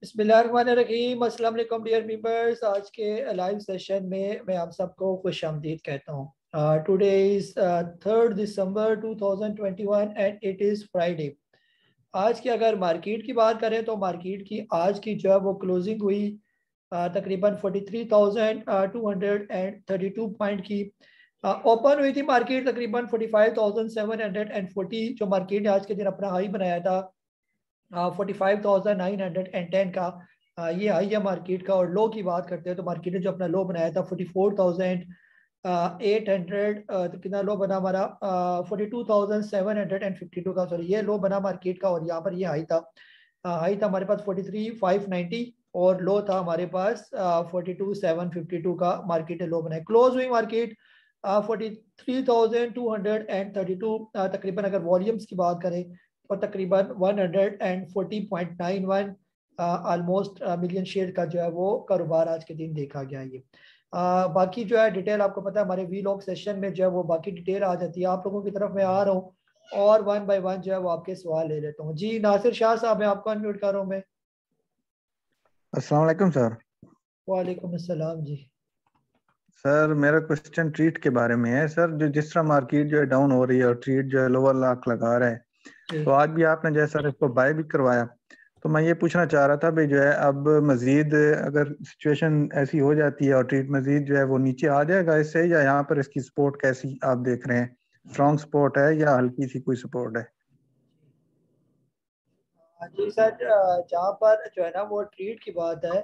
बिस्मिल्लाहिर्रहमानिर्रहीम। अस्सलाम वालेकुम डियर व्यूअर्स। आज के लाइव सेशन में मैं आप सबको खुश आमदीद कहता हूँ। Today is 3 December 2021 and it is Friday. आज की अगर मार्केट की बात करें तो मार्केट की आज की जो है वो क्लोजिंग हुई तकरीबन 43,232 पॉइंट की। ओपन हुई थी मार्केट तकरीबन 45,740, जो मार्केट ने आज के दिन अपना हाई बनाया था 45,910 का। ये हाई है मार्केट का। और लो की बात करते हैं तो मार्केट ने जो अपना लो बनाया था 44,800, कितना लो बना हमारा 42,752 का, सॉरी ये लो बना मार्केट का। और यहाँ पर ये हाई था, हाई था हमारे पास 43,590 और लो था हमारे पास 42,752 का मार्केट ने लो बनाया। क्लोज हुई मार्केट 43,232 तकरीबन। अगर वॉल्यूम्स की बात करें और तकरीबन 140.91 ऑलमोस्ट मिलियन शेयर का जो है वो कारोबार आज के दिन देखा गया। ये बाकी जो है डिटेल आपको पता है हमारे वी लॉग सेशन में जो है वो बाकी डिटेल आ जाती है। आप लोगों की तरफ मैं आ रहा हूँ और वन बाय वन जो है वो आपके सवाल ले लेता हूँ। जी नासिर शाह साहब, मैं आपको अनम्यूट कर रहा हूँ। मैं अस्सलाम वालेकुम सर। वालेकुम अस्सलाम जी। सर मेरा क्वेश्चन ट्रीट के बारे में है सर। जो जिस तरह मार्केट जो है डाउन हो रही है और ट्रीट जो है लोअर लाख लगा रहा है, जी तो आज भी आपने जैसा इसको बाय भी करवाया, तो मैं ये पूछना चाह रहा था भाई जो है अब मजीद अगर सिचुएशन ऐसी हो जाती है और ट्रीट मजीद जो है वो नीचे आ जाएगा इससे, या यहाँ पर इसकी सपोर्ट कैसी आप देख रहे हैं? स्ट्रॉन्ग सपोर्ट है या हल्की सी कोई सपोर्ट है? जी सर, जहाँ पर जो है ना वो ट्रीट की बात है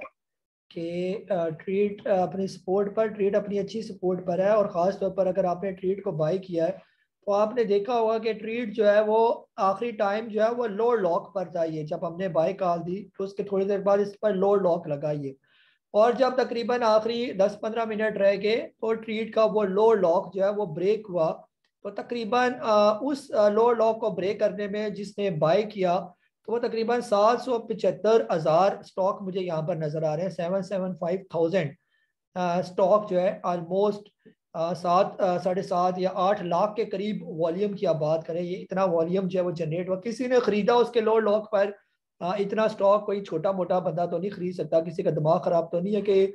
कि ट्रीट अपनी सपोर्ट पर, ट्रीट अपनी अच्छी सपोर्ट पर है। और ख़ास तौर पर अगर आपने ट्रीट को बाई किया है तो आपने देखा होगा कि ट्रीट जो है वो आखिरी टाइम जो है वो लो लॉक पर था। ये जब हमने बाई कॉल दी तो उसके थोड़ी देर बाद इस पर लो लॉक लगा ये। और जब तकरीबन आखिरी 10-15 मिनट रह गए तो ट्रीट का वो लो लॉक जो है वो ब्रेक हुआ। तो तकरीबन उस लो लॉक को ब्रेक करने में जिसने बाई किया तो वो तकरीबन 775,000 स्टॉक मुझे यहाँ पर नजर आ रहे हैं। 775,000 स्टॉक जो है ऑलमोस्ट 7 साढ़े 7 या 8 लाख के करीब वॉल्यूम की आप बात करें। ये इतना वॉल्यूम जो है वो जनरेट हुआ। किसी ने खरीदा उसके लो लॉक पर इतना स्टॉक कोई छोटा मोटा बंदा तो नहीं खरीद सकता। किसी का दिमाग खराब तो नहीं है कि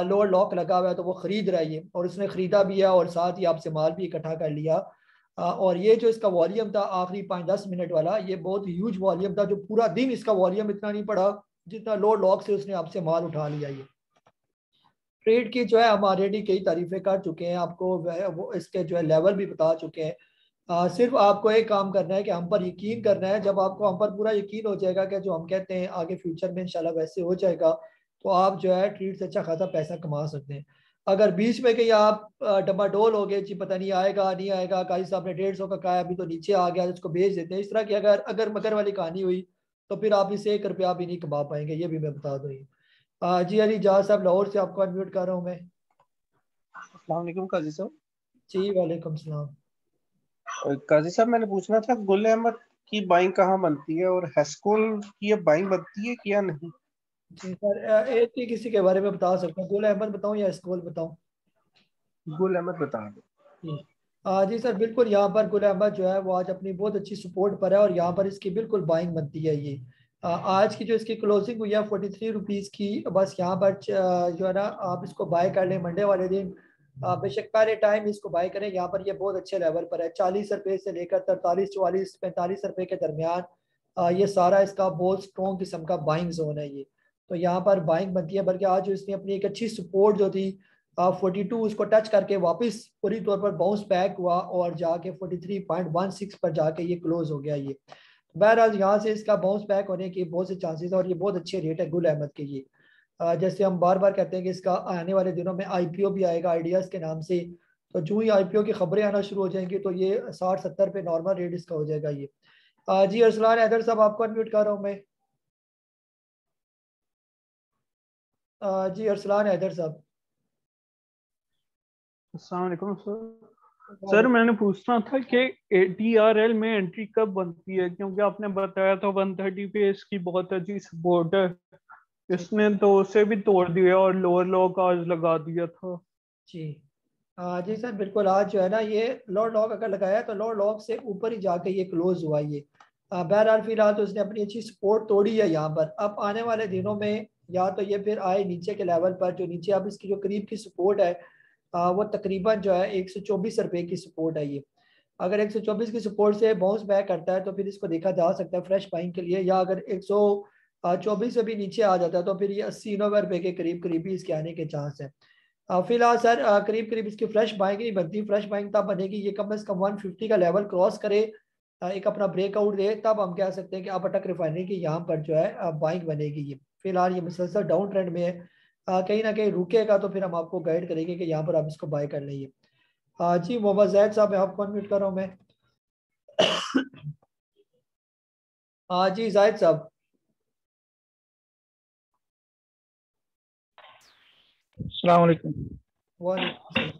लोअर लॉक लगा हुआ है तो वो खरीद रहा है ये, और उसने खरीदा भी है और साथ ही आपसे माल भी इकट्ठा कर लिया। और ये जो इसका वॉल्यूम था आखिरी 5-10 मिनट वाला, ये बहुत ह्यूज वॉल्यूम था। जो पूरा दिन इसका वॉल्यूम इतना नहीं पड़ा जितना लोअर लॉक से उसने आपसे माल उठा लिया। ये ट्रेड की जो है हम ऑलरेडी कई तारीफें कर चुके हैं, आपको वो इसके जो है लेवल भी बता चुके हैं। सिर्फ आपको एक काम करना है कि हम पर यकीन करना है। जब आपको हम पर पूरा यकीन हो जाएगा कि जो हम कहते हैं आगे फ्यूचर में इंशाल्लाह वैसे हो जाएगा, तो आप जो है ट्रेड से अच्छा खासा पैसा कमा सकते हैं। अगर बीच में कहीं आप डमाडोल हो गए, जी पता नहीं आएगा नहीं आएगा, काजी साहब ने 150 का कहा अभी तो नीचे आ गया, उसको बेच देते हैं, इस तरह की अगर अगर मगर वाली कहानी हुई तो फिर आप इसे 1 रुपया भी नहीं कमा पाएंगे, ये भी मैं बता दूँ। जी अली जहाज साहब लाहौर से आपको अनम्यूट कर रहा हूँ मैं। अस्सलाम वालेकुम काजी साहब। जी वालेकुम सलाम। काजी साहब मैंने पूछना था गुल अहमद की बाइंग कहाँ बनती है और हेस्कोल की अब बाइंग बनती है कि या नहीं? जी सर, एक ही किसी के बारे में बता सकता हूँ, गुल अहमद बताऊँ या स्कूल बताऊँ? गुल अहमद बता दो। जी जी सर, बिल्कुल यहाँ पर गुल अहमद जो है वो आज अपनी बहुत अच्छी सपोर्ट पर है और यहाँ पर इसकी बिल्कुल बाइंग बनती है। ये आज की जो इसकी क्लोजिंग हुई है 43 रुपीज़ की। बस यहाँ पर जो है ना आप इसको बाय कर लें मंडे वाले दिन। बेशक पहले टाइम इसको बाय करें, यहाँ पर ये बहुत अच्छे लेवल पर है। 40 रुपये से लेकर 43, 44, 45 रुपये के दरमियान ये सारा इसका बहुत स्ट्रॉन्ग किस्म का बाइंग जोन है ये। तो यहाँ पर बाइंग बनती है। बल्कि आज इसने अपनी एक अच्छी सपोर्ट जो थी 42 उसको टच करके वापस पूरी तौर पर बाउंस बैक हुआ और जाके 43.16 पर जाके ये क्लोज हो गया। ये बहरहाल यहाँ से इसका बाउंस बैक होने के बहुत से चांसेस है और ये बहुत अच्छे रेट है गुल अहमद के। ये जैसे हम बार बार कहते हैं कि इसका आने वाले दिनों में आईपीओ भी आएगा आइडियाज के नाम से। तो जो ही आईपीओ की खबरें आना शुरू हो जाएंगी तो ये 60-70 पे नॉर्मल रेट इसका हो जाएगा। ये जी अरसलान हैदर साहब आपको अनम्यूट कर रहा हूँ मैं। जी अरसलान हैदर साहब। अस्सलाम वालेकुम सर। सर मैंने पूछना था कि ATRL में एंट्री कब बनती है, क्योंकि आपने बताया था 130 पे इसकी बहुत अच्छी सपोर्ट है। इसने तो उसे भी तोड़ दिया और लोअर लॉक आज लगा दिया था। जी जी सर बिल्कुल। आज जो है ना ये लोअर लॉक अगर लगाया तो लोअर लॉक से ऊपर ही जाके ये क्लोज हुआ। ये बहरहाल फिलहाल तो उसने अपनी अच्छी सपोर्ट तोड़ी है यहाँ पर। अब आने वाले दिनों में या तो ये फिर आए नीचे के लेवल पर, जो नीचे अब इसकी जो करीब की सपोर्ट है वो तकरीबन जो है 124 रुपए की सपोर्ट है ये। अगर 124 की सपोर्ट से बाउंस बैक करता है तो फिर इसको देखा जा सकता है फ्रेश बाइंग के लिए, या अगर 124 से भी नीचे आ जाता है तो फिर ये 80-90 रुपए के करीब करीब ही इसके आने के चांस है। फिलहाल सर करीब करीब इसकी फ्रेश बाइंग नहीं बनती। फ्रेश बाइंग तब बनेगी ये कम से कम 150 का लेवल क्रॉस करे, एक अपना ब्रेकआउट दे, तब हम कह सकते हैं कि अब अटक रिफाइनरी की यहाँ पर जो है बाइंग बनेगी ये। फिलहाल ये मुसलसल डाउन ट्रेंड में है, कहीं ना कहीं रुकेगा तो फिर हम आपको गाइड करेंगे कि यहाँ पर आप इसको बाय कर लीजिए। जी मोहम्मद जैद साहब, मैं आपको अनम्यूट कर रहा हूँ मैं। हाँ जी जाहिद साहब। अस्सलाम वालेकुम। वालेकुम।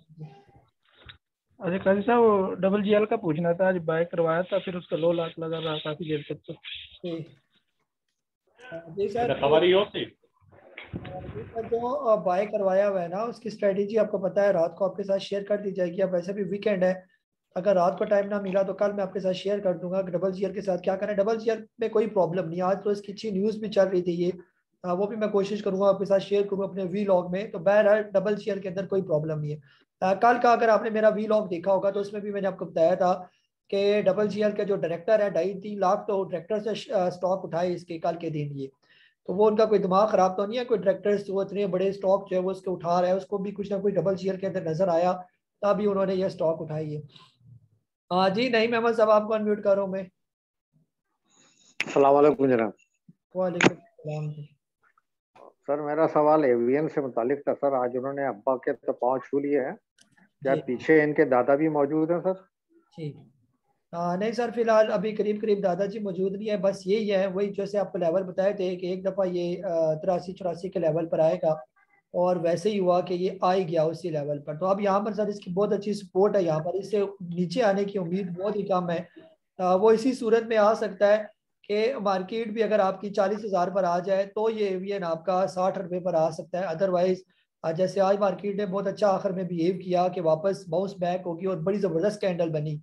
अच्छा काजी साहब, वो डबल जीएल का पूछना था, आज बाय करवाया था फिर उसका लो लाख लगा रहा काफी देर तक। तो जी सर, जो बाय करवाया हुआ है ना उसकी स्ट्रेटेजी आपको पता है, रात को आपके साथ शेयर कर दी जाएगी। अब वैसे भी वीकेंड है, अगर रात को टाइम ना मिला तो कल मैं आपके साथ शेयर कर दूंगा कि डबल जीआर के साथ क्या करें। डबल जीआर में कोई प्रॉब्लम नहीं, आज तो इसकी अच्छी न्यूज़ भी चल रही थी ये, वो भी मैं कोशिश करूंगा आपके साथ शेयर करूँ अपने वी लॉग में। तो बहरहाल डबल जीआर के अंदर कोई प्रॉब्लम नहीं है। कल का अगर आपने मेरा वी लॉग देखा होगा तो उसमें भी मैंने आपको बताया था कि डबल जीआर के जो डायरेक्टर है 2.5-3 लाख तो डायरेक्टर से स्टॉक उठाए इसके कल के दिन ये। तो वो उनका कोई दिमाग खराब तो नहीं है, कोई डायरेक्टर्स वो इतने बड़े स्टॉक जो है वो उसके उठा रहा है, उसको भी कुछ ना कुछ डबल जीआर के अंदर नजर आया तभी उन्होंने ये स्टॉक उठाई है। हाँ जी नहीं अहमद साहब, आपको अनम्यूट कर रहा हूँ मैं। अस्सलाम वालेकुम जनाब। वालेकुम सलाम। सर मेरा सवाल एवीएन से मुतालिक था। सर आज उन्होंने अब्बा के तो पाँव छू लिए हैं, क्या जी पीछे इनके दादा भी मौजूद हैं सर? जी नहीं सर, फिलहाल अभी करीब करीब दादाजी मौजूद नहीं है, बस यही है वही जैसे आपको लेवल बताए थे कि एक दफ़ा ये 83-84 के लेवल पर आएगा, और वैसे ही हुआ कि ये आ ही गया उसी लेवल पर। तो अब यहाँ पर सर इसकी बहुत अच्छी सपोर्ट है, यहाँ पर इससे नीचे आने की उम्मीद बहुत ही कम है। वो इसी सूरत में आ सकता है कि मार्केट भी अगर आपकी 40,000 पर आ जाए तो ये एवीएन आपका 60 रुपये पर आ सकता है। अदरवाइज जैसे आज मार्केट ने बहुत अच्छा आखिर में बिहेव किया कि वापस बाउंस बैक होगी और बड़ी ज़बरदस्त कैंडल बनी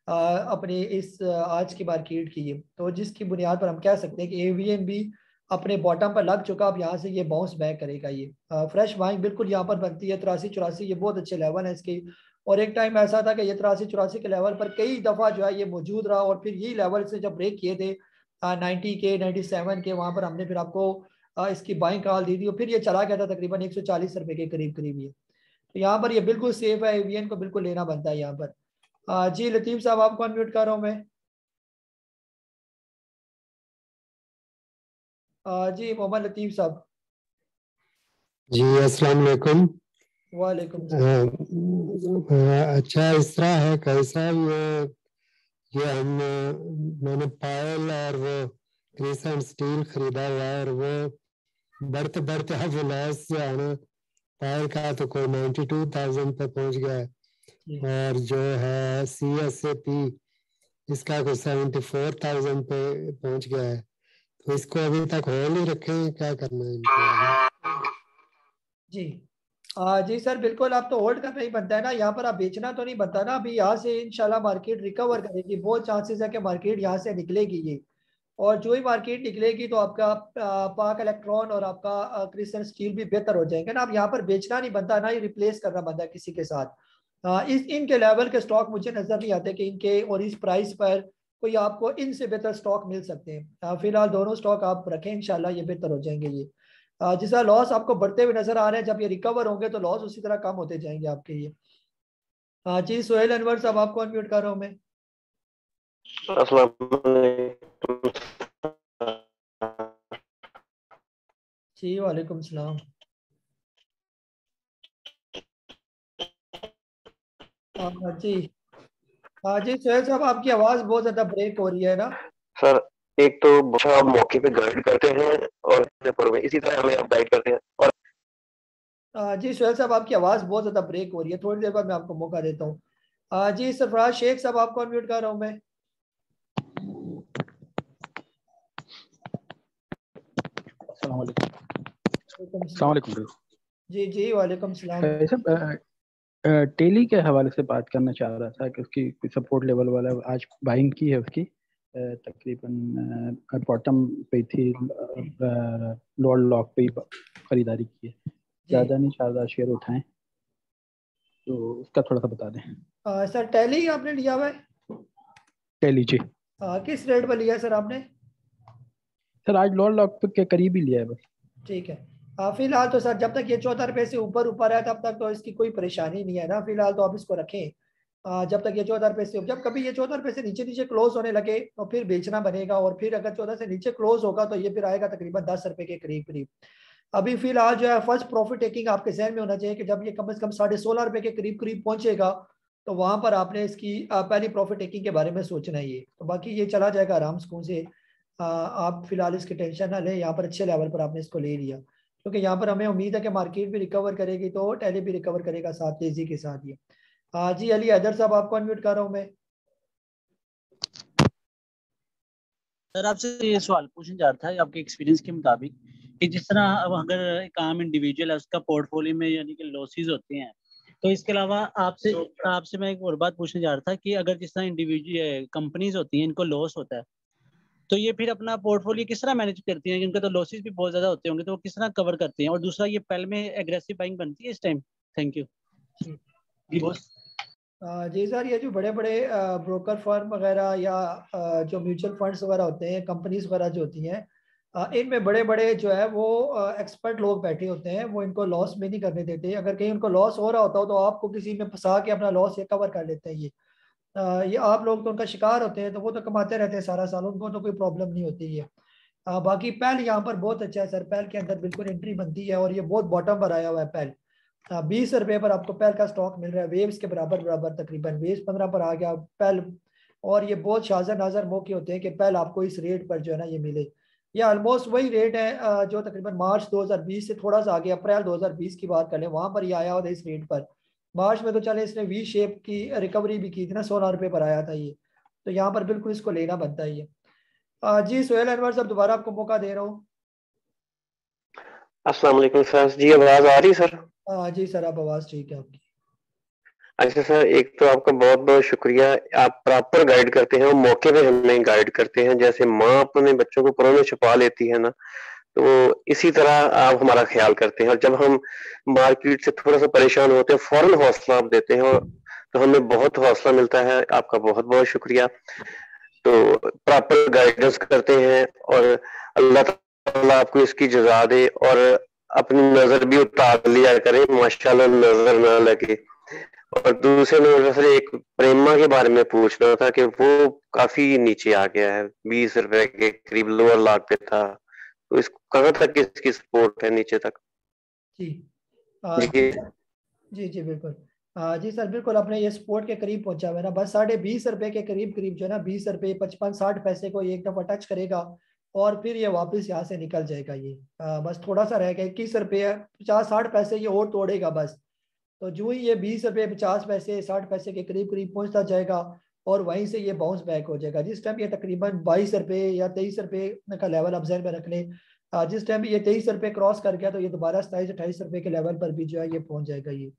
अपने इस आज की मार्केट की ये, तो जिसकी बुनियाद पर हम कह सकते हैं कि एवीएन भी अपने बॉटम पर लग चुका। अब यहाँ से ये बाउंस बैक करेगा ये। फ्रेश बाइंग बिल्कुल यहाँ पर बनती है 83-84, ये बहुत अच्छे लेवल है इसके। और एक टाइम ऐसा था कि ये 83-84 के लेवल पर कई दफ़ा जो है ये मौजूद रहा, और फिर यही लेवल से जब ब्रेक किए थे 90 के 97 के, वहाँ पर हमने फिर आपको इसकी बाइंग कॉल दी थी और फिर ये चला गया था तकरीबन 140 रुपए के करीब करीब ये। तो यहाँ पर ये बिल्कुल सेफ है, एवीएन को बिल्कुल लेना बनता है यहाँ पर। जी लतीफ़ साहब, आपको अनम्यूट कर रहा हूँ मैं। जी मोहम्मद लतीफ़ साहब। जी अस्सलाम वालेकुम। वालेकुम। अच्छा इस तरह है कैसा ये हम मैंने पायल और वो क्रिसेंट स्टील खरीदा हुआ है, और वो बढ़ते बढ़ते अब लॉस जो है ना, पायल का तो कोई 92,000 पे पहुंच गया है, और जो है CSAP इसका कोई 74,000 पे पहुंच गया है। तो इसको अभी तक होल्ड ही रखे हैं, क्या करना है इनको? जी जी सर बिल्कुल, आप तो होल्ड करना ही बनता है ना, यहाँ पर आप बेचना तो नहीं बनता ना। अभी यहाँ से इंशाल्लाह मार्केट रिकवर करेगी, बहुत चांसेस है कि मार्केट यहाँ से निकलेगी ये। और जो ही मार्केट निकलेगी तो आपका पाक इलेक्ट्रॉन और आपका क्रिस्टल स्टील भी बेहतर हो जाएंगे ना। अब यहाँ पर बेचना नहीं बनता ना, ही रिप्लेस करना बनता है किसी के साथ। इस इनके लेवल के स्टॉक मुझे नजर नहीं आते कि इनके और इस प्राइस पर कोई आपको इनसे बेहतर स्टॉक मिल सकते हैं। फिलहाल दोनों स्टॉक आप रखें, इंशाल्लाह ये बेहतर हो जाएंगे ये। जिस तरह लॉस आपको बढ़ते हुए नजर आ रहे हैं, जब ये रिकवर होंगे तो लॉस उसी तरह कम होते जाएंगे आपके ये। जी सोहेल अनवर साहब, आपको अनम्यूट कर रहा हूँ मैं। जी वालेकुम सलाम। जी जी सोहेल साहब, आपकी आवाज बहुत ज्यादा ब्रेक हो रही है ना सर। एक तो आप मौके पे गाइड करते हैं और इसी तरह हमें आप गाइड करते हैं। और जी सोहेल साहब, आपकी आवाज बहुत ज्यादा ब्रेक हो रही है, थोड़ी देर बाद मैं आपको मौका देता हूँ। जी सरफराज शेख साहब, आपको अनम्यूट कर रहा हूँ मैं। अस्सलाम वालेकुम। जी जी वालेकुम सलाम। टेली के हवाले से बात करना चाह रहा था कि उसकी सपोर्ट लेवल वाला आज बाइंग की है उसकी, तकरीबन बॉटम पे थी, लोअर लॉक पे खरीदारी की है, ज़्यादा नहीं 4000 शेयर उठाएं, तो उसका थोड़ा सा बता दें। सर टैली आपने लिया हुआ है? टैली जी। किस रेट पर लिया है सर आपने? सर आज लोअर लॉक के करीब ही लिया है बस। ठीक है। फिलहाल तो सर जब तक ये 14 रुपये से ऊपर है तब तक तो इसकी कोई परेशानी नहीं है ना, फिलहाल तो आप इसको रखें। जब तक ये 14 रुपये से, जब कभी ये 14 रुपये से नीचे क्लोज होने लगे तो फिर बेचना बनेगा, और फिर अगर 14 से नीचे क्लोज होगा तो ये फिर आएगा तकरीबन 10 रुपये के करीब। अभी फिलहाल जो है फर्स्ट प्रॉफिट टेकिंग आपके जहन में होना चाहिए कि जब ये कम से कम 16.5 रुपये के करीब पहुंचेगा तो वहां पर आपने इसकी पहली प्रॉफिट टेकिंग के बारे में सोचना है। ये तो बाकी ये चला जाएगा आराम सुकून से। आप फिलहाल इसकी टेंशन ना लें, यहाँ पर अच्छे लेवल पर आपने इसको ले लिया, क्योंकि यहाँ पर हमें उम्मीद है कि मार्केट भी रिकवर करेगी तो टैली भी रिकवर करेगा साथ तेजी के साथ। ये जी अली हैदर साहब आपको अनम्यूट कर रहा हूँ मैं। सर आपसे ये सवाल पूछना चाह रहा था आपके एक्सपीरियंस के मुताबिक कि जिस तरह अब अगर एक आम इंडिविजुअल है उसका पोर्टफोलियो में यानी कि लॉसेस होते हैं, तो इसके अलावा आपसे मैं एक और बात पूछने जा रहा था कि अगर जिस तरह इंडिविजुअल कंपनीज होती हैं इनको लॉस होता है तो ये फिर अपना पोर्टफोलियो किस तरह मैनेज करती हैं? जिनका तो लॉसेस भी बहुत ज्यादा होते होंगे तो वो किस तरह कवर करते हैं? और दूसरा ये पहले में एग्रेसिव बाइंग बनती है इस टाइम? थैंक यू जी बॉस। जी सर, ये जो बड़े बड़े ब्रोकर फर्म वगैरह या जो म्यूचुअल फंड्स वगैरह होते हैं, कंपनीज वगैरह जो होती हैं, इनमें बड़े बड़े जो है वो एक्सपर्ट लोग बैठे होते हैं, वो इनको लॉस में नहीं करने देते। अगर कहीं उनको लॉस हो रहा होता हो तो आपको किसी में फंसा के अपना लॉस ये कवर कर लेते हैं। ये आप लोग तो उनका शिकार होते हैं, तो वो तो कमाते रहते हैं सारा साल, उनको तो कोई प्रॉब्लम नहीं होती है। बाकी पहल यहाँ पर बहुत अच्छा है सर, पहल के अंदर बिल्कुल एंट्री बनती है और ये बहुत बॉटम पर आया हुआ है पहल। 20 रुपये पर आपको पहल का स्टॉक मिल रहा है, वेव्स के बराबर तकरीबन, वेव्स 15 पर आ गया पहल। और ये बहुत शाज़र नाजर मौके होते हैं कि पहल आपको इस रेट पर जो है ना ये मिले। ये ऑलमोस्ट वही रेट है जो तकरीबन मार्च 2020 से थोड़ा सा आगे अप्रैल 2020 की बात कर लें, वहाँ पर ये आया हुआ था इस रेट पर। मार्च में तो चले इसने वी शेप की रिकवरी भी की थी ना, 16 रुपये पर आया था ये, तो यहाँ पर बिल्कुल इसको लेना बनता है ये। जी सोहेल अनवर साहब दोबारा आपको मौका दे रहा हूँ। अस्सलाम वालेकुम सर जी, आवाज आ रही सर? जी सर आप आवाज ठीक है आपकी। अच्छा सर, एक तो आपका बहुत बहुत शुक्रिया, आप प्रॉपर गाइड करते हैं और मौके पे हमें गाइड करते हैं। जैसे माँ अपने बच्चों को पुरों में छुपा लेती है ना, तो इसी तरह आप हमारा ख्याल करते हैं। और जब हम मार्केट से थोड़ा सा परेशान होते हैं फौरन हौसला आप देते हैं, और तो हमें बहुत हौसला मिलता है। आपका बहुत बहुत शुक्रिया। तो प्रॉपर गाइडेंस करते हैं और अल्लाह ताला आपको इसकी जज़ा दे, और अपनी नजर भी उतार लिया करें, माशाल्लाह नजर ना लगे। और दूसरे नंबर पर एक प्रेमा के बारे में पूछना था कि वो काफी नीचे आ गया है, 20 रुपए के करीब लोअर लॉक पे था, तो इसको कहाँ तक इसकी सपोर्ट है नीचे तक? जी जी जी बिल्कुल। जी सर बिल्कुल, अपने ये सपोर्ट के करीब पहुंचा हुआ है ना, बस 20.5 रुपए के करीब जो है ना, 20 रुपए 55-60 पैसे को एक दफा टच करेगा और फिर ये वापस यहाँ से निकल जाएगा। ये बस थोड़ा सा रह गया, 21 रुपये 50-60 पैसे ये और तोड़ेगा बस। तो जो ही ये 20 रुपये 50 पैसे 60 पैसे के करीब पहुंचता जाएगा और वहीं से ये बाउंस बैक हो जाएगा। जिस टाइम ये तकरीबन 22 रुपये या 23 रुपये का लेवल आप ज़हन में रख लें, जिस टाइम ये 23 रुपये क्रॉस कर गया तो ये दोबारा 27-28 रुपये के लेवल पर भी जो है ये पहुंच जाएगा ये।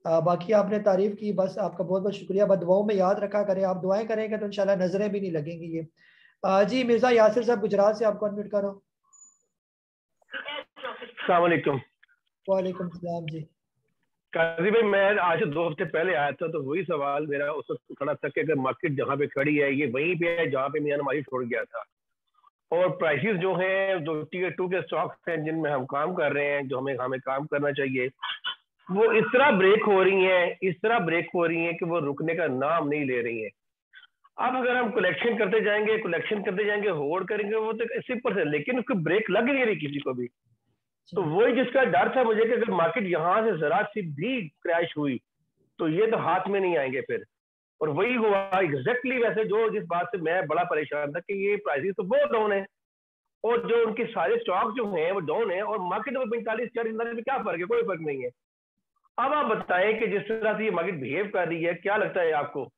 बाकी आपने तारीफ की, बस आपका बहुत बहुत शुक्रिया। बस दुआओं में याद रखा करें, आप दुआएं करेंगे तो इंशाल्लाह नजरें भी नहीं लगेंगी ये। जी मिर्जा यासिर साहब गुजरात से आपको अनम्यूट करो। अस्सलाम वालेकुम। वालेकुम सलाम जी। काजी भाई, मैं आज 2 हफ्ते पहले आया था तो वही सवाल मेरा उस वक्त खड़ा था कि अगर मार्केट जहाँ पे खड़ी है ये वहीं पे है जहाँ पे मियां नवाज़ी छोड़ गया था, और प्राइसेस जो हैं जो टीयर 2 के स्टॉक्स हैं जिनमें हम काम कर रहे हैं, जो हमें काम करना चाहिए, वो इस तरह ब्रेक हो रही हैं कि वो रुकने का नाम नहीं ले रही हैं। अब अगर हम कलेक्शन करते जाएंगे होल्ड करेंगे, वो तो सिंपल है, लेकिन उसको ब्रेक लग नहीं रही किसी को भी। तो वही जिसका डर था मुझे कि अगर मार्केट यहाँ से जरा सी भी क्रैश हुई तो ये तो हाथ में नहीं आएंगे फिर, और वही हुआ एग्जैक्टली वैसे जो जिस बात से मैं बड़ा परेशान था कि ये प्राइसेस तो बहुत डाउन है और जो उनके सारे स्टॉक जो हैं वो डाउन है, और मार्केट में 45-40 में क्या फर्क है? कोई फर्क नहीं है। अब आप बताएं कि जिस तरह से ये मार्केट बिहेव कर रही है, क्या लगता है आपको?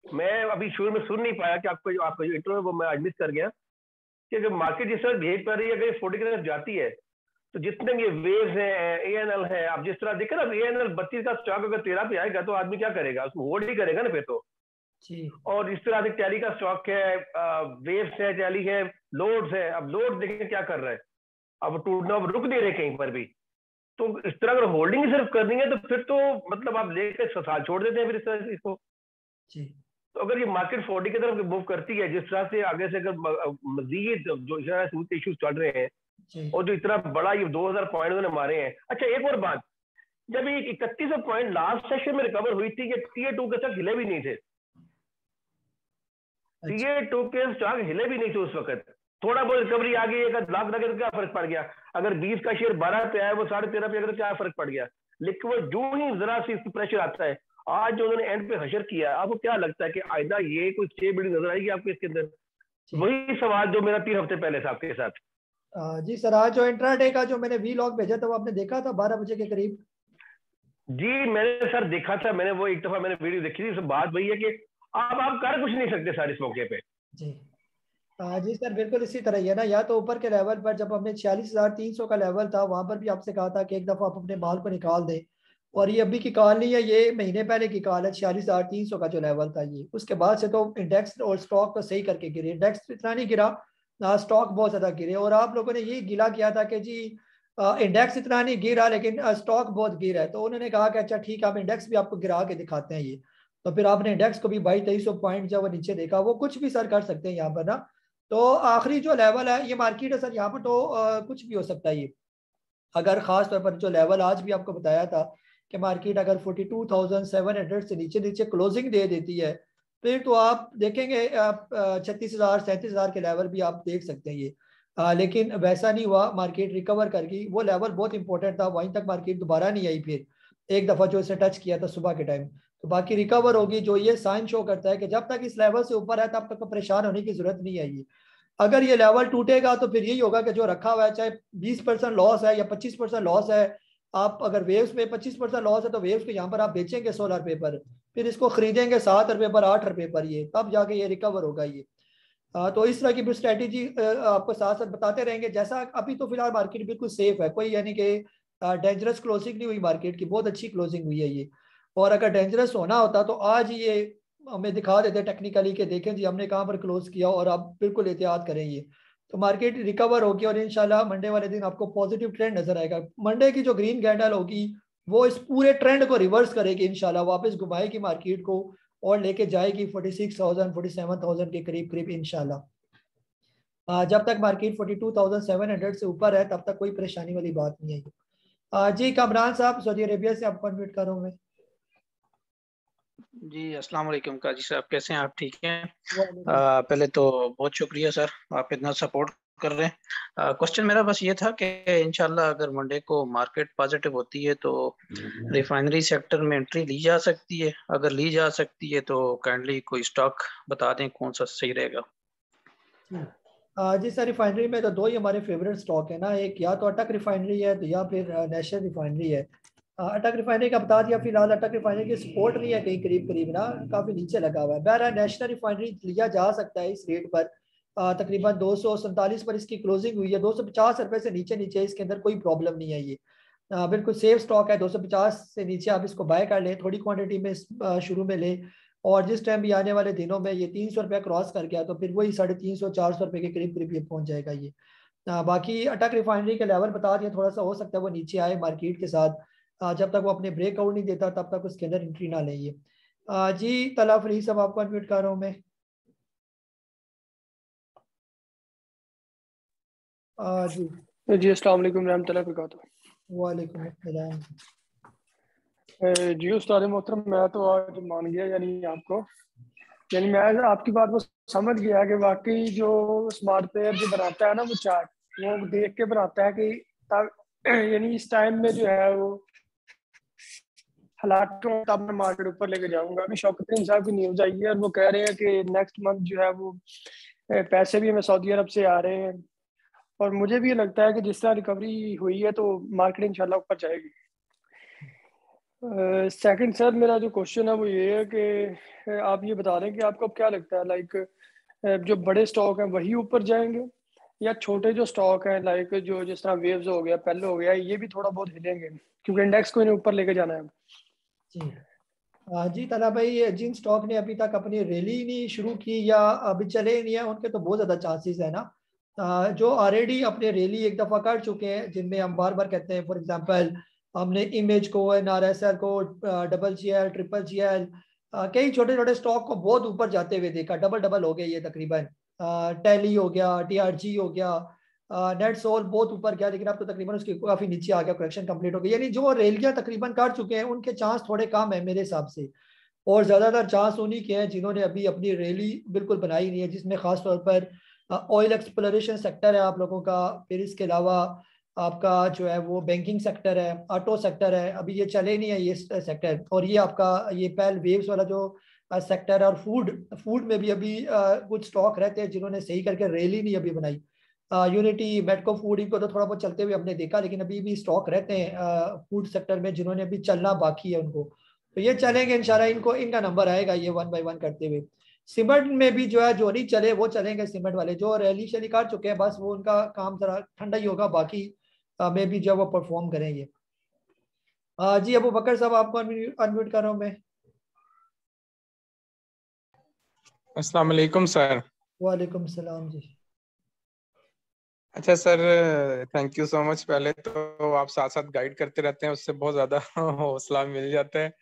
मैं अभी शुरू में सुन नहीं पाया कि आपका जो इंटरव्यू है वो मैं आज मिस कर गया, कि अगर मार्केट जिस तरह बिहेव कर रही है, अगर 40 की तरफ जाती है तो जितने ये वेव्स हैं, ANL है, आप जिस तरह देखें ना, ANL 32 का स्टॉक अगर 13 पे आएगा तो आदमी क्या करेगा? उसको होल्ड ही करेगा ना फिर तो। जी और इस तरह से टैली का स्टॉक है, वेव्स है, टैली है, लोड्स है। अब लोड देखें क्या कर रहा है, अब टूटना अब रुक नहीं रहे कहीं पर भी। तो इस तरह अगर होल्डिंग सिर्फ करनी है तो फिर तो मतलब आप लेकर साल छोड़ देते हैं फिर इस तरह से इसको। जी तो अगर ये मार्केट 40 की तरफ मूव करती है जिस तरह से, आगे से अगर मजीद जो इश्यूज चल रहे हैं जी और जो इतना बड़ा ये 2000 पॉइंट उन्होंने मारे हैं। अच्छा एक और बात, जब ये 3100 पॉइंट लास्ट सेशन में रिकवर हुई थी, ये टीयर 2 के स्टॉक हिले भी नहीं थे। टीयर 2 के स्टॉक हिले भी नहीं थे उस वक्त। थोड़ा बहुत रिकवरी आ गई, एक लाख लगे तो क्या फर्क पड़ गया। अगर 20 का शेयर 12 पे आया, वो 13.5 पे अगर तो क्या फर्क पड़ गया। लेकिन वो जो ही जरा सी प्रेशर आता है, आज जो उन्होंने एंड पे हशर किया, आपको क्या लगता है कि आइंदा ये कोई स्टेबिलिटी बिल्डिंग नजर आएगी आपको इसके अंदर? वही सवाल जो मेरा 3 हफ्ते पहले था आपके साथ। जी सर, आज जो इंट्राडे का जो मैंने वीलॉग भेजा था वो आपने देखा था 12 बजे के करीब? जी मैंने सर देखा था, मैंने वो एक दफा मैंने वीडियो देखी थी। बात वही है कि आप कर कुछ नहीं सकते सर इस मौके पे। जी जी सर, बिल्कुल इसी तरह ही है ना। या तो ऊपर के लेवल पर जब हमने 46,300 का लेवल था, वहां पर भी आपसे कहा था कि एक दफा आप अपने माल को निकाल दें, और ये अभी की कॉल नहीं है, ये महीने पहले की कॉल है। 46,300 का जो लेवल था ये, उसके बाद से तो इंडेक्स और स्टॉक को सही करके गिरे। इंडेक्स इतना नहीं गिरा, स्टॉक बहुत ज्यादा गिरे। और आप लोगों ने ये गिला किया था कि जी इंडेक्स इतना नहीं गिरा लेकिन स्टॉक बहुत गिरा है। तो उन्होंने कहा कि अच्छा ठीक है, हम इंडेक्स भी आपको गिरा के दिखाते हैं ये। तो फिर आपने इंडेक्स को भी 2200 पॉइंट जब वो नीचे देखा, वो कुछ भी सर कर सकते हैं यहाँ पर ना। तो आखिरी जो लेवल है ये मार्केट है सर, यहाँ पर तो कुछ भी हो सकता है ये। अगर खास तौर पर जो लेवल आज भी आपको बताया था कि मार्केट अगर 42,700 से नीचे नीचे क्लोजिंग दे देती है, फिर तो आप देखेंगे 36,000 37,000 के लेवल भी आप देख सकते हैं ये। लेकिन वैसा नहीं हुआ, मार्केट रिकवर कर गई। वो लेवल बहुत इंपॉर्टेंट था, वहीं तक मार्केट दोबारा नहीं आई फिर एक दफा जो इसे टच किया था सुबह के टाइम। तो बाकी रिकवर होगी। जो ये साइन शो करता है कि जब तक इस लेवल से ऊपर है तब तक परेशान होने की जरूरत नहीं है ये। अगर ये लेवल टूटेगा तो फिर यही होगा कि जो रखा हुआ है, चाहे 20% लॉस है या 25% लॉस है, आप अगर वेव्स में 25% लॉस है तो वेव्स को यहाँ पर आप बेचेंगे 16 रुपए पर, फिर इसको खरीदेंगे 7 रुपए पर, 8 रुपए पर, ये तब जाके ये रिकवर होगा ये। तो इस तरह की भी स्ट्रेटेजी आपको साथ साथ बताते रहेंगे। जैसा अभी तो फिलहाल मार्केट बिल्कुल सेफ है, कोई यानी कि डेंजरस क्लोजिंग नहीं हुई मार्केट की, बहुत अच्छी क्लोजिंग हुई है ये। और अगर डेंजरस होना होता तो आज ये हमें दिखा देते टेक्निकली कि देखें जी हमने कहाँ पर क्लोज किया, और आप बिल्कुल एहतियात करें ये। तो मार्केट रिकवर होगी और इंशाल्लाह मंडे वाले दिन आपको पॉजिटिव ट्रेंड नजर आएगा। मंडे की जो ग्रीन कैंडल होगी वो इस पूरे ट्रेंड को रिवर्स करेगी इंशाल्लाह, वापस घुमाएगी मार्केट को और लेके जाएगी 46,000 47,000 के करीब करीब इंशाल्लाह। जब तक मार्केट 42,700 से ऊपर है तब तक कोई परेशानी वाली बात नहीं है। जी कामरान साहब सऊदी अरेबिया से आपको अनम्यूट कर रहा हूँ मैं। जी अस्सलाम वालेकुम काजी साहब, कैसे हैं आप? ठीक हैं? पहले तो बहुत शुक्रिया सर, आप इतना सपोर्ट कर रहे हैं। क्वेश्चन मेरा बस ये था कि इंशाल्लाह अगर मंडे को मार्केट पॉजिटिव होती है तो रिफाइनरी सेक्टर में एंट्री ली जा सकती है? अगर ली जा सकती है तो काइंडली कोई स्टॉक बता दें कौन सा सही रहेगा। जी सर, रिफाइनरी में तो दो ही हमारे फेवरेट स्टॉक है ना, एक या तो अटक रिफाइनरी है तो या फिर नेशनल रिफाइनरी है। अटक रिफाइनरी का बता दिया फिलहाल, अटक रिफाइनरी की सपोर्ट नहीं है कहीं करीब करीब ना, काफी नीचे लगा हुआ है। बहरहाल नेशनल रिफाइनरी लिया जा सकता है इस रेट पर, तकरीबन 247 पर इसकी क्लोजिंग हुई है। 250 रुपए से नीचे नीचे इसके अंदर कोई प्रॉब्लम नहीं है ये, बिल्कुल सेफ स्टॉक है। 250 से नीचे आप इसको बाय कर लें, थोड़ी क्वांटिटी में शुरू में लें, और जिस टाइम भी आने वाले दिनों में ये 300 रुपया क्रॉस कर गया तो फिर वही 350 400 रुपये के करीब करीब ये पहुंच जाएगा ये। बाकी अटक रिफाइनरी के लेवल बता दिया, थोड़ा सा हो सकता है वो नीचे आए मार्केट के साथ, जब तक वो अपने ब्रेकआउट नहीं देता तब तक उसके अंदर एंट्री ना लें ये। जी तला फरी साहब आपको अनम्यूट कर रहा हूँ मैं। जी अस्सलाम वालेकुम रहमतुल्लाहि व बरकातुहू। वालेकुम अस्सलाम। जी उस्ताद मोहतरम, मैं तो आज मान गया यानी आपको, यानी मैं आपकी बात को समझ गया कि वाकई जो स्मार्ट प्लेयर जो बनाता है ना वो चार्ट, वो देख के बनाता है कि तब यानी इस टाइम में जो है वो हालात तब मैं मार्केट ऊपर लेके जाऊंगा। अभी शौकत साहब की न्यूज़ आई है और वो कह रहे हैं कि नेक्स्ट मंथ जो है वो पैसे भी हमें सऊदी अरब से आ रहे हैं, और मुझे भी लगता है कि जिस तरह रिकवरी हुई है तो मार्केट इंशाल्लाह ऊपर जाएगी। सेकंड सर, मेरा जो क्वेश्चन है वो ये है कि आप ये बता दें कि आपको क्या लगता है, लाइक जो बड़े स्टॉक हैं वही ऊपर जाएंगे या छोटे जो स्टॉक हैं लाइक जो जिस तरह वेव्स हो गया, पेलो हो गया, ये भी थोड़ा बहुत हिलेंगे क्योंकि इंडेक्स को इन्हें ऊपर लेके जाना है। जी जी ताला भाई, जिन स्टॉक ने अभी तक अपनी रैली नहीं शुरू की या अभी चले नहीं है, उनके तो बहुत ज़्यादा चांसेस है ना। जो ऑलरेडी अपने रैली एक दफ़ा कर चुके हैं, जिनमें हम बार बार कहते हैं, फॉर एग्जांपल हमने इमेज को, NRSL को, GGL, GGL, कई छोटे छोटे स्टॉक को बहुत ऊपर जाते हुए देखा, डबल डबल हो गए ये तकरीबन। टैली हो गया, TRG हो गया, नेट सोल बहुत ऊपर गया, लेकिन अब तो तकरीबन उसकी काफी नीचे आ गया, करेक्शन कंप्लीट हो गई। यानी जो रेलियां तकरीबन कर चुके हैं उनके चांस थोड़े कम है मेरे हिसाब से, और ज्यादातर चांस उन्हीं के हैं जिन्होंने अभी अपनी रैली बिल्कुल बनाई नहीं है, जिसमें खासतौर पर ऑयल एक्सप्लोरेशन सेक्टर है आप लोगों का, फिर इसके अलावा आपका जो है वो बैंकिंग सेक्टर है, ऑटो सेक्टर है, अभी ये चले नहीं है ये सेक्टर, और ये आपका ये पहल वेव्स वाला जो सेक्टर है, और फूड फूड में भी अभी कुछ स्टॉक रहते हैं जिन्होंने सही करके रैली नहीं अभी बनाई। यूनिटी, मेडको फूड, इनको तो थोड़ा बहुत चलते हुए हमने देखा, लेकिन अभी भी स्टॉक रहते हैं फूड सेक्टर में जिन्होंने अभी चलना बाकी है उनको, तो ये चलेंगे इंशाल्लाह, इनको इनका नंबर आएगा ये 1 बाय 1 करते हुए। सीमेंट में भी जो है, जो नहीं चले वो चलेंगे, सीमेंट वाले जो रैली शैली कर चुके हैं बस वो उनका काम जरा ठंडा ही होगा, बाकी में भी जो है वो परफॉर्म करेंगे। जी अबू बकर साहब, आपको अनम्यूट कर रहा हूँ मैं। अस्सलाम वालेकुम सर। वालेकुम सलाम जी। अच्छा sir, thank you so much. पहले तो आप साथ साथ गाइड करते रहते हैं, उससे बहुत ज्यादा हौसला मिल जाता है,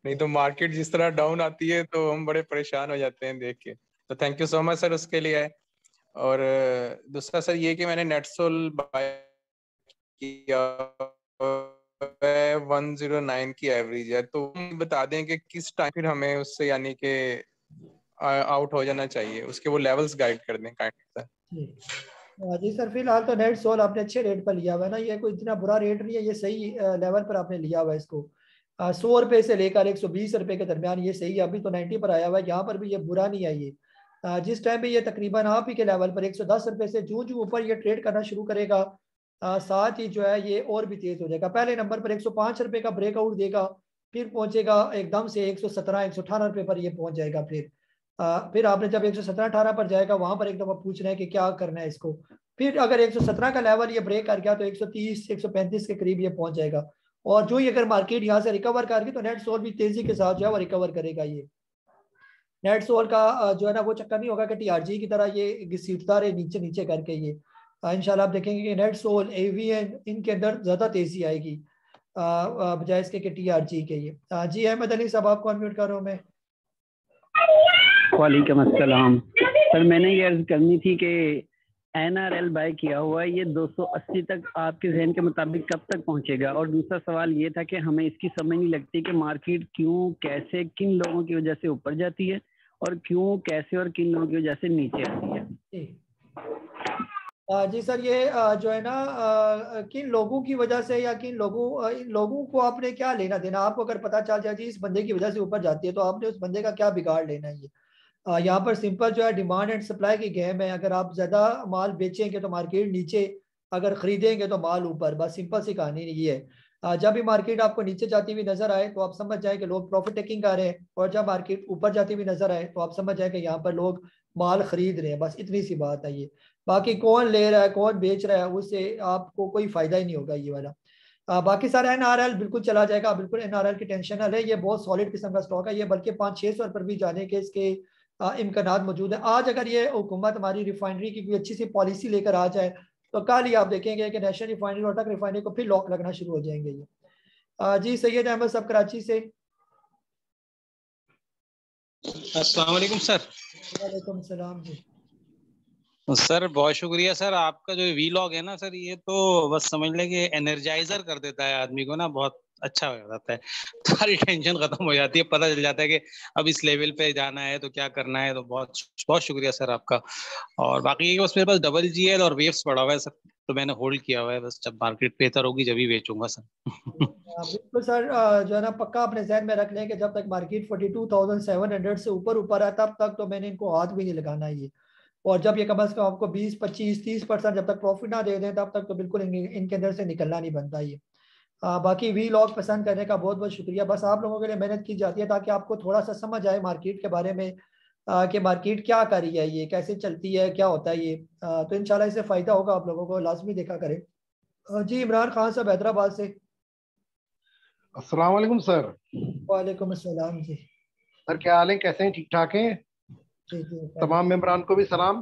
नहीं तो मार्केट जिस तरह डाउन आती है तो हम बड़े परेशान हो जाते हैं देख के। तो thank you so much sir उसके लिए। और दूसरा सर ये कि मैंने नेटसोल बाय किया 109 की एवरेज है, तो बता दें कि किस टाइम फिर हमें उससे यानी कि आउट हो जाना चाहिए, उसके वो लेवल्स गाइड कर दें काइंडली सर। जी सर, फिलहाल तो नेट सोल आपने अच्छे रेट पर लिया हुआ है ना, ये कोई इतना बुरा रेट नहीं है, ये सही लेवल पर आपने लिया हुआ है इसको। 100 रुपए से लेकर 120 रुपए के दरमियान ये सही है, अभी तो 90 पर आया हुआ है, यहाँ पर भी ये बुरा नहीं है ये। जिस टाइम पे ये तकरीबन आप ही के लेवल पर 110 रुपए से जूं जूं ऊपर ये ट्रेड करना शुरू करेगा, साथ ही जो है ये और भी तेज हो जाएगा। पहले नंबर पर 105 रुपए का ब्रेकआउट देगा, फिर पहुंचेगा एकदम से 117 118 रुपए पर ये पहुंच जाएगा। फिर आपने जब 117-18 पर जाएगा, वहां पर एक दफा पूछना है कि क्या करना है इसको। फिर अगर 117 का लेवल ये ब्रेक कर गया तो 130 135 के करीब ये पहुंच जाएगा, और जो ही अगर मार्केट यहाँ से रिकवर कर गई तो नेट सोल भी तेजी के साथ जो है वो रिकवर करेगा। ये नेट सोल का जो है ना वो चक्कर नहीं होगा कि TRG की तरह ये घसीटता रहे नीचे नीचे करके। ये इंशाल्लाह आप देखेंगे कि नेट सोल, AVN, इनके अंदर ज्यादा तेजी आएगी बजाय इसके कि TRG के। ये जी अहमद अली साहब, आपको अनम्यूट कर रहा हूँ मैं। वालेकुम अस्सलाम सर, मैंने ये अर्ज करनी थी कि NRL बाय किया हुआ है, ये 280 तक आपके जहन के मुताबिक कब तक पहुंचेगा? और दूसरा सवाल ये था कि हमें इसकी समझ नहीं लगती कि मार्केट क्यों, कैसे, किन लोगों की वजह से ऊपर जाती है और क्यों, कैसे और किन लोगों की वजह से नीचे आती है। जी सर, ये जो है ना किन लोगों की वजह से या किन लोगों, इन लोगों को आपने क्या लेना देना? आपको अगर पता चल जाए जी इस बंदे की वजह से ऊपर जाती है, तो आपने उस बंदे का क्या बिगाड़ लेना है? ये यहाँ पर सिंपल जो है डिमांड एंड सप्लाई की गेम है। अगर आप ज्यादा माल बेचेंगे तो मार्केट नीचे, अगर खरीदेंगे तो माल ऊपर, बस सिंपल सी कहानी ये है। जब भी मार्केट आपको नीचे जाती हुई नजर आए तो आप समझ जाए कि लोग प्रॉफिट टेकिंग कर रहे हैं, और जब मार्केट ऊपर जाती हुई नजर आए तो आप समझ जाए कि यहाँ पर लोग माल खरीद रहे हैं, बस इतनी सी बात है ये। बाकी कौन ले रहा है कौन बेच रहा है उससे आपको कोई फायदा ही नहीं होगा ये वाला। बाकी सारा NRL बिल्कुल चला जाएगा, बिल्कुल NRL की टेंशन ना ले, ये बहुत सॉलिड किस्म का स्टॉक है, ये बल्कि 500-600 पर भी जाने के इसके इम्कान मौजूद है। आज अगर ये हुकूमत हमारी रिफाइनरी की कोई अच्छी सी पॉलिसी लेकर आ जाए तो कल ही आप देखेंगे कि नेशनल रिफाइनरी और टक रिफाइनरी को फिर लॉक लगना शुरू हो जाएंगे ये। जी सैयद अहमद साहब कराची से। अस्सलाम वालेकुम सर। वालेकुम सलाम जी। सर बहुत शुक्रिया सर, आपका जो वीलॉग है ना सर, ये तो बस समझ लें कि एनर्जाइजर कर देता है आदमी को ना, बहुत अच्छा हो जाता है, सारी टेंशन खत्म हो जाती है, पता चल जाता है कि अब इस लेवल पे जाना है तो क्या करना है। तो बहुत बहुत शुक्रिया सर आपका। और बाकी बस मेरे पास WGL और वेव्स पड़ा हुआ है सर, तो मैंने होल्ड किया हुआ है, बस जब मार्केट बेहतर होगी जब ही बेचूंगा सर। बिल्कुल सर, जो है ना पक्का अपने जहन में रख लें कि जब तक मार्केट 42,700 से ऊपर है तब तक तो मैंने इनको हाथ भी नहीं लगाना है ये, और जब ये कम से कम आपको 20 25 30% जब तक प्रॉफिट ना दे दें तब तक तो बिल्कुल इनके अंदर से निकलना नहीं बनता ये। बाकी वीलॉग पसंद करने का बहुत बहुत शुक्रिया। बस आप लोगों के लिए मेहनत की जाती है ताकि आपको थोड़ा सा समझ आए मार्केट के बारे में कि मार्केट क्या कर रही है, ये कैसे चलती है, क्या होता है ये। तो इंशाल्लाह इससे फ़ायदा होगा आप लोगों को, लाजमी देखा करें। जी इमरान खान साहब हैदराबाद से। अस्सलाम वालेकुम सर। वालेकुम अस्सलाम जी। सर क्या हाल है, कैसे हैं? ठीक ठाक हैं? जी जी तमाम मेंबरान को भी सलाम।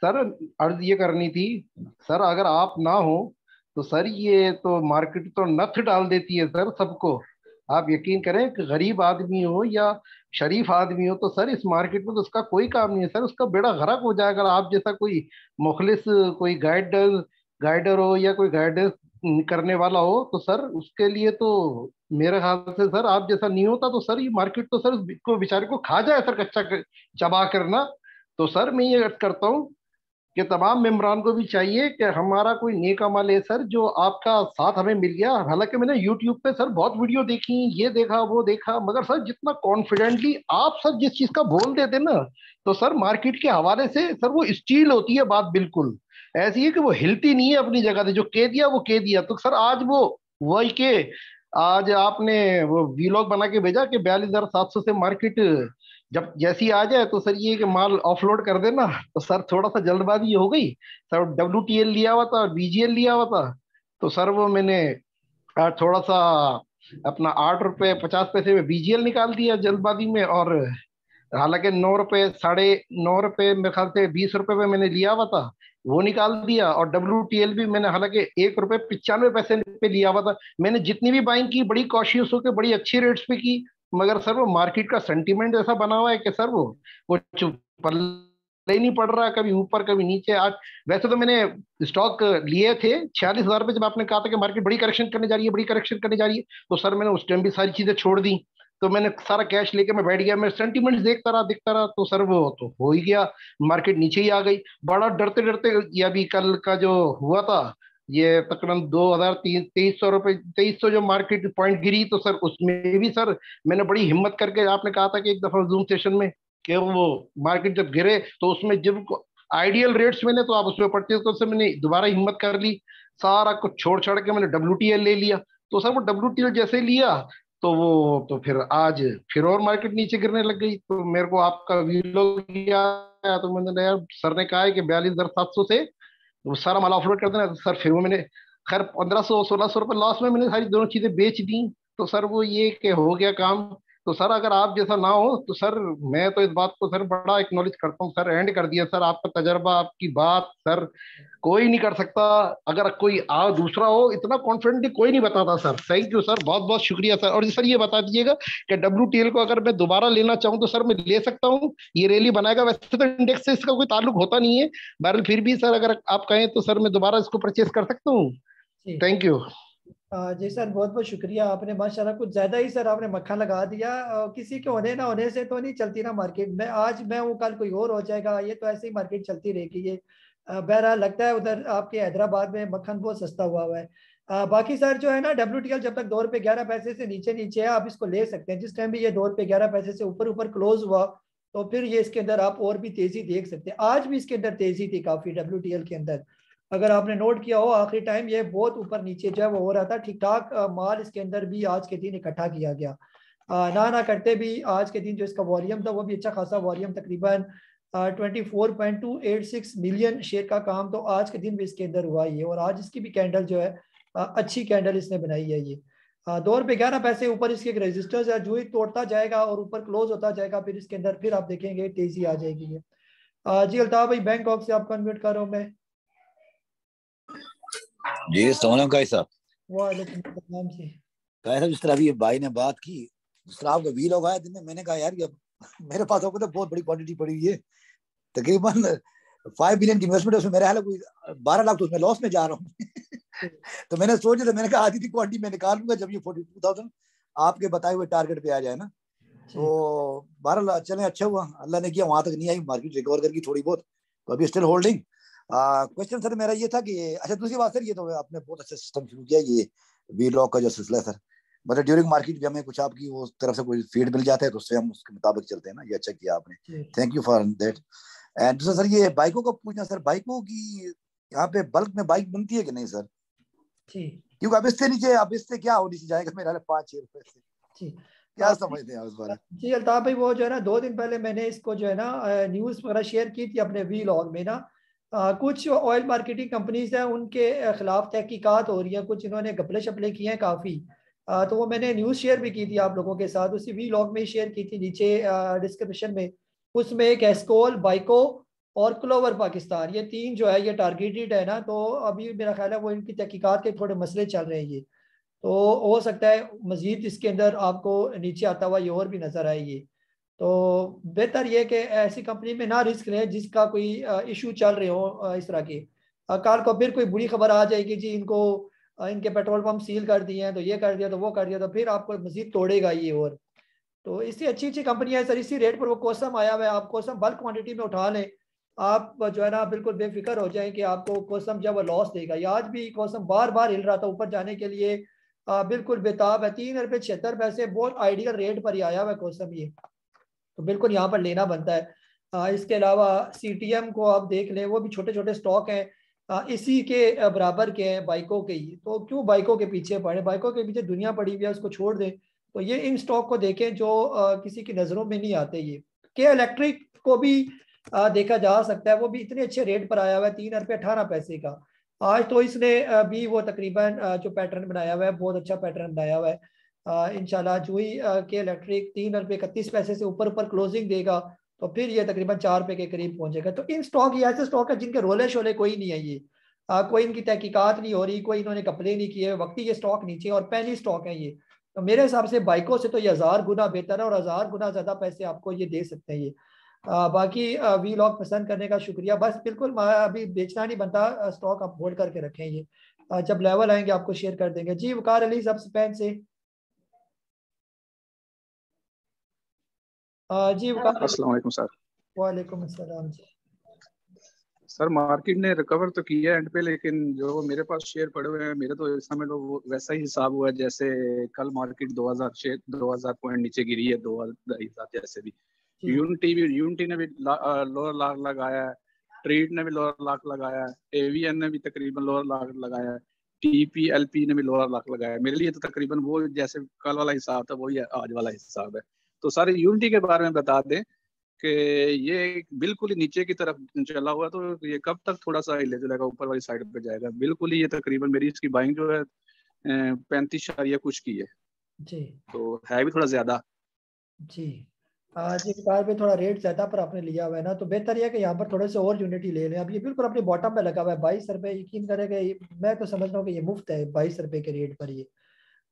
सर अर्ज ये करनी थी सर, अगर आप ना हो तो सर ये तो मार्केट तो नथ डाल देती है सर सबको। आप यकीन करें कि गरीब आदमी हो या शरीफ आदमी हो तो सर इस मार्केट में तो उसका कोई काम नहीं है सर, उसका बेड़ा गर्क हो जाएगा। आप जैसा कोई मुखलिस कोई गाइडर हो या कोई गाइडेंस करने वाला हो तो सर उसके लिए तो मेरे ख्याल से सर आप जैसा नहीं होता तो सर ये मार्केट तो सर को बेचारे को खा जाए सर, कच्चा चबा करना। तो सर मैं ये अर्ज करता हूँ कि तमाम मेम्बरान को भी चाहिए कि हमारा कोई नेक अमल है सर जो आपका साथ हमें मिल गया। हालांकि मैंने यूट्यूब पे सर बहुत वीडियो देखी, ये देखा वो देखा, मगर सर जितना कॉन्फिडेंटली आप सर जिस चीज का बोल देते ना तो सर मार्केट के हवाले से सर वो स्टील होती है बात, बिल्कुल ऐसी है कि वो हिलती नहीं है अपनी जगह से। जो कह दिया वो कह दिया। तो सर आज वो वही के आज आपने वो वीलॉग बना के भेजा कि 42,700 से मार्केट जब जैसी आ जाए तो सर ये कि माल ऑफलोड कर देना। तो सर थोड़ा सा जल्दबाजी हो गई सर, WTL लिया हुआ था, BGL लिया हुआ था, तो सर वो मैंने थोड़ा सा अपना 8 रुपए 50 पैसे में BGL निकाल दिया जल्दबाजी में। और हालांकि 9 रुपए 9.5 रुपए मेरे ख्याल से 20 रुपए में मैंने लिया हुआ था वो निकाल दिया। और WTL भी मैंने हालांकि 1 रुपए 95 पैसे पे लिया हुआ था। मैंने जितनी भी बाइंग की बड़ी कॉशियस होकर बड़ी अच्छी रेट्स पे की, मगर सर वो मार्केट का सेंटीमेंट ऐसा बना हुआ है कि सर वो चुप पल्ले ही नहीं पड़ रहा, कभी ऊपर कभी नीचे। आज वैसे तो मैंने स्टॉक लिए थे 46,000 रुपए, जब आपने कहा था कि मार्केट बड़ी करेक्शन करने जा रही है, बड़ी करेक्शन करने जा रही है, तो सर मैंने उस टाइम भी सारी चीजें छोड़ दी। तो मैंने सारा कैश लेके मैं बैठ गया, मैं सेंटीमेंट्स देखता रहा तो सर वो तो हो ही गया, मार्केट नीचे ही आ गई। बड़ा डरते डरते ये अभी कल का जो हुआ था ये तकरीबन 2,300 रुपए 2,300 जो मार्केट पॉइंट गिरी, तो सर उसमें भी सर मैंने बड़ी हिम्मत करके, आपने कहा था कि एक दफा जूम सेशन में कि वो मार्केट जब गिरे तो उसमें जब आइडियल रेट्स मैंने तो आप उसमें परचेज कर, से मैंने दोबारा हिम्मत कर ली, सारा कुछ छोड़ छाड़ के मैंने WTL ले लिया। तो सर वो WTL जैसे लिया तो वो तो फिर आज फिर और मार्केट नीचे गिरने लग गई। तो मेरे को आपका वीडियो आया तो मैंने यार सर ने कहा है कि 42,700 से वो सारा माल ऑफलोड कर देना। तो सर फिर वो मैंने खैर 1,500-1,600 रुपए लॉस में मैंने सारी दोनों चीजें बेच दी। तो सर वो ये कि हो गया काम। तो सर अगर आप जैसा ना हो तो सर मैं तो इस बात को सर बड़ा एक्नॉलेज करता हूँ सर, एंड कर दिया सर, आपका तजर्बा आपकी बात सर कोई नहीं कर सकता। अगर कोई दूसरा हो इतना कॉन्फिडेंटली कोई नहीं बताता सर। थैंक यू सर, बहुत बहुत शुक्रिया सर। और सर ये बता दीजिएगा कि WTL को अगर मैं दोबारा लेना चाहूँ तो सर मैं ले सकता हूँ? ये रैली बनाएगा, वैसे तो इंडेक्स से इसका कोई ताल्लुक होता नहीं है, बहरहाल फिर भी सर अगर आप कहें तो सर मैं दोबारा इसको परचेज कर सकता हूँ? Thank you. जी सर, बहुत बहुत शुक्रिया। आपने माशाल्लाह कुछ ज्यादा ही सर आपने मक्खन लगा दिया। किसी के होने ना होने से तो नहीं चलती ना मार्केट में, आज मैं हूँ कल कोई और हो जाएगा, ये तो ऐसे ही मार्केट चलती रहेगी। ये बहरहाल लगता है उधर आपके हैदराबाद में मक्खन बहुत सस्ता हुआ है। बाकी सर जो है ना WTL जब तक 2 रुपये 11 पैसे से नीचे नीचे है आप इसको ले सकते हैं। जिस टाइम भी ये 2 रुपये 11 पैसे से ऊपर ऊपर क्लोज हुआ तो फिर ये इसके अंदर आप और भी तेजी देख सकते हैं। आज भी इसके अंदर तेजी थी काफी WTL के अंदर, अगर आपने नोट किया हो आखिरी टाइम ये बहुत ऊपर नीचे जो है वो हो रहा था। ठीक ठाक माल इसके अंदर भी आज के दिन इकट्ठा किया गया, ना करते भी आज के दिन जो इसका वॉल्यूम था वो भी अच्छा खासा वॉल्यूम, तकरीबन 24.286 मिलियन शेयर का काम तो आज के दिन भी इसके अंदर हुआ ही है। और आज इसकी भी कैंडल जो है अच्छी कैंडल इसने बनाई है। ये 2 रुपये 11 पैसे ऊपर इसके एक रेजिस्टेंस है, जो ही तोड़ता जाएगा और ऊपर क्लोज होता जाएगा फिर इसके अंदर फिर आप देखेंगे तेजी आ जाएगी। ये जी अल्ताफ भाई बैंकॉक से आप कन्वर्ट कर रहा हूँ मैं। जी अस्सलाम काई साहब। वालेकुम सलाम जी। काई साहब जिस तरह अभी भाई ने बात की, जिस तरह आपका वीलॉग आया दिन में, मैंने कहा यार मेरे पास आपको तो बहुत बड़ी क्वांटिटी पड़ी हुई है, तकरीबन 5 बिलियन की इन्वेस्टमेंट है उसमें, मेरा हाल कोई 12 लाख तो उसमें लॉस में जा रहा हूँ। तो मैंने सोचा था, मैंने कहा आधी थी क्वांटिटी में निकाल लूंगा जब ये 42,000 आपके बताए हुए टारगेट पे आ जाए ना। तो 12 चले अच्छा हुआ, अल्लाह ने किया वहां तक नहीं आई, मार्केट रिकवर करके थोड़ी बहुत, तो अभी स्टिल होल्डिंग। क्वेश्चन सर मेरा ये था कि अच्छा दूसरी बात सर, ये तो आपने बहुत अच्छा सिस्टम शुरू किया ये वीलॉग का जो सिलसिला है सर, मतलब ड्यूरिंग मार्केट भी हमें कुछ आपकी वो तरफ से कोई फीड मिल जाता है तो उससे हम उसके मुताबिक चलते हैं ना, ये अच्छा किया आपने, thank you for that. And दूसरा सर ये बाइकों का पूछना सर, बाइकों की यहाँ पे बल्क में बाइक बनती है कि नहीं सर? क्योंकि अब इससे नीचे, अब इससे क्या हो नीचे जाएगा मेरा 5-6 रुपए से, क्या समझते हैं उस बारे? जी अल्ताफ भाई, वो जो है ना 2 दिन पहले मैंने इसको जो है ना न्यूज वगैरह शेयर की थी अपने वीलॉग में ना। कुछ ऑयल मार्केटिंग कंपनीज हैं उनके खिलाफ तहकीकात हो रही है, कुछ इन्होंने घपले शपले किए हैं काफ़ी। तो वो मैंने न्यूज़ शेयर भी की थी आप लोगों के साथ, उसी वी लॉग में शेयर की थी, नीचे डिस्क्रिप्शन में। उसमें एक एस्कोल, बाइको और क्लोवर पाकिस्तान, ये 3 जो है ये टारगेटेड है ना। तो अभी मेरा ख्याल है वो इनकी तहकीकात के थोड़े मसले चल रहे हैं ये, तो हो सकता है मजीद इसके अंदर आपको नीचे आता हुआ ये और भी नजर आए ये। तो बेहतर ये कि ऐसी कंपनी में ना रिस्क लें जिसका कोई इशू चल रहे हो इस तरह के। कल को फिर कोई बुरी खबर आ जाएगी जी इनको इनके पेट्रोल पंप सील कर दिए हैं, तो ये कर दिया, तो वो कर दिया, तो फिर आपको मजीद तोड़ेगा ये। और तो इससे अच्छी अच्छी कंपनियां है सर, इसी रेट पर वो कोसम आया हुआ है, आप कोसम बल्क क्वांटिटी में उठा लें, आप जो है ना बिल्कुल बेफिक्र हो जाए कि आपको कोसम जब वो लॉस देगा। या आज भी कोसम बार बार हिल रहा था ऊपर जाने के लिए, बिल्कुल बेताब है, 3 रुपये 76 पैसे, बहुत आइडियल रेट पर ही आया हुआ है कोसम ये, तो बिल्कुल यहाँ पर लेना बनता है। इसके अलावा CTM को आप देख लें, वो भी छोटे छोटे स्टॉक हैं, इसी के बराबर के हैं बाइकों के ही, तो क्यों बाइकों के पीछे पड़े, बाइकों के पीछे दुनिया पड़ी हुई है, उसको छोड़ दें। तो ये इन स्टॉक को देखें जो किसी की नज़रों में नहीं आते। ये के इलेक्ट्रिक को भी देखा जा सकता है, वो भी इतने अच्छे रेट पर आया हुआ है, 3 रुपये 18 पैसे का। आज तो इसने भी वो तकरीबन जो पैटर्न बनाया हुआ है, बहुत अच्छा पैटर्न बनाया हुआ है। इंशाल्लाह जो ही के इलेक्ट्रिक 3 रुपये 31 पैसे से ऊपर ऊपर क्लोजिंग देगा, तो फिर ये तकरीबन 4 रुपये के करीब पहुंचेगा। तो इन स्टॉक, ये ऐसे स्टॉक है जिनके रोले शोले कोई नहीं है, ये कोई इनकी तहकीकात नहीं हो रही, कोई इन्होंने कपड़े नहीं किए, वक्ती ये स्टॉक नीचे और पैनी स्टॉक है ये। तो मेरे हिसाब से बाइकों से तो ये 1000 गुना बेहतर है और 1000 गुना ज्यादा पैसे आपको ये दे सकते हैं ये। बाकी वी लॉग पसंद करने का शुक्रिया। बस बिल्कुल अभी बेचना नहीं बनता, स्टॉक आप होल्ड करके रखें ये, जब लेवल आएंगे आपको शेयर कर देंगे। जी वकार अली सब स्पेन से। जी वकार। अस्सलाम वालेकुम सर। वालेकुम अस्सलाम जी। सर मार्केट ने रिकवर तो किया है एंड पे, लेकिन जो मेरे पास शेयर पड़े हुए हैं मेरे, तो इस समय तो वैसा ही हिसाब हुआ है जैसे कल मार्केट 2000 पॉइंट नीचे गिरी है, 2000 जैसे भी। यूनिटी ने भी लोअर लाख लगाया है, ट्रेड ने भी लोअर लाख लगाया है, एवीएन ने भी तकरीबन लोअर लाख लगाया है, TPLP ने भी लोअर लाख लगाया है। मेरे लिए तो तकरीबन वो जैसे कल वाला हिसाब था वही आज वाला हिसाब है। तो सारे यूनिटी के बारे में बता दें कि ये बिल्कुल ही नीचे की तरफ चला हुआ, तो ये कब तक थोड़ा सा हिले चलेगा, ऊपर वाली साइड पे जाएगा? बिल्कुल ही ये तकरीबन मेरी इसकी बाइंग जो है 35 कुछ की है जी, तो है भी थोड़ा ज्यादा जी। जी कार पे थोड़ा रेट ज्यादा पर आपने लिया हुआ है ना, तो बेहतर यह है कि यहाँ पर थोड़े से और यूनिटी ले लें। अब ये बिल्कुल अपने बॉटम पे लगा हुआ है 22 रुपये, यकीन करेंगे मैं तो समझ रहा हूँ कि ये मुफ्त है 22 रुपये के रेट पर ये,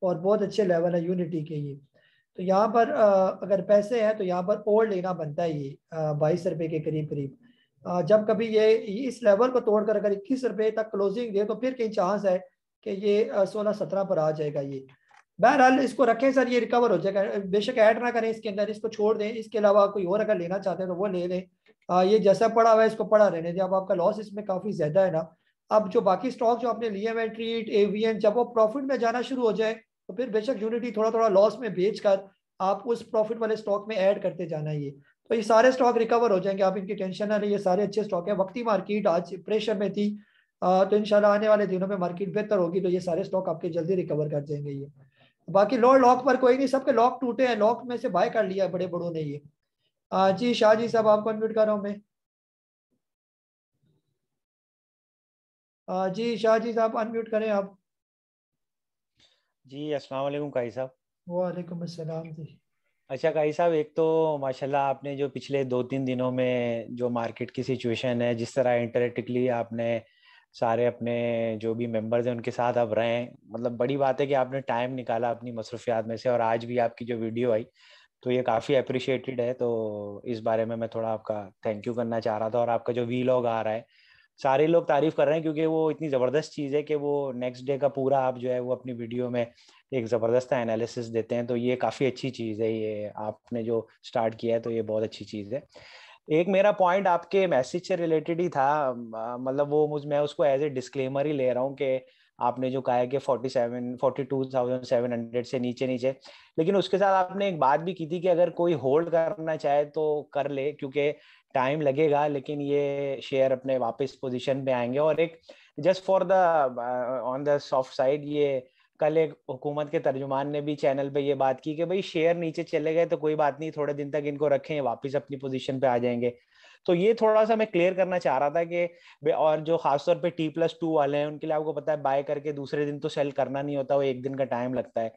और बहुत अच्छे लेवल है यूनिटी के ये। तो यहाँ पर अगर पैसे हैं तो यहाँ पर और लेना बनता है ये 22 रुपये के करीब करीब। जब कभी ये इस लेवल को तोड़कर अगर 21 रुपये तक क्लोजिंग दे तो फिर कहीं चांस है कि ये 16-17 पर आ जाएगा ये। बहरहाल इसको रखें सर, ये रिकवर हो जाएगा, बेशक ऐड ना करें इसके अंदर, इसको छोड़ दें। इसके अलावा कोई और अगर लेना चाहते हैं तो वो ले लें। ये जैसा पड़ा हुआ है इसको पड़ा रहने दें। अब आपका लॉस इसमें काफ़ी ज़्यादा है ना। अब जो बाकी स्टॉक जो आपने लिए हुए ट्रीट, एवीएन, जब वो प्रॉफिट में जाना शुरू हो जाए तो फिर बेशक यूनिटी थोड़ा थोड़ा लॉस में बेच कर आप उस प्रॉफिट वाले स्टॉक में ऐड करते जाना है ये। तो ये सारे स्टॉक रिकवर हो जाएंगे, आप इनकी टेंशन ना लें, ये सारे अच्छे स्टॉक है। वक्ती मार्केट आज प्रेशर में थी, तो इंशाल्लाह आने वाले दिनों में मार्केट बेहतर होगी तो ये सारे स्टॉक आपके जल्दी रिकवर कर जाएंगे ये। बाकी लोअर लॉक पर कोई नहीं, सबके लॉक टूटे हैं, लॉक में से बाय कर लिया है बड़े बड़ों ने ये। जी शाह जी साहब आपको अनम्यूट कर रहा हूँ मैं। जी शाह जी साहब अनम्यूट करें आप। जी अस्सलाम वालेकुम काई साहब। वालेकुम अस्सलाम जी। अच्छा काई साहब, एक तो माशाल्लाह आपने जो पिछले 2-3 दिनों में जो मार्केट की सिचुएशन है, जिस तरह इंटरेक्टिवली आपने सारे अपने जो भी मेंबर्स हैं उनके साथ आप रहे हैं, मतलब बड़ी बात है कि आपने टाइम निकाला अपनी मसरूफियात में से, और आज भी आपकी जो वीडियो आई तो ये काफ़ी अप्रिशिएटेड है। तो इस बारे में मैं थोड़ा आपका थैंक यू करना चाह रहा था। और आपका जो वीलॉग आ रहा है सारे लोग तारीफ कर रहे हैं क्योंकि वो इतनी ज़बरदस्त चीज़ है कि वो नेक्स्ट डे का पूरा आप जो है वो अपनी वीडियो में एक ज़बरदस्त एनालिसिस देते हैं। तो ये काफ़ी अच्छी चीज़ है, ये आपने जो स्टार्ट किया है तो ये बहुत अच्छी चीज़ है। एक मेरा पॉइंट आपके मैसेज से रिलेटेड ही था, मतलब वो मैं उसको एज ए डिस्क्लेमर ही ले रहा हूँ कि आपने जो कहा है कि 42,700 से नीचे, लेकिन उसके साथ आपने एक बात भी की थी कि अगर कोई होल्ड करना चाहे तो कर ले, क्योंकि टाइम लगेगा लेकिन ये शेयर अपने वापस पोजीशन पे आएंगे। और एक just for the on the soft side, ये कल एक हुकूमत के तर्जुमान ने भी चैनल पे ये बात की कि भाई शेयर नीचे चले गए तो कोई बात नहीं, थोड़े दिन तक इनको रखें, वापस अपनी पोजीशन पे आ जाएंगे। तो ये थोड़ा सा मैं क्लियर करना चाह रहा था कि और जो खासतौर पे T+2 वाले हैं उनके लिए आपको पता है बाय करके दूसरे दिन तो सेल करना नहीं होता, वो एक दिन का टाइम लगता है।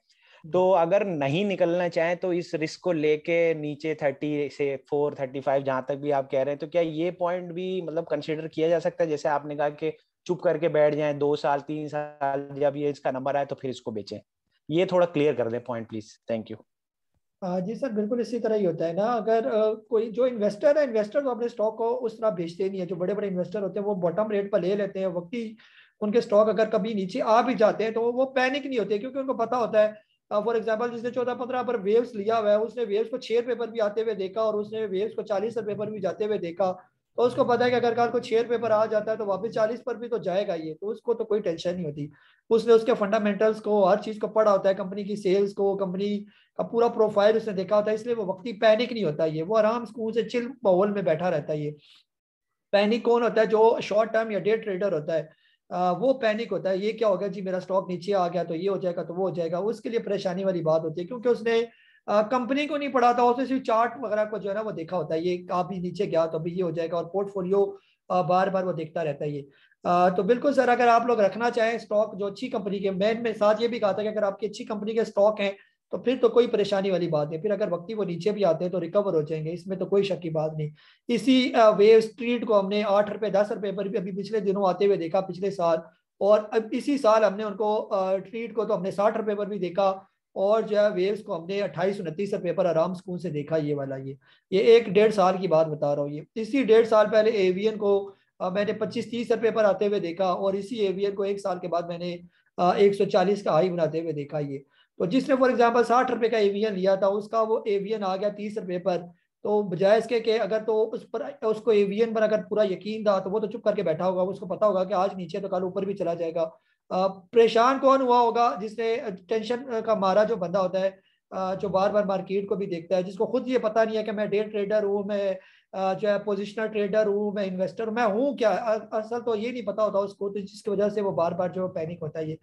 तो अगर नहीं निकलना चाहें तो इस रिस्क को लेके नीचे 30 से 435 जहां तक भी आप कह रहे हैं, तो क्या ये पॉइंट भी मतलब कंसिडर किया जा सकता है? जैसे आपने कहा कि चुप करके बैठ जाएं 2 साल 3 साल, जब ये इसका नंबर आए तो फिर इसको बेचें। ये थोड़ा क्लियर कर दें पॉइंट प्लीज। Thank you. जी सर, बिल्कुल इसी तरह ही होता है ना। अगर कोई जो इन्वेस्टर है, इन्वेस्टर तो अपने स्टॉक को उस तरह बेचते नहीं है। जो बड़े बड़े इन्वेस्टर होते हैं वो बॉटम रेट पर ले लेते हैं। वक्ती उनके स्टॉक अगर कभी नीचे आ भी जाते हैं तो वो पैनिक नहीं होते, क्योंकि उनको पता होता है। फॉर एग्जांपल, जिसने 14-15 पर वेव्स लिया हुआ है, उसने वेव्स को 6 रुपये पर भी आते हुए देखा और उसने वेव्स को 40 रुपये पर भी जाते हुए देखा, तो उसको पता है कि अगर कल को 6 रुपये पर आ जाता है तो वापस 40 पर भी तो जाएगा ये, तो उसको तो कोई टेंशन नहीं होती। उसने उसके फंडामेंटल्स को, हर चीज को पढ़ा होता है, कंपनी की सेल्स को, कंपनी का पूरा प्रोफाइल उसने देखा होता है, इसलिए वो वक्ती पैनिक नहीं होता। ये वो आराम सुकून से चिल माहौल में बैठा रहता है। ये पैनिक कौन होता है? जो शॉर्ट टर्म या डे ट्रेडर होता है, वो पैनिक होता है। ये क्या होगा जी, मेरा स्टॉक नीचे आ गया तो ये हो जाएगा तो वो हो जाएगा। उसके लिए परेशानी वाली बात होती है, क्योंकि उसने कंपनी को नहीं पढ़ा था, उसने सिर्फ चार्ट वगैरह को जो है ना वो देखा होता है। ये काफी नीचे गया तो अभी ये हो जाएगा, और पोर्टफोलियो बार बार वो देखता रहता है ये। तो बिल्कुल सर, अगर आप लोग रखना चाहें स्टॉक जो अच्छी कंपनी के, मैंने साथ ये भी कहा था कि अगर आपकी अच्छी कंपनी के स्टॉक हैं तो फिर तो कोई परेशानी वाली बात नहीं। फिर अगर वक्ती वो नीचे भी आते हैं तो रिकवर हो जाएंगे, इसमें तो कोई शक की बात नहीं। इसी वेव स्ट्रीट को हमने 8 रुपये 10 रुपये पर भी अभी पिछले दिनों आते हुए देखा, पिछले साल। और अब इसी साल हमने उनको ट्रीट को तो हमने 60 रुपये पर भी देखा, और जो है वेव्स को हमने 28-29 रुपये पर आराम सुकून से देखा। ये वाला ये 1-1.5 साल की बात बता रहा हूँ। ये इसी 1.5 साल पहले एवियन को मैंने 25-30 रुपये पर आते हुए देखा, और इसी एवियन को 1 साल के बाद मैंने 140 का हाई बनाते हुए देखा। ये तो जिसने फॉर एग्जांपल 60 रुपये का एवियन लिया था, उसका वो एवियन आ गया 30 रुपये पर, तो बजाय इसके कि अगर तो उस पर उसको एवियन पर अगर पूरा यकीन था तो वो तो चुप करके बैठा होगा। उसको पता होगा कि आज नीचे तो कल ऊपर भी चला जाएगा। परेशान कौन हुआ होगा? जिसने टेंशन का मारा जो बंदा होता है, जो बार बार मार्केट को भी देखता है, जिसको खुद ये पता नहीं है कि मैं डे ट्रेडर हूँ, मैं जो है पोजिशनल ट्रेडर हूँ, मैं इन्वेस्टर मैं हूँ क्या। असल तो ये नहीं पता होता उसको, तो जिसकी वजह से वो बार बार जो पैनिक होता है। ये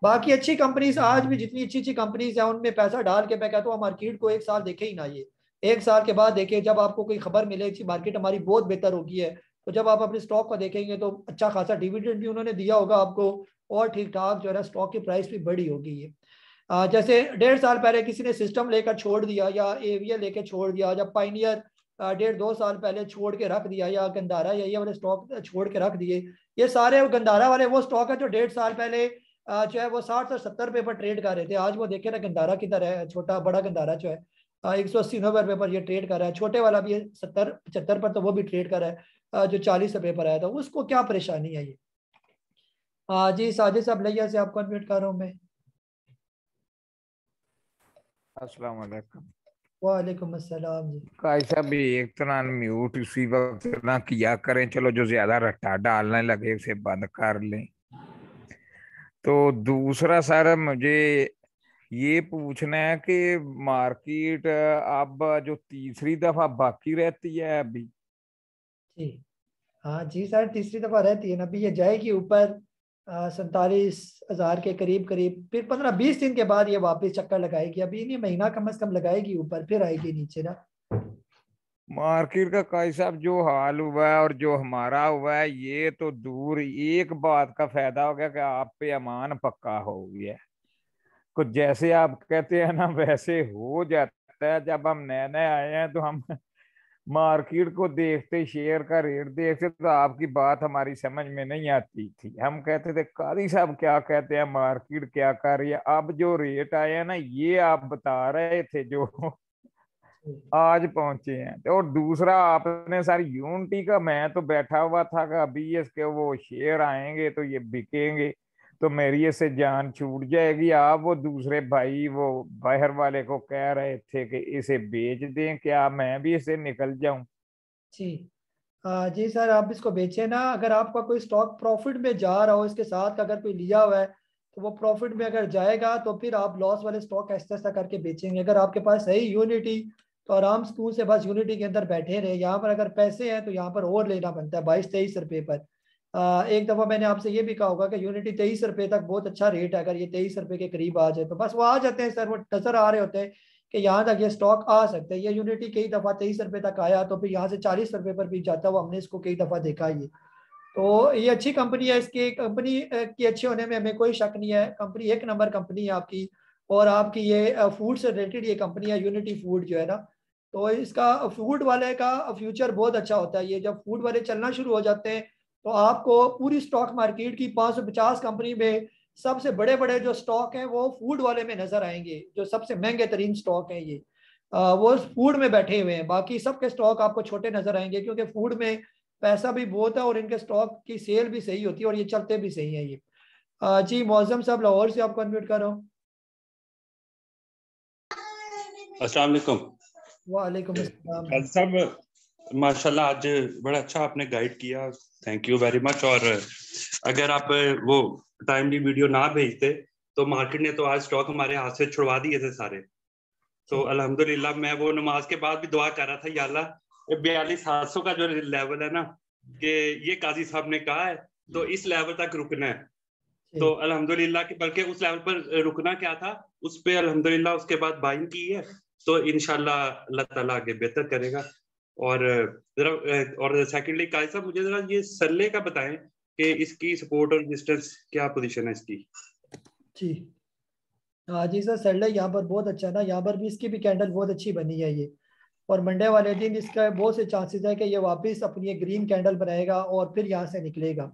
बाकी अच्छी कंपनीज, आज भी जितनी अच्छी अच्छी कंपनीज है उनमें पैसा डाल के, मैं कहता हूँ मार्केट को 1 साल देखे ही ना। ये 1 साल के बाद देखे, जब आपको कोई खबर मिले कि मार्केट हमारी बहुत बेहतर होगी है, तो जब आप अपने स्टॉक को देखेंगे तो अच्छा खासा डिविडेंड भी उन्होंने दिया होगा आपको, और ठीक ठाक जो है ना स्टॉक की प्राइस भी बढ़ी होगी। ये जैसे 1.5 साल पहले किसी ने सिस्टम लेकर छोड़ दिया, या एवियन लेकर छोड़ दिया, जब पाइनियर 1.5-2 साल पहले छोड़ के रख दिया, या गंदारा या ये वाले स्टॉक छोड़ के रख दिए। ये सारे गंदारा वाले वो स्टॉक है जो 1.5 साल पहले जो है वो 60 से 70 रुपये पर ट्रेड कर रहे थे। आज वो देखे ना गंदारा किधर है, छोटा बड़ा गंदारा जो है 180-90 रुपये पर ये ट्रेड कर रहा है। छोटे वाला भी 70-75 पर तो वो भी ट्रेड कर रहा है, जो 40 रुपये पर आया था। उसको क्या परेशानी है ये? जी साजिद साहब लैया से आपको अनम्यूट कर रहा हूँ मैं। अस्सलाम वालेकुम। वालेकुम अस्सलाम जी। काई साहब भी एक तरह म्यूट उसी वक्त ना किया करें, चलो जो ज्यादा रट्टा डालने लगे उसे बंद कर लें। तो दूसरा सर मुझे ये पूछना है कि मार्केट अब जो तीसरी दफा बाकी रहती है अभी जी, हाँ जी सर, तीसरी दफा रहती है ना। अभी ये जाएगी ऊपर 47,000 के करीब करीब, फिर 15-20 दिन के बाद ये वापस चक्कर लगाएगी। अभी नहीं, महीना कम से कम लगाएगी ऊपर, फिर आएगी नीचे ना। मार्केट का काई साहब जो हाल हुआ है और जो हमारा हुआ है, ये तो दूर। एक बात का फायदा हो गया कि आप पे अमान पक्का हो गया। कुछ जैसे आप कहते हैं ना वैसे हो जाता है। जब हम नए नए आए हैं तो हम मार्केट को देखते, शेयर का रेट देखते, तो आपकी बात हमारी समझ में नहीं आती थी। हम कहते थे कादी साहब क्या कहते हैं, मार्केट क्या कर रही है। अब जो रेट आए हैं ना, ये आप बता रहे थे जो आज पहुंचे हैं। और दूसरा आपने सारी यूनिटी का, मैं तो बैठा हुआ था कि अभी इसके वो शेयर आएंगे तो ये बिकेंगे, तो मेरी इससे जान छूट जाएगी। आप वो दूसरे भाई वो बाहर वाले को कह रहे थे कि इसे बेच दें, क्या मैं भी इसे निकल जाऊं? जी जी सर, आप इसको बेचे ना। अगर आपका कोई स्टॉक प्रॉफिट में जा रहा हो, इसके साथ अगर कोई लिया हुआ है तो वो प्रॉफिट में अगर जाएगा तो फिर आप लॉस वाले स्टॉक ऐसा ऐसा करके बेचेंगे। अगर आपके पास है यूनिटी तो आराम सुकून से बस यूनिटी के अंदर बैठे रहे। यहाँ पर अगर पैसे हैं तो यहाँ पर और लेना बनता है 22-23 रुपये पर। एक दफ़ा मैंने आपसे ये भी कहा होगा कि यूनिटी 23 रुपये तक बहुत अच्छा रेट है। अगर ये 23 रुपये के करीब आ जाए तो बस वो आ जाते हैं सर, वो नजर आ रहे होते हैं कि यहाँ तक ये स्टॉक आ सकते हैं। ये यूनिटी कई दफ़ा 23 रुपये तक आया तो फिर यहाँ से 40 रुपये पर भी जाता हुआ हमने इसको कई दफ़ा देखा। ये तो ये अच्छी कंपनी है। इसकी कंपनी की अच्छे होने में हमें कोई शक नहीं है। कंपनी 1 नंबर कंपनी है आपकी, और आपकी ये फूड से रिलेटेड ये कंपनी है यूनिटी फूड जो है ना, तो इसका फूड वाले का फ्यूचर बहुत अच्छा होता है। ये जब फूड वाले चलना शुरू हो जाते हैं तो आपको पूरी स्टॉक मार्केट की 550 कंपनी में सबसे बड़े बड़े जो स्टॉक हैं वो फूड वाले में नजर आएंगे। जो सबसे महंगे तरीन स्टॉक हैं ये वो फूड में बैठे हुए हैं। बाकी सबके स्टॉक आपको छोटे नजर आएंगे क्योंकि फूड में पैसा भी बहुत है और इनके स्टॉक की सेल भी सही होती है और ये चलते भी सही है ये। जी मौजम साहब लाहौर से आपको अनम्यूट कर रहा हूँ। अस्सलाम वालेकुम। वालेकुम अस्सलाम। काजी साहब माशाल्लाह आज बड़ा अच्छा आपने गाइड किया, थैंक यू वेरी मच। और अगर आप वो टाइमली वीडियो ना भेजते तो मार्केट ने तो आज स्टॉक हमारे हाथ से छुड़वा दिए थे सारे। तो अल्हम्दुलिल्लाह मैं वो नमाज के बाद भी दुआ कर रहा था, या अल्लाह 42,700 का जो लेवल है ना कि ये काजी साहब ने कहा है तो इस लेवल तक रुकना है। तो अल्हम्दुलिल्लाह कि बल्कि उस लेवल पर रुकना क्या था उस पे अल्हम्दुलिल्लाह उसके बाद बाइंग की है, तो इंशाल्लाह अल्लाह ताला आगे बेहतर करेगा। और जरा और सेकंडली काजी साहब मुझे जरा ये सरले का बताएं कि इसकी सपोर्ट और रेजिस्टेंस क्या पोजीशन है इसकी। जी हाँ जी सर, सरले यहाँ पर बहुत अच्छा है ना, यहाँ पर भी इसकी भी कैंडल बहुत अच्छी बनी है ये। और मंडे वाले दिन इसका बहुत से चांसेस है कि ये वापस अपनी ग्रीन कैंडल बनाएगा और फिर यहाँ से निकलेगा।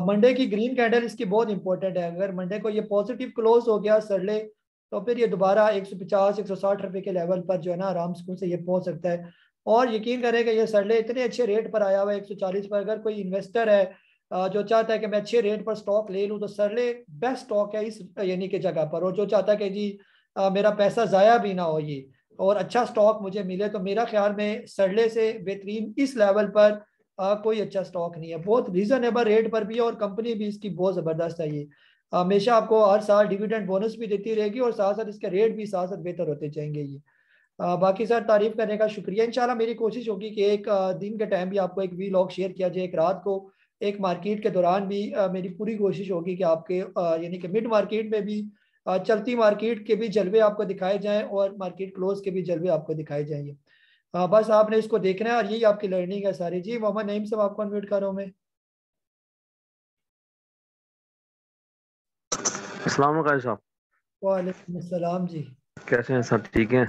मंडे की ग्रीन कैंडल इसकी बहुत इंपॉर्टेंट है। अगर मंडे को ये पॉजिटिव क्लोज हो गया सरले तो फिर ये दोबारा 150-160 रुपए के लेवल पर जो है ना आराम से ये पहुंच सकता है। और यकीन करें कि ये सरले इतने अच्छे रेट पर आया हुआ है 140 पर। अगर कोई इन्वेस्टर है जो चाहता है कि मैं अच्छे रेट पर स्टॉक ले लूँ तो सरले बेस्ट स्टॉक है इस यानी कि जगह पर। और जो चाहता है कि जी मेरा पैसा ज़ाया भी ना हो ये और अच्छा स्टॉक मुझे मिले, तो मेरा ख्याल में सरले से बेहतरीन इस लेवल पर कोई अच्छा स्टॉक नहीं है। बहुत रीजनेबल रेट पर भी है और कंपनी भी इसकी बहुत ज़बरदस्त है। ये हमेशा आपको हर साल डिविडेंड बोनस भी देती रहेगी और साथ साथ इसके रेट भी साथ साथ बेहतर होते जाएंगे ये। बाकी सर तारीफ करने का शुक्रिया। इंशाल्लाह मेरी कोशिश होगी कि एक दिन के टाइम भी आपको एक वीलॉग शेयर किया जाए, एक रात को एक मार्केट के दौरान भी मेरी पूरी कोशिश होगी कि आपके यानी कि मिड मार्केट में भी चलती मार्केट के भी जलवे आपको दिखाए जाएं और मार्केट क्लोज के भी जलवे आपको दिखाए जाएंगे। बस आपने इसको देखना है और यही आपकी लर्निंग है सारी। जी मोहम्मद नईम साहब आपको अनम्यूट कर रहा हूं मैं। अस्सलाम वालेकुम साहब। वालेकुम अस्सलाम जी। कैसे हैं सर, ठीक हैं?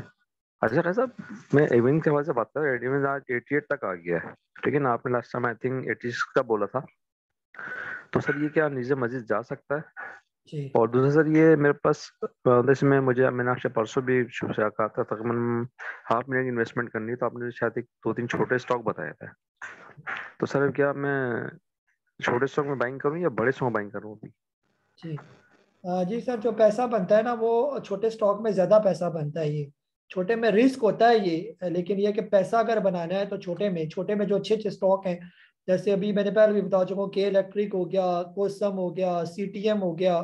अच्छा साहब मैं एविन के हवाले से बात कर रहा हूँ। एविन आज 88 तक आ गया है, लेकिन आपने लास्ट टाइम आई थिंक 86 का बोला था, तो सर ये क्या नीचे मजीद जा सकता है? जी। और दूसरा सर ये मेरे पास इसमें मैंने आपसे परसों भी शुरू से कहा था तकरीबन 500,000 की इन्वेस्टमेंट करनी है, तो आपने शायद 2-3 छोटे स्टॉक बताए थे। तो सर क्या मैं छोटे स्टॉक में बाइंग करूँ या बड़े स्टॉक में बाइंग करूँ अभी? जी जी सर, जो पैसा बनता है ना वो छोटे स्टॉक में ज़्यादा पैसा बनता है। ये छोटे में रिस्क होता है ये, लेकिन ये कि पैसा अगर बनाना है तो छोटे में जो अच्छे अच्छे स्टॉक हैं, जैसे अभी मैंने पहले भी बता चुका हूँ, के इलेक्ट्रिक हो गया, कोसम हो गया, CTM हो गया,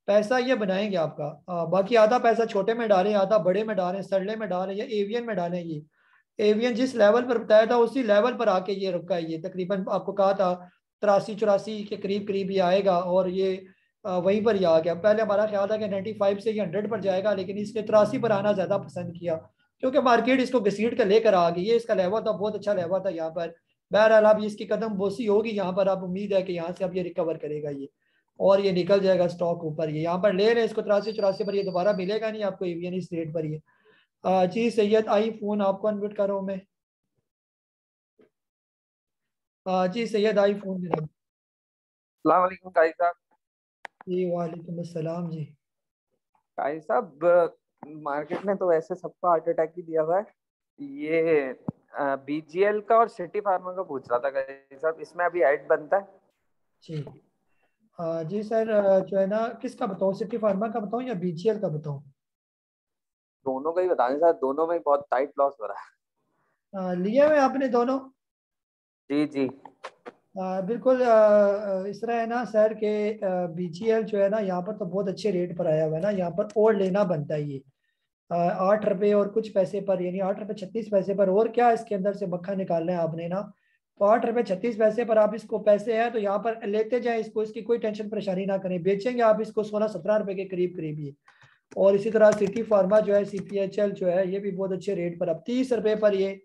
पैसा ये बनाएंगे आपका। बाकी आधा पैसा छोटे में डालें, आधा बड़े में डालें, सरले में डालें या एवियन में डालें। ये एवियन जिस लेवल पर बताया था उसी लेवल पर आके ये रुका है। ये तकरीबन आपको कहा था 83-84 के करीब ये आएगा और ये वहीं पर ही आ गया। पहले हमारा ख्याल था कि 95 से ये 100 पर जाएगा, लेकिन इसने 83 पर आना ज़्यादा पसंद किया क्योंकि मार्केट इसको घसीट कर लेकर आ गई। ये इसका लेवल था, बहुत अच्छा लेवल था यहाँ पर। बहरहाल अब इसकी कदम बोसी होगी यहाँ पर, अब उम्मीद है कि यहाँ से अब ये रिकवर करेगा ये और ये निकल जाएगा स्टॉक ऊपर। ये यहाँ पर ले रहे हैं इसको 83-84 पर, ये दोबारा मिलेगा नहीं आपको एवियन इस रेट पर ये। जी सैयद आई फोन आपको अनम्यूट कर रहा हूँ मैं। जी सैयद आई फोन मेरा। अस्सलाम वालेकुम काजी साहब। जी वालेकुम अस्सलाम जी। काजी साहब मार्केट ने तो वैसे सबको हार्ट अटैक ही दिया हुआ है। ये BGL का और सिटी फार्मा का पूछ रहा था काजी साहब, इसमें अभी ऐड बनता है? जी जी सर, जो है ना किसका बताऊँ, सिटी फार्मा का बताऊँ या BGL का बताऊँ? दोनों का ही बता दें सर, दोनों में बहुत टाइट लॉस हो रहा है। लिए हुए आपने दोनों? जी जी बिल्कुल। इस तरह है ना सर के BGL जो है ना यहाँ पर तो बहुत अच्छे रेट पर आया हुआ है ना, यहाँ पर और लेना बनता है ये 8 रुपये और कुछ पैसे पर, यानी 8 रुपये 36 पैसे पर। और क्या इसके अंदर से मक्खा निकालना है आपने ना, तो 8 रुपये 36 पैसे पर आप इसको पैसे हैं तो यहाँ पर लेते जाएं इसको, इसकी कोई टेंशन परेशानी ना करें। बेचेंगे आप इसको 16-17 रुपये के करीब ये। और इसी तरह सिटी फार्मा जो है CPHL जो है ये भी बहुत अच्छे रेट पर, अब 30 रुपये पर ये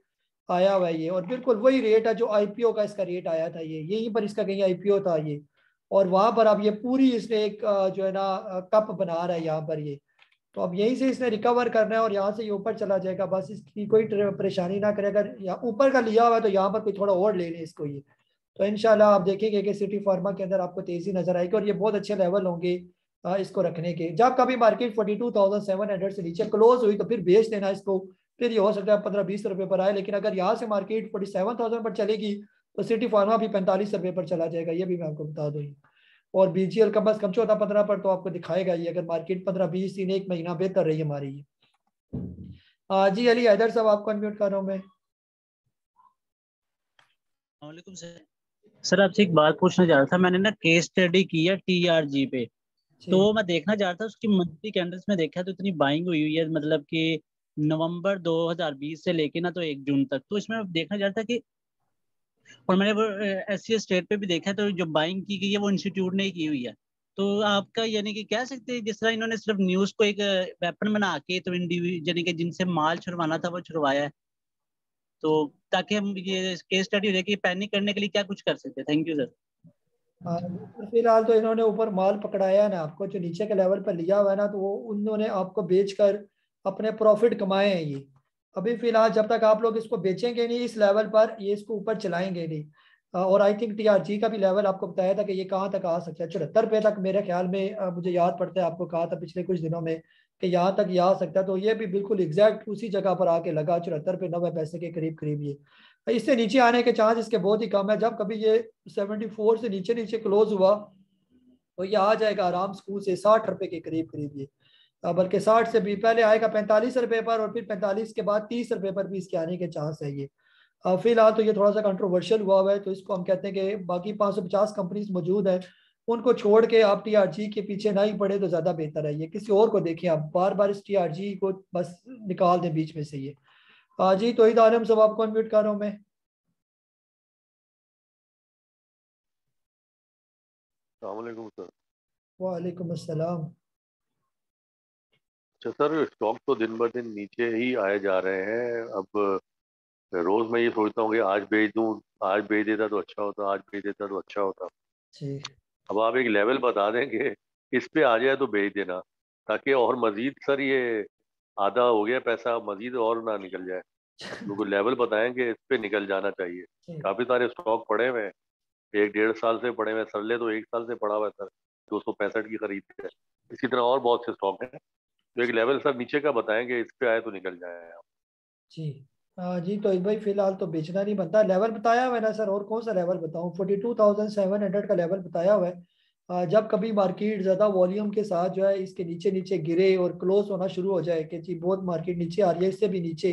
आया हुआ है ये। और बिल्कुल वही रेट है जो IPO का इसका रेट आया था, ये यहीं पर इसका कहीं IPO था ये। और वहाँ पर अब ये पूरी इसने एक जो है ना कप बना रहा है यहाँ पर ये। तो अब यहीं से इसने रिकवर करना है और यहाँ से ये ऊपर चला जाएगा, बस इसकी कोई परेशानी ना करे। अगर यहाँ ऊपर का लिया हुआ है तो यहाँ पर कोई थोड़ा और ले लें इसको ये, तो इंशाल्लाह आप देखेंगे कि सिटी फार्मा के अंदर आपको तेजी नजर आएगी और ये बहुत अच्छे लेवल होंगे इसको रखने के। जब कभी मार्केट 42,700 से नीचे क्लोज हुई तो फिर बेच देना इसको, फिर ये हो सकता है 15-20 रुपए पर आए। लेकिन अगर यहाँ से मार्केट 47,000 पर चलेगी तो सिटी फार्मा भी 45 रुपए पर चला जाएगा, ये भी मैं आपको बता दूँ। और बीजीएल कम अज कम 14-15 पर तो आपको दिखाएगा ये, अगर मार्केट 15-20 दिन एक महीना बेहतर रही हमारी ये। जी अली हैदर साहब आपको अनम्यूट कर रहा हूँ मैं। सर आपसे एक बात पूछना चाह रहा था, मैंने ना केस स्टडी की है टीआरजी पे, तो मैं देखना चाह रहा था उसकी मंथली कैंडल्स में देखा तो इतनी बाइंग हुई हुई है, मतलब कि नवंबर 2020 से लेके ना तो 1 जून तक। तो इसमें देखना चाह रहा था कि, और मैंने वो एससीएस स्टेट पे भी देखा तो जो बाइंग की गई है वो इंस्टीट्यूट ने ही की हुई है। तो आपका यानी कि कह सकते हैं जिस तरह इन्होंने सिर्फ न्यूज को एक वेपन बना के तो यानी कि जिनसे माल छुड़वाना था वो छुड़वाया है, तो ताकि हम ये केस स्टडी हो जाए कि पैनिक करने के लिए क्या कुछ कर सकते हैं। Thank you sir. फिलहाल तो इन्होंने ऊपर माल पकड़ाया है ना आपको, जो नीचे के लेवल पर लिया हुआ है ना, तो वो उन्होंने आपको बेचकर अपने प्रॉफिट कमाए हैं ये। अभी फिलहाल जब तक आप लोग इसको बेचेंगे नहीं इस लेवल पर, ये इसको ऊपर चलाएंगे नहीं। और आई थिंक टीआरजी का भी लेवल आपको बताया था कि ये कहाँ तक आ सकता है, 74 रुपये तक मेरे ख्याल में, मुझे याद पड़ता है आपको कहा था पिछले कुछ दिनों में कि यहाँ तक ये आ सकता है। तो ये भी बिल्कुल एग्जैक्ट उसी जगह पर आके लगा, 74 रुपये 90 पैसे के करीब करीब ये। इससे नीचे आने के चांस इसके बहुत ही कम है। जब कभी ये 74 से नीचे नीचे क्लोज हुआ तो ये आ जाएगा आराम स्कूल से 60 रुपये के करीब करीब ये, बल्कि 60 से भी पहले आएगा 45 रुपये पर, और फिर 45 के बाद 30 रुपये पर भी इसके आने के चांस है ये। फिलहाल तो ये थोड़ा सा कंट्रोवर्शियल हुआ है, तो इसको हम कहते हैं कि बाकी 550 कंपनीज मौजूद है, उनको छोड़ के आप टीआरजी के पीछे ना ही पड़े तो ज़्यादा बेहतर है। ये किसी और को देखें, आप बार बार इस टीआरजी को बस निकाल दें बीच में से ये। जी तौहीद आलम साहब आपको अनम्यूट कर रहा हूँ मैं। अस्सलामुअलैकुम सर। वालेकुम अस्सलाम। अच्छा सर, स्टॉक तो दिन ब दिन नीचे ही आए जा रहे हैं। अब रोज मैं ये सोचता हूँ कि आज बेच दूं, आज बेच देता तो अच्छा होता, आज बेच देता तो अच्छा होता। जी। अब आप एक लेवल बता देंगे इस पे आ जाए तो बेच देना, ताकि और मजीद सर ये आधा हो गया पैसा, मजीद और ना निकल जाए। लोग लेवल बताएंगे इस पे निकल जाना चाहिए। काफी सारे स्टॉक पड़े हुए हैं, 1-1.5 साल से पड़े हुए, सरले तो 1 साल से पड़ा हुआ है सर, 265 की खरीद है। इसी तरह और बहुत से स्टॉक हैं, तो एक लेवल सर नीचे का बताएंगे, इस पे आए तो निकल जाए। जी जी तो भाई फिलहाल तो बेचना नहीं बनता। लेवल बताया हुआ है ना सर, और कौन सा लेवल बताऊं? 42,700 का लेवल बताया हुआ है। जब कभी मार्केट ज़्यादा वॉल्यूम के साथ जो है इसके नीचे नीचे गिरे और क्लोज होना शुरू हो जाए कि जी बहुत मार्केट नीचे आ रही है, इससे भी नीचे,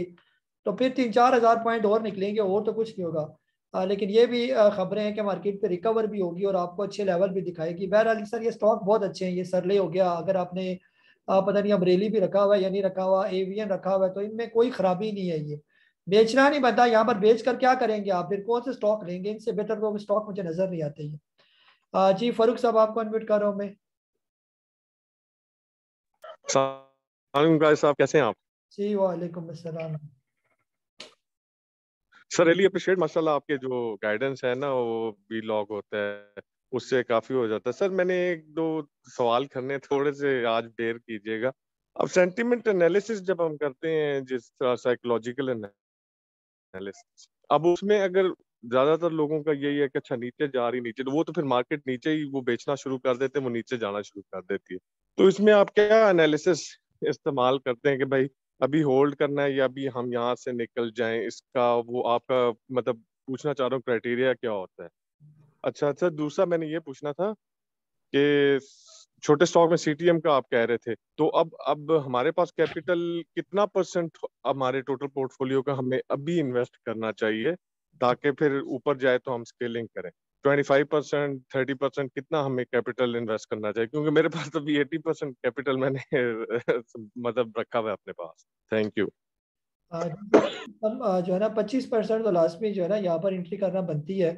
तो फिर 3-4 हज़ार पॉइंट और निकलेंगे, और तो कुछ नहीं होगा। लेकिन ये भी खबरें हैं कि मार्केट पे रिकवर भी होगी और आपको अच्छे लेवल भी दिखाएगी। बहरहाल सर ये स्टॉक बहुत अच्छे हैं। ये सरले हो गया, अगर आपने पता नहीं अमरेली भी रखा हुआ है या नहीं रखा हुआ, एवीएन रखा हुआ है, तो इनमें कोई खराबी नहीं है। ये बेचना नहीं बनता, यहाँ पर बेच कर क्या करेंगे आप? फिर कौन से स्टॉक लेंगे? इनसे बेहतर तो स्टॉक मुझे नजर नहीं आते हैं। जी फारूक साहब आपको अनम्यूट कर रहा हूँ मैं। साहब कैसे हैं आप? जी वालेकुम अस्सलाम। सर रियली अप्रिशिएट माशाल्लाह, आपके जो गाइडेंस है ना वो भी लॉग होता है, उससे काफी हो जाता है। सर मैंने 1-2 सवाल करने, थोड़े से आज बेयर कीजिएगा। अब सेंटिमेंट एनालिसिस जब हम करते हैं, जिस तरह साइकोलॉजिकल एनालिसिस, अब उसमें अगर ज्यादातर लोगों का यही है कि अच्छा नीचे जा रही नीचे, तो वो तो फिर मार्केट नीचे ही वो बेचना शुरू कर देते हैं, वो नीचे जाना शुरू कर देती है। तो इसमें आप क्या एनालिसिस इस्तेमाल करते हैं कि भाई अभी होल्ड करना है या अभी हम यहाँ से निकल जाएं? इसका वो आपका मतलब पूछना चाह रहा हूँ, क्राइटेरिया क्या होता है? अच्छा दूसरा मैंने ये पूछना था कि छोटे स्टॉक में सीटीएम का आप कह रहे थे, तो अब हमारे पास कैपिटल कितना परसेंट हमारे टोटल पोर्टफोलियो का हमें अभी इन्वेस्ट करना चाहिए ताकि फिर ऊपर जाए तो हम स्केलिंग करें? 25%, 30% कितना हमें कैपिटल इन्वेस्ट करना चाहिए? क्योंकि मेरे पास अभी 80% कैपिटल मैंने मतलब रखा हुआ है अपने पास। Thank you. जो है ना 25% तो लास्ट में जो है ना यहाँ पर एंट्री करना बनती है।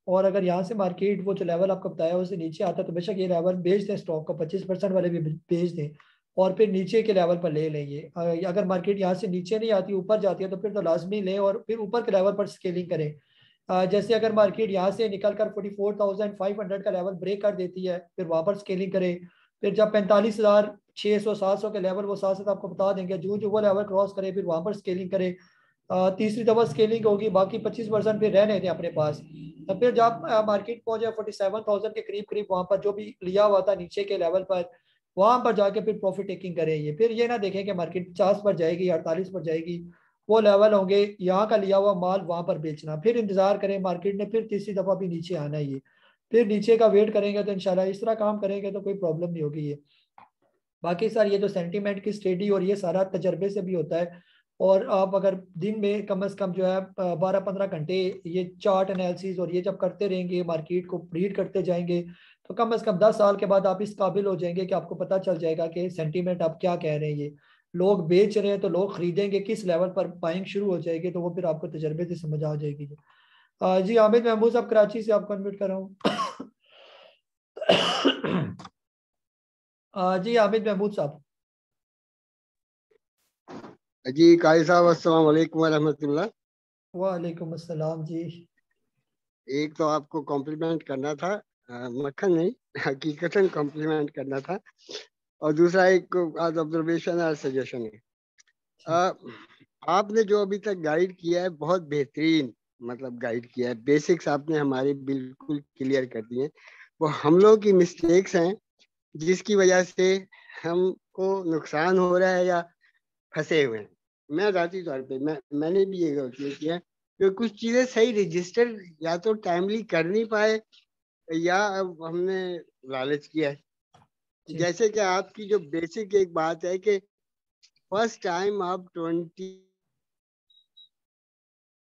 और अगर यहाँ से मार्केट वो जो लेवल आपको बताया उससे नीचे आता है तो बेशक ये लेवल बेच दें, स्टॉक को 25% वाले भी बेच दें और फिर नीचे के लेवल पर ले लेंगे। अगर मार्केट यहाँ से नीचे नहीं आती, ऊपर जाती है, तो फिर तो लाजमी लें और फिर ऊपर के लेवल पर स्केलिंग करें। जैसे अगर मार्केट यहाँ से निकल कर 44,500 का लेवल ब्रेक कर देती है, फिर वहाँ पर स्केलिंग करें। फिर जब 45,000 600-700 के लेवल वो साथ साथ आपको बता देंगे। जो जो वो लेवल क्रॉस करे फिर वहाँ पर स्केलिंग करे, तीसरी दफ़ा स्केलिंग होगी, बाकी 25% फिर रहने दें अपने पास। तो फिर जब मार्केट पहुंचे 47,000 के करीब करीब, वहाँ पर जो भी लिया हुआ था नीचे के लेवल पर, वहाँ पर जाके फिर प्रॉफिट टेकिंग करें। ये फिर ये ना देखें कि मार्केट 50 पर जाएगी, 48 पर जाएगी, वो लेवल होंगे, यहाँ का लिया हुआ माल वहाँ पर बेचना। फिर इंतजार करें, मार्केट ने फिर तीसरी दफ़ा भी नीचे आना है, ये फिर नीचे का वेट करेंगे। तो इंशाल्लाह इस तरह काम करेंगे तो कोई प्रॉब्लम नहीं होगी ये। बाकी सर ये जो सेंटीमेंट की स्टडी और ये सारा तजर्बे से भी होता है। और आप अगर दिन में कम से कम जो है 12-15 घंटे ये चार्ट एनालिसिस और ये जब करते रहेंगे, मार्केट को रीड करते जाएंगे, तो कम से कम 10 साल के बाद आप इस काबिल हो जाएंगे कि आपको पता चल जाएगा कि सेंटीमेंट आप क्या कह रहे हैं। ये लोग बेच रहे हैं तो लोग खरीदेंगे किस लेवल पर बाइंग शुरू हो जाएगी, तो वो फिर आपको तजर्बे से समझ आ जाएगी। जी आमिद महमूद साहब कराची से आपको इन्वाइट कर रहा हूँ। जी आमिद महमूद साहब। जी काजी साहब अस्सलाम वालेकुम वरहमतुल्लाह। वालेकुम अस्सलाम जी। एक तो आपको कॉम्प्लीमेंट करना था, मक्खन नहीं हकीकतन कॉम्प्लीमेंट करना था, और दूसरा एक आज ऑब्जर्वेशन और सजेशन है। आपने जो अभी तक गाइड किया है बहुत बेहतरीन मतलब गाइड किया है, बेसिक्स आपने हमारे बिल्कुल क्लियर कर दिए। वो हम लोग की मिस्टेक्स हैं जिसकी वजह से हमको नुकसान हो रहा है या फंसे हुए हैं। मैं ज़ाती तौर पे मैंने भी ये गलती किया कि कुछ चीज़ें सही रजिस्टर या तो टाइमली कर नहीं पाए या हमने लालच किया है। जैसे कि आपकी जो बेसिक एक बात है कि फर्स्ट टाइम आप 20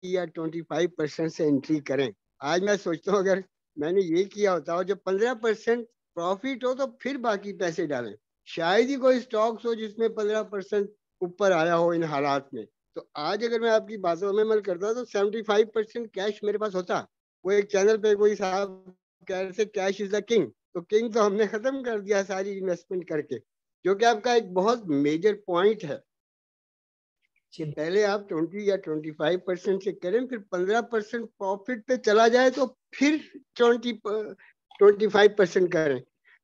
या 25% से एंट्री करें। आज मैं सोचता हूँ अगर मैंने ये किया होता और जब 15% प्रॉफिट हो तो फिर बाकी पैसे डालें। शायद ही कोई स्टॉक्स हो जिसमें 15% ऊपर आया हो इन हालात में। तो आज अगर मैं आपकी बातों में अमल करता तो 75% कैश मेरे पास होता। वो एक चैनल पे कोई साहब कह रहे थे कैश इज द किंग, तो किंग तो हमने खत्म कर दिया सारी इन्वेस्टमेंट करके, जो कि आपका एक बहुत मेजर पॉइंट है। पहले आप 20 या 25% से करें, फिर 15% प्रॉफिट पे चला जाए तो फिर 25% करें।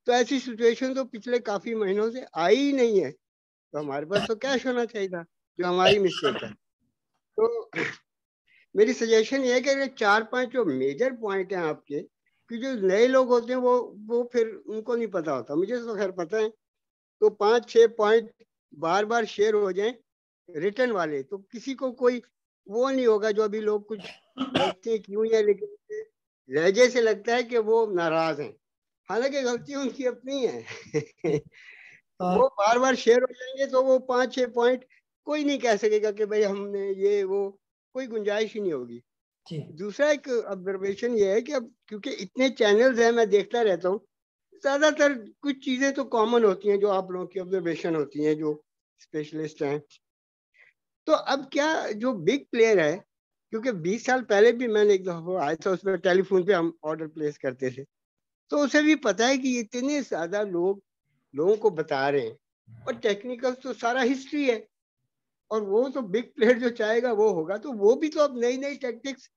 तो ऐसी सिचुएशन तो पिछले काफी महीनों से आई ही नहीं है। तो हमारे पास तो कैश होना चाहिए था, जो हमारी मिस्टेक है। तो मेरी सजेशन ये है कि 4-5 जो मेजर पॉइंट हैं आपके, कि जो नए लोग होते हैं वो फिर उनको नहीं पता होता, मुझे तो खैर पता है। तो 5-6 पॉइंट बार बार शेयर हो जाएं रिटर्न वाले, तो किसी को कोई वो नहीं होगा। जो अभी लोग कुछ गलती क्यों है लेकिन लहजे से लगता है कि वो नाराज हैं, हालांकि गलती उनकी अपनी है। वो बार बार शेयर हो जाएंगे तो वो 5-6 पॉइंट कोई नहीं कह सकेगा कि भाई हमने ये वो, कोई गुंजाइश ही नहीं होगी। दूसरा एक ऑब्जर्वेशन ये है कि अब क्योंकि इतने चैनल्स हैं, मैं देखता रहता हूँ, ज्यादातर कुछ चीजें तो कॉमन होती हैं जो आप लोगों की ऑब्जर्वेशन होती हैं जो स्पेशलिस्ट हैं। तो अब क्या जो बिग प्लेयर है, क्योंकि 20 साल पहले भी मैंने एक दफा आया था, उसमें टेलीफोन पे हम ऑर्डर प्लेस करते थे, तो उसे भी पता है कि इतने ज्यादा लोगों को बता रहे हैं, और टेक्निकल तो सारा हिस्ट्री है, और वो तो बिग प्लेयर जो चाहेगा वो होगा। तो वो भी तो अब नई नई टैक्टिक्स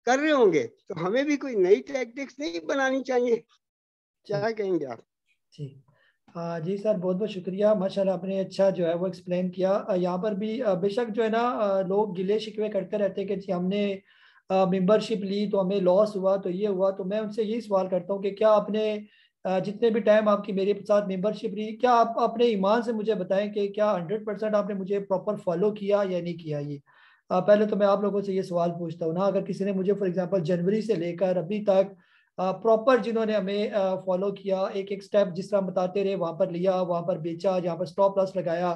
कर रहे होंगे, तो हमें भी कोई नई टैक्टिक्स नहीं बनानी चाहिए। क्या कहेंगे आप? जी सर, बहुत बहुत शुक्रिया, माशाल्लाह आपने अच्छा जो है वो एक्सप्लेन किया। यहाँ पर भी बेशक जो है ना लोग गिले शिकवे करते रहते हैं कि जी हमने मेंबरशिप ली तो हमें लॉस हुआ, तो ये हुआ। तो मैं उनसे यही सवाल करता हूँ कि क्या आपने जितने भी टाइम आपकी मेरे साथ मेंबरशिप रही, क्या आप अपने ईमान से मुझे बताएं कि क्या 100% आपने मुझे प्रॉपर फॉलो किया या नहीं किया। ये पहले तो मैं आप लोगों से ये सवाल पूछता हूँ ना, अगर किसी ने मुझे फॉर एग्जांपल जनवरी से लेकर अभी तक प्रॉपर जिन्होंने हमें फॉलो किया, एक एक स्टेप जिस तरह बताते रहे, वहाँ पर लिया, वहाँ पर बेचा, जहाँ पर स्टॉप लॉस लगाया,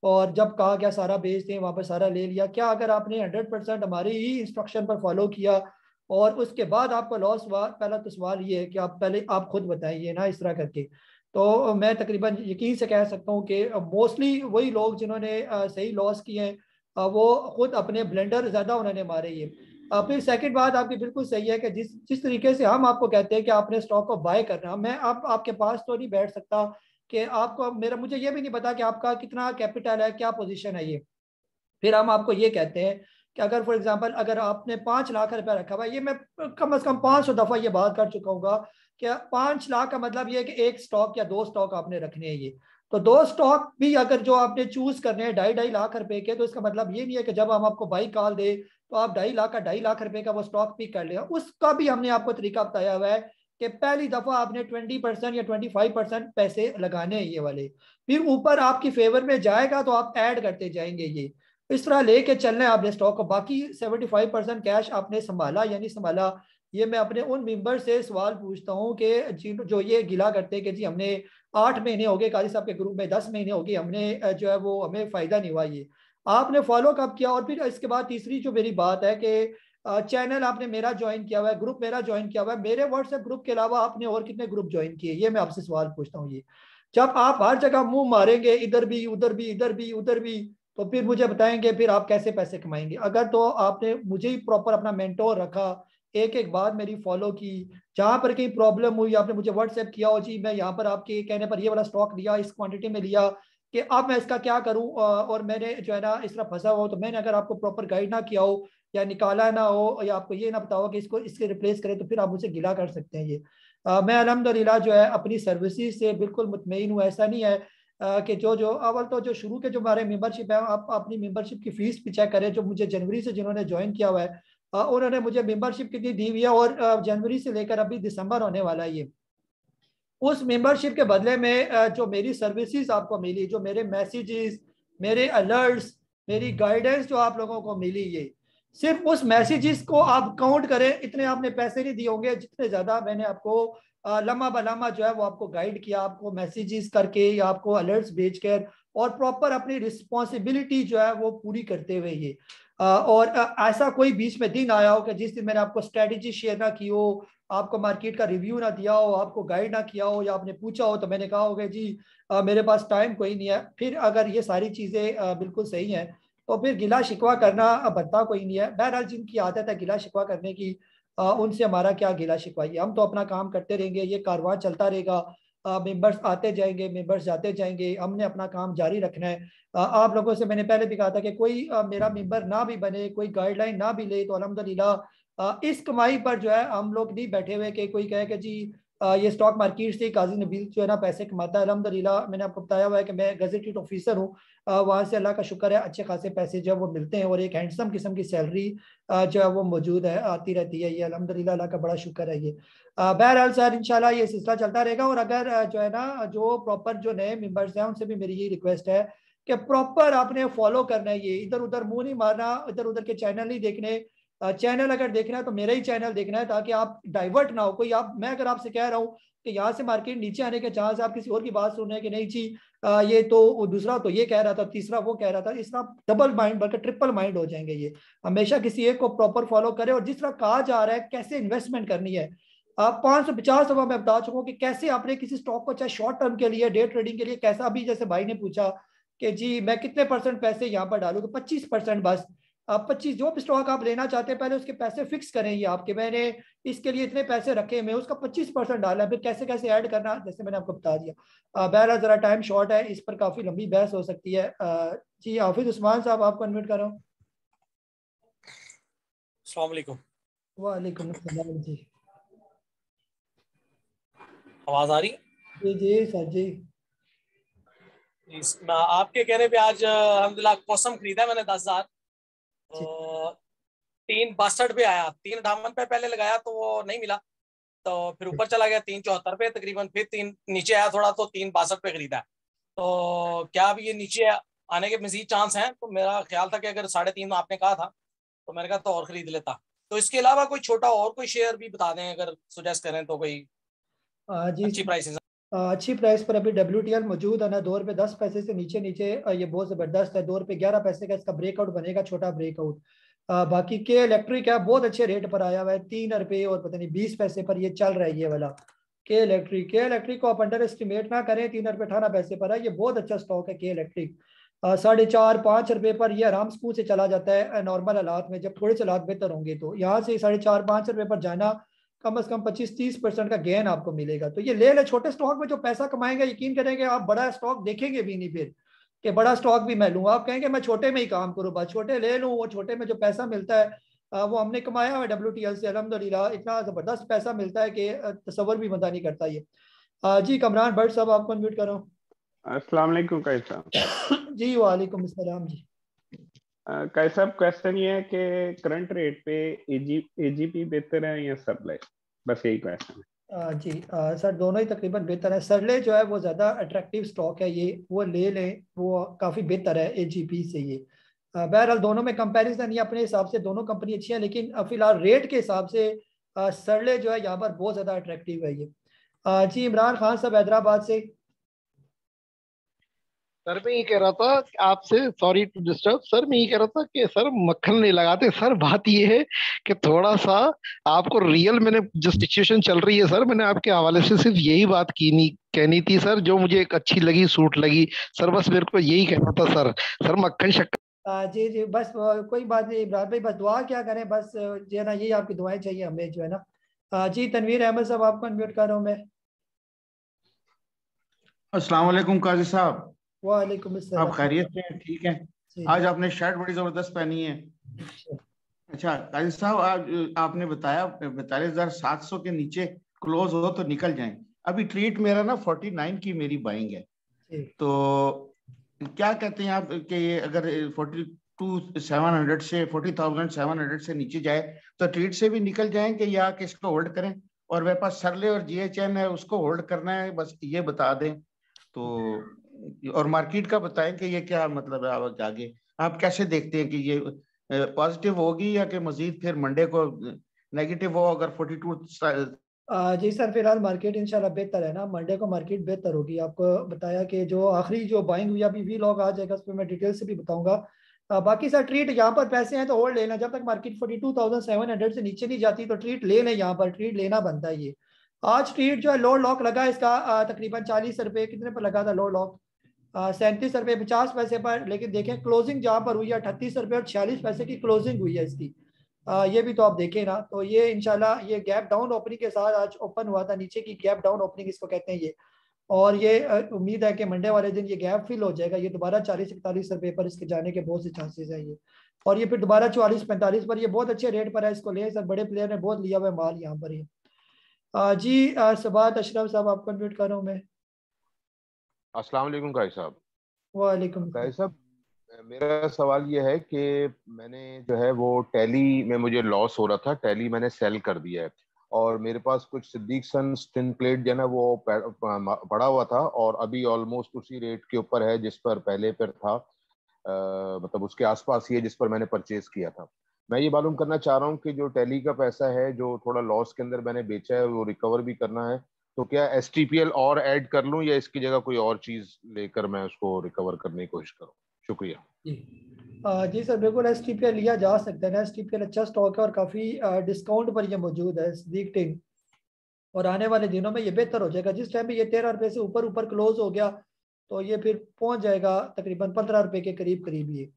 और जब कहा क्या सारा बेच दें वहाँ पर सारा ले लिया, क्या अगर आपने 100% हमारी ही इंस्ट्रक्शन पर फॉलो किया और उसके बाद आपका लॉस हुआ, पहला तो सवाल ये है कि आप पहले आप खुद बताइए ना इस तरह करके। तो मैं तकरीबन यकीन से कह सकता हूँ कि मोस्टली वही लोग जिन्होंने सही लॉस किए हैं वो खुद अपने ब्लेंडर ज़्यादा उन्होंने मारे। ये फिर सेकंड बात आपकी बिल्कुल सही है कि जिस तरीके से हम आपको कहते हैं कि आपने स्टॉक को बाय करना, मैं आपके पास तो नहीं बैठ सकता कि आपको मुझे ये भी नहीं पता कि आपका कितना कैपिटल है, क्या पोजीशन है ये। फिर हम आपको ये कहते हैं कि अगर फॉर एग्जांपल अगर आपने 5 लाख रुपया रखा हुआ, ये मैं कम से कम 500 दफ़ा ये बात कर चुका हूँ कि 5 लाख का मतलब ये है कि एक स्टॉक या 2 स्टॉक आपने रखने हैं। ये तो 2 स्टॉक भी अगर जो आपने चूज करने हैं 2.5 लाख रुपए के, तो इसका मतलब ये नहीं है कि जब हम आपको बाई कॉल दे तो आप 2.5 लाख रुपए का वो स्टॉक पिक कर लें। उसका भी हमने आपको तरीका बताया हुआ है कि पहली दफा आपने 20% या 25% पैसे लगाने हैं ये वाले, फिर ऊपर आपकी फेवर में जाएगा तो आप ऐड करते जाएंगे। ये इस तरह लेके चलना है आपने स्टॉक को। बाकी 75% कैश आपने संभाला या नहीं संभाला, ये मैं अपने उन मेंबर से सवाल पूछता हूँ कि जो ये गिला करते हैं कि जी हमने 8 महीने हो गए, काजी साहब के ग्रुप में 10 महीने हो गए, हमने जो है वो हमें फायदा नहीं हुआ, ये आपने फॉलो कब किया? और फिर इसके बाद तीसरी जो मेरी बात है कि चैनल आपने मेरा ज्वाइन किया हुआ है, ग्रुप मेरा ज्वाइन किया हुआ है, मेरे व्हाट्सएप ग्रुप के अलावा आपने और कितने ग्रुप ज्वाइन किए? ये मैं आपसे सवाल पूछता हूँ। ये जब आप हर जगह मुंह मारेंगे, इधर भी उधर भी इधर भी उधर भी, तो फिर मुझे बताएंगे फिर आप कैसे पैसे कमाएंगे? अगर तो आपने मुझे ही प्रॉपर अपना मेंटोर रखा, एक एक बात मेरी फॉलो की, जहां पर कहीं प्रॉब्लम हुई आपने मुझे व्हाट्सएप किया हो, जी मैं यहाँ पर आपके कहने पर ये वाला स्टॉक लिया, इस क्वांटिटी में लिया, कि अब मैं इसका क्या करूं, और मैंने जो है ना इस तरह फंसा हो, तो मैंने अगर आपको प्रॉपर गाइड ना किया हो या निकाला ना हो या आपको ये ना पता हो कि इसको इसके रिप्लेस करें, तो फिर आप मुझसे गिला कर सकते हैं। ये मैं अल्हम्दुलिल्लाह जो है अपनी सर्विसेज से बिल्कुल मुतमईन हूँ। ऐसा नहीं है कि जो अव्वल तो जो शुरू के जो हमारे मेंबरशिप है, आप अपनी मेंबरशिप की फीस भी चेक करें। जो मुझे जनवरी से जिन्होंने ज्वाइन किया हुआ है उन्होंने मुझे मेंबरशिप कितनी दी हुई है, और जनवरी से लेकर अभी दिसंबर होने वाला है ये, उस मेंबरशिप के बदले में जो मेरी सर्विसेज आपको मिली, जो मेरे मैसेजेस, मेरे अलर्ट्स, मेरी गाइडेंस जो आप लोगों को मिली, ये सिर्फ उस मैसेजेस को आप काउंट करें, इतने आपने पैसे नहीं दिए होंगे जितने ज़्यादा मैंने आपको लम्हा बलम्हा जो है वो आपको गाइड किया, आपको मैसेजेस करके या आपको अलर्ट्स भेजकर, और प्रॉपर अपनी रिस्पॉन्सिबिलिटी जो है वो पूरी करते हुए ये। और ऐसा कोई बीच में दिन आया हो कि जिस दिन मैंने आपको स्ट्रेटेजी शेयर ना की हो, आपको मार्केट का रिव्यू ना दिया हो, आपको गाइड ना किया हो, या आपने पूछा हो तो मैंने कहा होगा जी मेरे पास टाइम कोई नहीं है, फिर अगर ये सारी चीज़ें बिल्कुल सही हैं तो फिर गिला शिकवा करना बनता कोई नहीं है। बहरहाल जिनकी आदत है गिला शिकवा करने की, उनसे हमारा क्या गिला शिकवा, ये हम तो अपना काम करते रहेंगे, ये कारवां चलता रहेगा, मेंबर्स आते जाएंगे, मेंबर्स जाते जाएंगे, हमने अपना काम जारी रखना है। आप लोगों से मैंने पहले भी कहा था कि कोई मेरा मेंबर ना भी बने, कोई गाइडलाइन ना भी ले, तो अल्हम्दुलिल्लाह इस कमाई पर जो है हम लोग नहीं बैठे हुए कि कोई कहे कि जी ये स्टॉक मार्केट से काजी नबील जो है ना पैसे कमाता है। अल्हम्दुलिल्लाह मैंने आपको बताया हुआ है कि मैं गजेटेड ऑफिसर हूँ, वहाँ से अल्लाह का शुक्र है अच्छे खासे पैसे जो है वो मिलते हैं, और एक हैंडसम किस्म की सैलरी जो है वो मौजूद है, आती रहती है। ये अल्हम्दुलिल्लाह अल्लाह का बड़ा शुक्र है। ये बहरहाल सर इंशाल्लाह ये सिलसिला चलता रहेगा। और अगर जो है ना जो प्रॉपर जो नए मेंबर्स हैं उनसे भी मेरी यही रिक्वेस्ट है कि प्रॉपर आपने फॉलो करना है, ये इधर उधर मुंह नहीं मारना, इधर उधर के चैनल नहीं देखने। चैनल अगर देखना है तो मेरा ही चैनल देखना है, ताकि आप डाइवर्ट ना हो। कोई आप मैं अगर आपसे कह रहा हूँ कि यहाँ से मार्केट नीचे आने के जहाँ से आप किसी और की बात सुन रहे हैं कि नहीं जी ये तो दूसरा तो ये कह रहा था, तीसरा वो कह रहा था, इस तरह डबल माइंड बल्कि ट्रिपल माइंड हो जाएंगे। ये हमेशा किसी एक को प्रॉपर फॉलो करें, और जिस तरह कहा जा रहा है कैसे इन्वेस्टमेंट करनी है, 550 दफा मैं बता चुका हूँ कि कैसे आपने किसी स्टॉक को चाहे शॉर्ट टर्म के लिए, डे ट्रेडिंग के लिए, कैसा अभी जैसे भाई ने पूछा कि जी मैं कितने % पैसे यहाँ पर डालूँ, तो 25% बस। 25 जो भी स्टॉक आप लेना चाहते हैं पहले उसके पैसे फिक्स करें, ये आपके मैंने इसके लिए इतने पैसे रखे, मैं उसका 25% डाला, फिर कैसे कैसे ऐड करना जैसे मैंने आपको बता दिया। बहरहाल जरा टाइम शॉर्ट है, इस पर काफी लंबी बहस हो सकती है। जी हाफिज उस्मान साहब आपको इन्वाइट कर रहा हूँ। अस्सलाम वालेकुम। वालेकुम अस्सलाम जी। आवाज आ रही है? जी जी सर जी। आपके कहने पे आज अल्हम्दुलिल्लाह कॉसम खरीदा मैंने 10,000, 362 पे आया, 358 पे पहले लगाया तो वो नहीं मिला, तो फिर ऊपर चला गया 374 पे तकरीबन, फिर 3 नीचे आया थोड़ा तो 362 पे खरीदा। तो क्या अभी ये नीचे आने के मजीद चांस हैं? तो मेरा ख्याल था कि अगर 3.5 आपने कहा था तो मैंने कहा तो और खरीद लेता। तो इसके अलावा कोई छोटा और कोई शेयर भी बता दें अगर सजेस्ट करें तो, कोई अच्छी प्राइसेस। अच्छी प्राइस पर अभी WTL मौजूद है ना, ₹2.10 से नीचे नीचे ये बहुत ज़बरदस्त है। ₹2.11 का इसका ब्रेकआउट बनेगा, छोटा ब्रेकआउट। बाकी के इलेक्ट्रिक है बहुत अच्छे रेट पर आया हुआ है, ₹3 और पता नहीं 20 पैसे पर ये चल रहा है ये वाला के इलेक्ट्रिक को आप अंडर एस्टिमेट ना करें, ₹3.18 पर है, ये बहुत अच्छा स्टॉक है के इलेक्ट्रिक। 4.5-5 रुपए पर ये आराम स्कूल से चला जाता है नॉर्मल हालात में, जब थोड़े से हालात बेहतर होंगे तो यहाँ से 4.5-5 रुपए पर जाना कम से कम 25-30% का गेन आपको मिलेगा। तो ये ले छोटे स्टॉक में जो पैसा कमाएंगे, यकीन करेंगे आप बड़ा स्टॉक देखेंगे भी नहीं फिर कि बड़ा स्टॉक भी मैं लूँ। आप कहेंगे मैं छोटे में ही काम करूँ, बस छोटे ले लूँ, वो छोटे में जो पैसा मिलता है वो हमने कमाया हुआ WTL से अल्हम्दुलिल्लाह, इतना ज़बरदस्त पैसा मिलता है कि तसव्वुर भी बंदा नहीं करता ये। जी कमरान भट्ट साहब आपको अनम्यूट कर रहा हूँ। अस्सलाम वालेकुम काई साहब। जी वालेकुम अस्सलाम जी। काई साहब क्वेश्चन ये है कि करंट रेट पे एजीपी बेहतर है या सरले, बस यही क्वेश्चन है। जी सर दोनों ही तकरीबन बेहतर है। सरले जो है वो ज़्यादा अट्रैक्टिव स्टॉक है, ये वो ले लें, वो काफ़ी बेहतर है एजीपी से ये। बहरहाल दोनों में कंपैरिजन ये अपने हिसाब से दोनों कंपनी अच्छी है, लेकिन फिलहाल रेट के हिसाब से सरले जो है यहाँ पर बहुत ज़्यादा अट्रैक्टिव है ये। जी इमरान खान साहब हैदराबाद से। सर मैं ये कह रहा था कि आपसे, सॉरी टू डिस्टर्ब सर, मैं ये कह रहा था कि सर मक्खन नहीं लगाते सर। बात ये है कि थोड़ा सा आपको रियल, मैंने जो सिचुएशन चल रही है सर, मैंने आपके हवाले से सिर्फ यही बात कहनी थी सर, जो मुझे एक अच्छी लगी, सूट लगी सर, बस मेरे को यही कहना था सर। सर मक्खन शक्कर। जी जी बस कोई बात नहीं इमरान भाई, बस दुआ क्या करें, बस जो है ना यही आपकी दुआएं चाहिए हमें जो है ना। जी तनवीर अहमद साहब आपको अनम्यूट कर रहा हूँ मैं। अस्सलाम वालेकुम काजी साहब। वालेकुम अस्सलाम। आप खैरियत से हैं? ठीक है। आज आपने शर्ट बड़ी जबरदस्त पहनी है। अच्छा काजी साहब, आज आपने बताया 42,700 के नीचे क्लोज हो तो निकल जाएं। अभी ट्रीट मेरा ना 49 की मेरी बाइंग है, तो क्या कहते हैं आप कि ये अगर 42,700 से 40,700 से नीचे जाए तो ट्रीट से भी निकल जाएंगे या कि इसको होल्ड करें? और मेरे पास सरले और जीएचएन है, उसको होल्ड करना है, बस ये बता दें तो। और मार्केट का बताएं कि ये क्या मतलब है आगे आप कैसे देखते हैं कि ये पॉजिटिव होगी या कि मजीद फिर मंडे को नेगेटिव हो अगर 42? जी सर फिलहाल मार्केट इंशाल्लाह बेहतर है ना, मंडे को मार्केट बेहतर होगी। आपको बताया कि जो आखिरी जो बाइंग हुई अभी वी लॉग आ जाएगा, उस पर मैं डिटेल से भी बताऊंगा। बाकी सर ट्रीट यहाँ पर पैसे हैं तो होल्ड लेना, जब तक मार्केट 42,700 से नीचे नहीं जाती तो ट्रीट ले लें, यहाँ पर ट्रीट लेना बनता है ये। आज ट्रीट जो है लोड लॉक लगा इसका तकरीबन 40 रुपये कितने पर लगा था लोड लॉक, 37 रुपये 50 पैसे पर, लेकिन देखें क्लोजिंग जहाँ पर हुई है 38 रुपये और 46 पैसे की क्लोजिंग हुई है इसकी। ये भी तो आप देखें ना, तो ये इंशाल्लाह ये गैप डाउन ओपनिंग के साथ आज ओपन हुआ था, नीचे की गैप डाउन ओपनिंग इसको कहते हैं ये। और ये उम्मीद है कि मंडे वाले दिन ये गैप फिल हो जाएगा, ये दोबारा 40-41 रुपये पर इसके जाने के बहुत से चांसेस है ये। और ये फिर दोबारा 44-45 पर, ये बहुत अच्छे रेट पर है, इसको ले सर, बड़े प्लेयर ने बहुत लिया हुआ माल यहाँ पर ये। जी सबात अशरफ साहब आपको अनम्यूट कर रहा हूँ मैं। अस्सलाम वालेकुम काई साहब। वालेकुम काई साहब, मेरा सवाल ये है कि मैंने जो है वो टैली में मुझे लॉस हो रहा था, टैली मैंने सेल कर दिया है और मेरे पास कुछ सिद्दीक सन स्टिन प्लेट जो है ना वो पड़ा हुआ था और अभी ऑलमोस्ट उसी रेट के ऊपर है जिस पर पहले पर था, मतलब उसके आसपास ही है जिस पर मैंने परचेज किया था। मैं ये मालूम करना चाह रहा हूँ कि जो टैली का पैसा है जो थोड़ा लॉस के अंदर मैंने बेचा है वो रिकवर भी करना है, तो क्या STPL और ऐड कर लूं या इसकी जगह कोई और चीज लेकर मैं उसको रिकवर करने की कोशिश करूं? शुक्रिया। जी सर बिल्कुल STPL लिया जा सकता है ना, STPL अच्छा स्टॉक है और काफ़ी डिस्काउंट पर ये मौजूद है सिद्दीक टिन, और आने वाले दिनों में ये बेहतर हो जाएगा। जिस टाइम पे ये 13 रुपये से ऊपर ऊपर क्लोज हो गया तो ये फिर पहुंच जाएगा तकरीबन 15 रुपये के करीब करीब ये,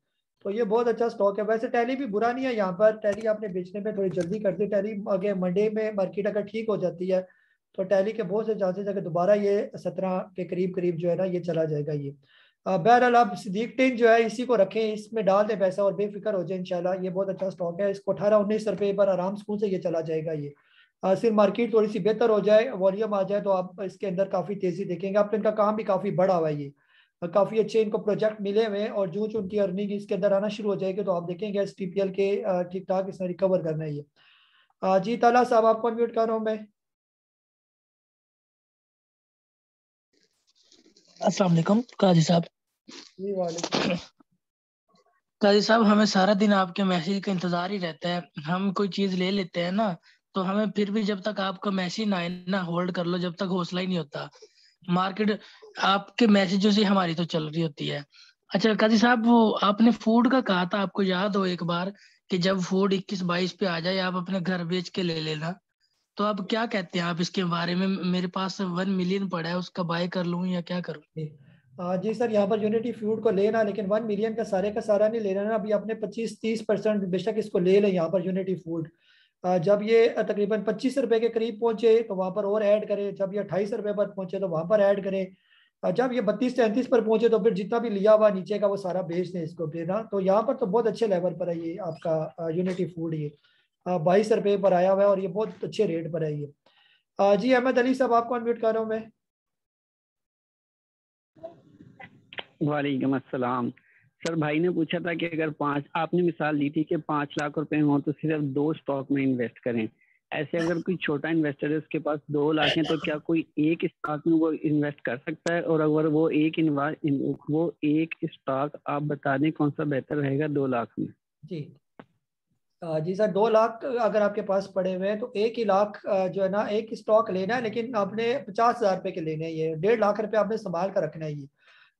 तो ये बहुत अच्छा स्टॉक है। वैसे टैली भी बुरा नहीं है, यहाँ पर टैली आपने बेचने में थोड़ी जल्दी कर दी, टैली आगे मंडे में मार्केट अगर ठीक हो जाती है तो टैली के बहुत से चांसेस है कि दोबारा ये 17 के करीब करीब जो है ना ये चला जाएगा ये। बहरहाल आप सिद्दीक टिन जो है इसी को रखें, इसमें डाल दें पैसा और बेफिक्र हो जाए इंशाल्लाह, ये बहुत अच्छा स्टॉक है। इसको 18-19 रुपये पर आराम सुकून से ये चला जाएगा ये। सिर्फ मार्केट थोड़ी सी बेहतर हो जाए, वॉल्यूम आ जाए तो आप इसके अंदर काफ़ी तेज़ी देखेंगे। आप तो इनका काम भी काफ़ी बड़ा हुआ है ये, काफ़ी अच्छे इनको प्रोजेक्ट मिले हुए हैं और जो उनकी अर्निंग इसके अंदर आना शुरू हो जाएगी तो आप देखेंगे STPL के ठीक ठाक इसने रिकवर करना है ये। जी ताला साहब आपको अनम्यूट कर रहा हूँ मैं। अस्सलाम वालेकुम काजी साहब। जी वालेकुम। काजी साहब हमें सारा दिन आपके मैसेज का इंतजार ही रहता है, हम कोई चीज ले लेते हैं ना तो हमें फिर भी जब तक आपका मैसेज ना आए ना होल्ड कर लो, जब तक हौसला ही नहीं होता। मार्केट आपके मैसेजों से हमारी तो चल रही होती है। अच्छा काजी साहब, वो आपने फूड का कहा था, आपको याद हो एक बार कि जब फूड 21-22 पे आ जाए आप अपने घर बेच के ले लेना, तो अब क्या कहते हैं आप इसके बारे में? मेरे पास 1 मिलियन पड़ा है, उसका बाय कर लूं या क्या करूं? जी सर यहाँ पर यूनिटी फूड को लेना, लेकिन 1 मिलियन का सारा नहीं ले लेना, अभी आपने 25-30% बेशक इसको ले लें यहाँ पर यूनिटी फूड। जब ये तकरीबन 25 रुपये के करीब पहुंचे तो वहाँ पर और ऐड करें, जब ये 28 रुपये पर पहुंचे तो वहाँ पर ऐड करें, जब ये 32-33 पर पहुंचे तो फिर जितना भी लिया हुआ नीचे का वो सारा बेच दें इसको फिर ना। तो यहाँ पर तो बहुत अच्छे लेवल पर है ये आपका यूनिटी फूड, ये 22 रुपये पर आया हुआ है और ये बहुत अच्छे रेट पर है ये। जी अहमद अली साहब आपको अनम्यूट कर रहा हूँ मैं। वालेकुम अस्सलाम। सर भाई ने पूछा था कि अगर आपने मिसाल दी थी कि 5 लाख रुपए हो तो सिर्फ 2 स्टॉक में इन्वेस्ट करें। ऐसे अगर कोई छोटा इन्वेस्टर है उसके पास 2 लाख है तो क्या कोई एक स्टॉक में वो इन्वेस्ट कर सकता है? और अगर वो एक स्टॉक आप बता दें कौन सा बेहतर रहेगा 2 लाख में? जी सर, 2 लाख अगर आपके पास पड़े हुए हैं तो 1 लाख जो है ना एक स्टॉक लेना है, लेकिन आपने 50,000 रुपए के लेने हैं। ये 1.5 लाख रुपए आपने संभाल कर रखना है। ये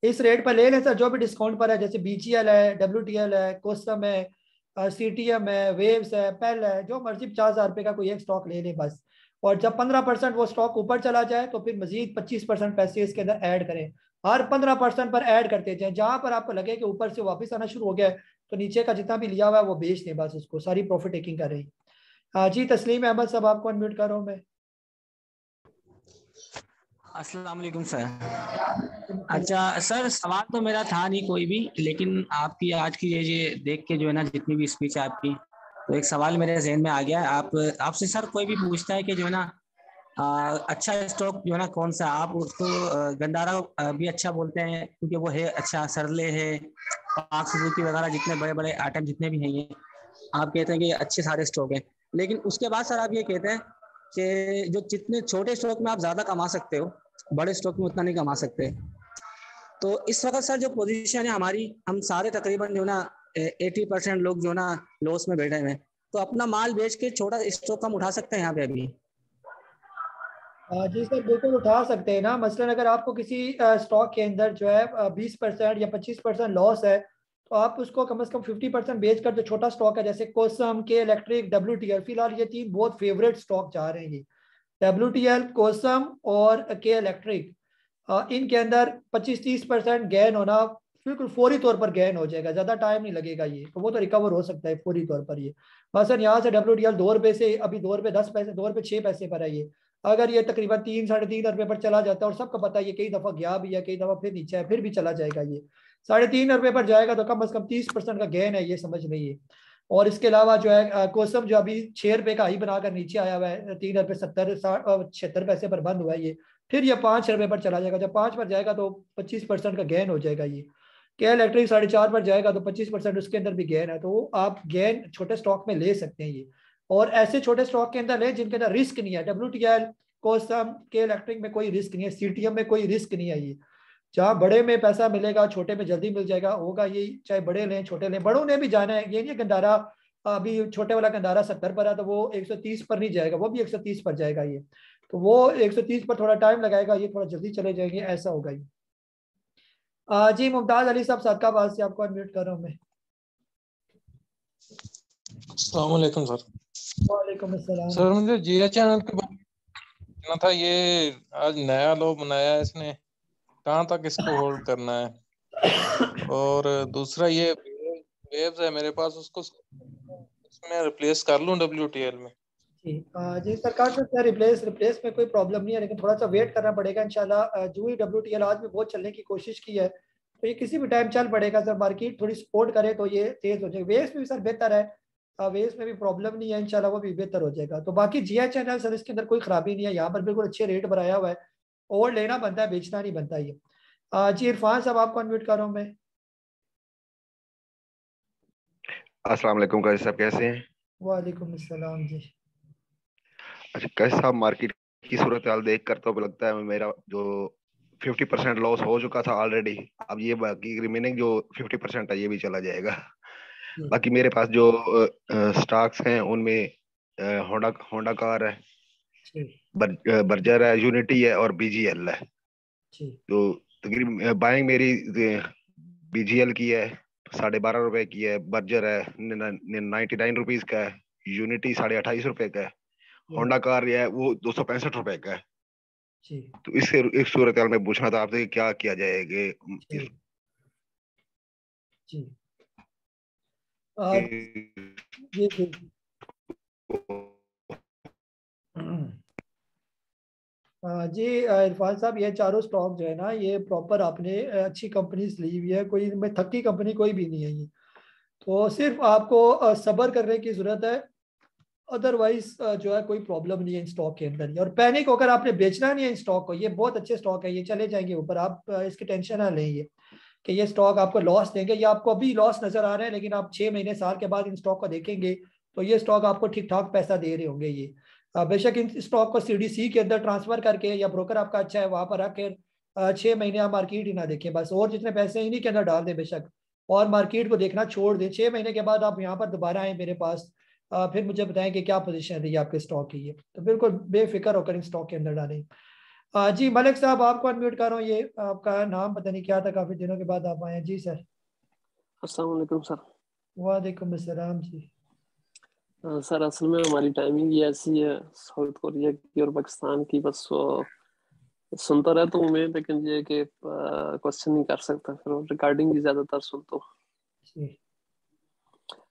इस रेट पर ले लें सर, जो भी डिस्काउंट पर है, जैसे BGL है, WTL है, कोसम है, CTM है, वेव्स है, पेल है, जो मर्जी 50,000 रुपए का कोई एक स्टॉक ले लें बस। और जब 15% वो स्टॉक ऊपर चला जाए तो फिर मजीद 25% पैसे इसके अंदर ऐड करें। हर 15% पर ऐड करते जाएं। जहां पर आपको लगे कि ऊपर से वापस आना शुरू हो गया तो नीचे का जितना भी लिया हुआ है वो बेच दें बस, उसको सारी प्रॉफिट टेकिंग कर रही है। जी तस्लीम अहमद साहब, आपको अनम्यूट कर रहा हूँ मैं। अस्सलाम वालेकुम सर। अच्छा सर, सवाल तो मेरा था नहीं कोई भी, लेकिन आपकी आज की ये देख के जो है ना जितनी भी स्पीच है आपकी, तो एक सवाल मेरे जहन में आ गया। आपसे सर कोई भी पूछता है कि जो है ना अच्छा स्टॉक जो है ना कौन सा, आप उसको गंदारा भी अच्छा बोलते हैं क्योंकि वो है अच्छा, सरले है, पाक सुजुकी वगैरह जितने बड़े बड़े आइटम जितने भी हैं ये आप कहते हैं कि अच्छे सारे स्टॉक हैं। लेकिन उसके बाद सर आप ये कहते हैं कि जो जितने छोटे स्टॉक में आप ज़्यादा कमा सकते हो, बड़े स्टॉक में उतना नहीं कमा सकते। तो इस वक्त सर जो पोजीशन है हमारी, हम सारे तकरीबन जो ना 80% लोग जो ना लॉस में बैठे हुए हैं, तो अपना माल बेच के छोटा स्टॉक हम उठा सकते हैं यहाँ पे अभी? जी सर, बिल्कुल उठा सकते हैं ना। मसलन अगर आपको किसी स्टॉक के अंदर जो है 20% या 25% लॉस है तो आप उसको कम से कम 50% बेच कर, जो छोटा स्टॉक है जैसे कोसम, के इलेक्ट्रिक, WTL, फिलहाल ये 3 बहुत फेवरेट स्टॉक जा रहे हैं। WTL, कोसम और के इलेक्ट्रिक, इनके अंदर 25-30% गेन होना बिल्कुल फौरी तौर पर गेन हो जाएगा, ज़्यादा टाइम नहीं लगेगा। ये तो वो तो रिकवर हो सकता है फौरी तौर पर। ये मसलन यहाँ से WTL 2 रुपये से अभी 2 रुपये 10 पैसे, 2 रुपये 6 पैसे पर है ये। अगर ये तकरीबन 3-3.5 रुपये पर चला जाता है, और सबको पता है ये कई दफ़ा गया भी है, कई दफ़ा फिर नीचे है, फिर भी चला जाएगा। ये 3.5 रुपये पर जाएगा तो कम से कम 30% का गेन है, ये समझ लीजिए। और इसके अलावा जो है कोसम जो अभी 6 रुपये का हाई बनाकर नीचे आया हुआ है, 3 रुपये 76 पैसे पर बंद हुआ है ये, फिर ये 5 रुपये पर चला जाएगा। जब 5 पर जाएगा तो 25% का गेन हो जाएगा। ये क्या इलेक्ट्रिक 4.5 पर जाएगा तो 25% उसके अंदर भी गेन है। तो आप गेन छोटे स्टॉक में ले सकते हैं ये, और ऐसे छोटे स्टॉक के अंदर लें जिनके अंदर रिस्क नहीं है। WTL, कोसम, के इलेक्ट्रिक में कोई रिस्क नहीं है, CTM में कोई रिस्क नहीं है। ये जहाँ बड़े में पैसा मिलेगा छोटे में जल्दी मिल जाएगा, होगा ये, चाहे बड़े लें छोटे लें। बड़ों ने भी जाना है, ये नहीं गंदारा अभी छोटे वाला गंदारा 70 पर है तो वो 130 पर नहीं जाएगा, वो भी 130 पर जाएगा। ये तो वो 130 पर थोड़ा टाइम लगाएगा, ये थोड़ा जल्दी चले जाएंगे, ऐसा होगा ये। जी मुमताज अली साहब सदकाबाद से, आपको अनम्यूट कर रहा हूँ मैं। अस्सलाम वालेकुम सर। वालेकुम अस्सलाम। सर मुझे जिया चैनल के बारे में था, ये आज नया लो बनाया है इसने, कहाँ तक इसको होल्ड करना है? और दूसरा ये वेव्स है मेरे पास, उसको इसमें रिप्लेस कर लूं WTL में? जी सरकार से रिप्लेस में कोई प्रॉब्लम नहीं है, लेकिन थोड़ा सा वेट करना पड़ेगा इंशाल्लाह। जो ही WTL आज भी बहुत चलने की कोशिश की है तो ये किसी भी टाइम चल पड़ेगा सर। मार्केट थोड़ी सपोर्ट करे तो ये तेज हो जाएगा। वेव्स में भी सर बेहतर है, वेव्स में भी प्रॉब्लम नहीं है, इंशाल्लाह वो भी बेहतर हो जाएगा। तो बाकी जिया चैनल सर इसके अंदर कोई खराबी नहीं है, यहाँ पर बिल्कुल अच्छे रेट बनाया हुआ है, और लेना बनता है, बेचना नहीं बनता ये। जी इरफान साहब, आपको अनम्यूट कर रहा हूँ मैं। अस्सलाम वालेकुम, कैसे साहब कैसे हैं? वालेकुम अस्सलाम जी। अच्छा कैसे साहब, मार्केट की सूरत हाल देख कर तो लगता है मेरा जो 50% लॉस हो चुका था ऑलरेडी, अब ये बाकी रिमेनिंग जो 50% है ये भी चला जाएगा। बाकी मेरे पास जो स्टॉक्स हैं उनमें होंडा कार है, बर्जर है, यूनिटी है और BGL है। तो तकरीबन बाइंग मेरी BGL की है 12.5 रुपए की है, बर्जर है 99 रुपीज का है, यूनिटी 28.5 रुपए का है, होंडा कार है वो 265 रुपए का है। तो इस सूरत हाल में पूछना था आपसे क्या किया जाएगा? जी इरफान साहब, ये चारों स्टॉक जो है ना ये प्रॉपर आपने अच्छी कंपनीज ली हुई है, कोई इनमें थकी कंपनी कोई भी नहीं है ये। तो सिर्फ आपको सब्र करने की जरूरत है, अदरवाइज जो है कोई प्रॉब्लम नहीं है इन स्टॉक के अंदर। और पैनिक होकर आपने बेचना नहीं है इन स्टॉक को, ये बहुत अच्छे स्टॉक है, ये चले जाएंगे ऊपर, आप इसकी टेंशन ना लें। ये कि ये स्टॉक आपको लॉस देंगे, या आपको अभी लॉस नजर आ रहे हैं लेकिन आप 6 महीने साल के बाद इन स्टॉक को देखेंगे तो ये स्टॉक आपको ठीक ठाक पैसा दे रहे होंगे। ये बेशक इन स्टॉक को CDC के अंदर ट्रांसफर करके, या ब्रोकर आपका अच्छा है वहां पर रख के 6 महीने आप मार्केट ही ना देखें बस, और जितने पैसे इन्हीं के अंदर डाल दें बेशक, और मार्केट को देखना छोड़ दें। 6 महीने के बाद आप यहाँ पर दोबारा आए मेरे पास, फिर मुझे बताएं कि क्या पोजीशन रही है आपके स्टॉक की। है तो बिल्कुल बेफिक्र होकर इन स्टॉक के अंदर डालें। जी मलिक साहब आपको अनम्यूट कर रहा हूँ, ये आपका नाम पता नहीं क्या था, काफी दिनों के बाद आप आए हैं। जी सर। अस्सलाम वालेकुम सर। वालेकुम अस्सलाम जी। सर असल में हमारी टाइमिंग ये ऐसी है साउथ कोरिया की और पाकिस्तान की, बस सुनता रहता हूँ मैं, लेकिन ये कि क्वेश्चन नहीं कर सकता, फिर रिकॉर्डिंग ही ज्यादातर सुनता हूँ।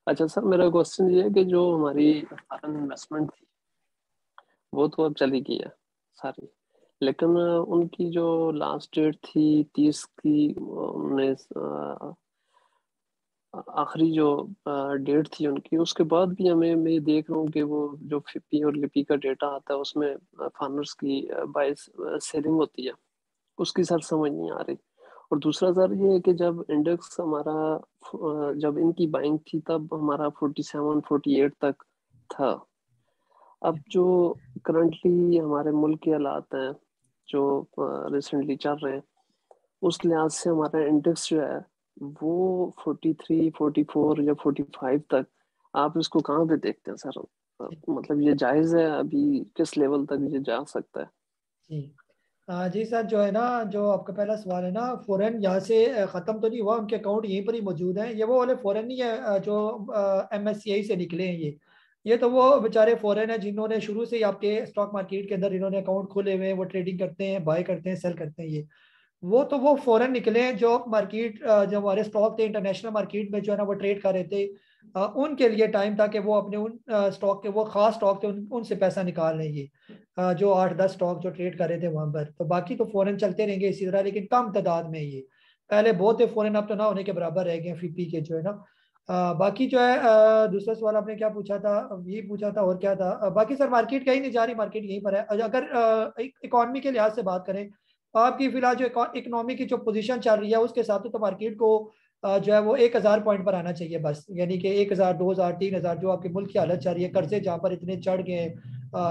अच्छा सर, मेरा क्वेश्चन ये है कि जो हमारी फॉरेन इन्वेस्टमेंट थी वो तो अब चली गई है सारी, लेकिन उनकी जो लास्ट डेट थी 30 की, उन्होंने आखिरी जो डेट थी उनकी, उसके बाद भी मैं देख रहा हूँ कि वो जो FIPPI और LIPI का डेटा आता है उसमें फार्मर्स की बाय सेलिंग होती है, उसकी सर समझ नहीं आ रही। और दूसरा सर ये है कि जब इंडेक्स हमारा, जब इनकी बाइंग थी तब हमारा 47-48 तक था। अब जो करंटली हमारे मुल्क के हालात हैं जो रिसेंटली चल रहे हैं, उस लिहाज से हमारा इंडेक्स जो है वो 43, 44 या 45 तक, आप इसको कहाँ पे देखते हैं सर? मतलब ये जायज़ है? अभी किस लेवल तक ये जा सकता है? जी सर, जो है ना, जो आपका पहला सवाल है ना, फॉरेन यहाँ से ख़त्म तो नहीं हुआ, उनके अकाउंट यहीं पर ही मौजूद हैं। ये वो वाले फॉरेन नहीं है जो MSCI से निकले हैं। ये तो वो बेचारे फॉरेन है जिन्होंने शुरू से ही आपके स्टॉक मार्केट के अंदर इन्होंने अकाउंट खोले हुए हैं, वो ट्रेडिंग करते हैं, बाय करते हैं, सेल करते हैं। ये वो फॉरेन निकले हैं जो मार्केट, जो हमारे स्टॉक थे इंटरनेशनल मार्केट में जो है ना वो ट्रेड कर रहे थे, उनके लिए टाइम था कि वो अपने उन स्टॉक के, वो खास स्टॉक थे, उनसे पैसा निकाल लें। ये जो 8-10 स्टॉक जो ट्रेड कर रहे थे वहां पर, तो बाकी तो फॉरेन चलते रहेंगे इसी तरह, लेकिन कम तादाद में। ये पहले बहुत थे फॉरेन, अब तो ना होने के बराबर रह गए FIPPI के जो है ना। बाकी जो है दूसरा सवाल आपने क्या पूछा था, यही पूछा था और क्या था? बाकी सर मार्केट कहीं नहीं जा रही, मार्केट यहीं पर है। अगर इकोनॉमी के लिहाज से बात करें, आपकी फिलहाल जो इकोनॉमी की जो पोजीशन चल रही है उसके हिसाब से तो मार्केट को जो है वो 1000 पॉइंट पर आना चाहिए बस, यानी कि 1000, 2000, 3000 जो आपके मुल्क की हालत चल रही है, कर्जे जहाँ पर इतने चढ़ गए हैं,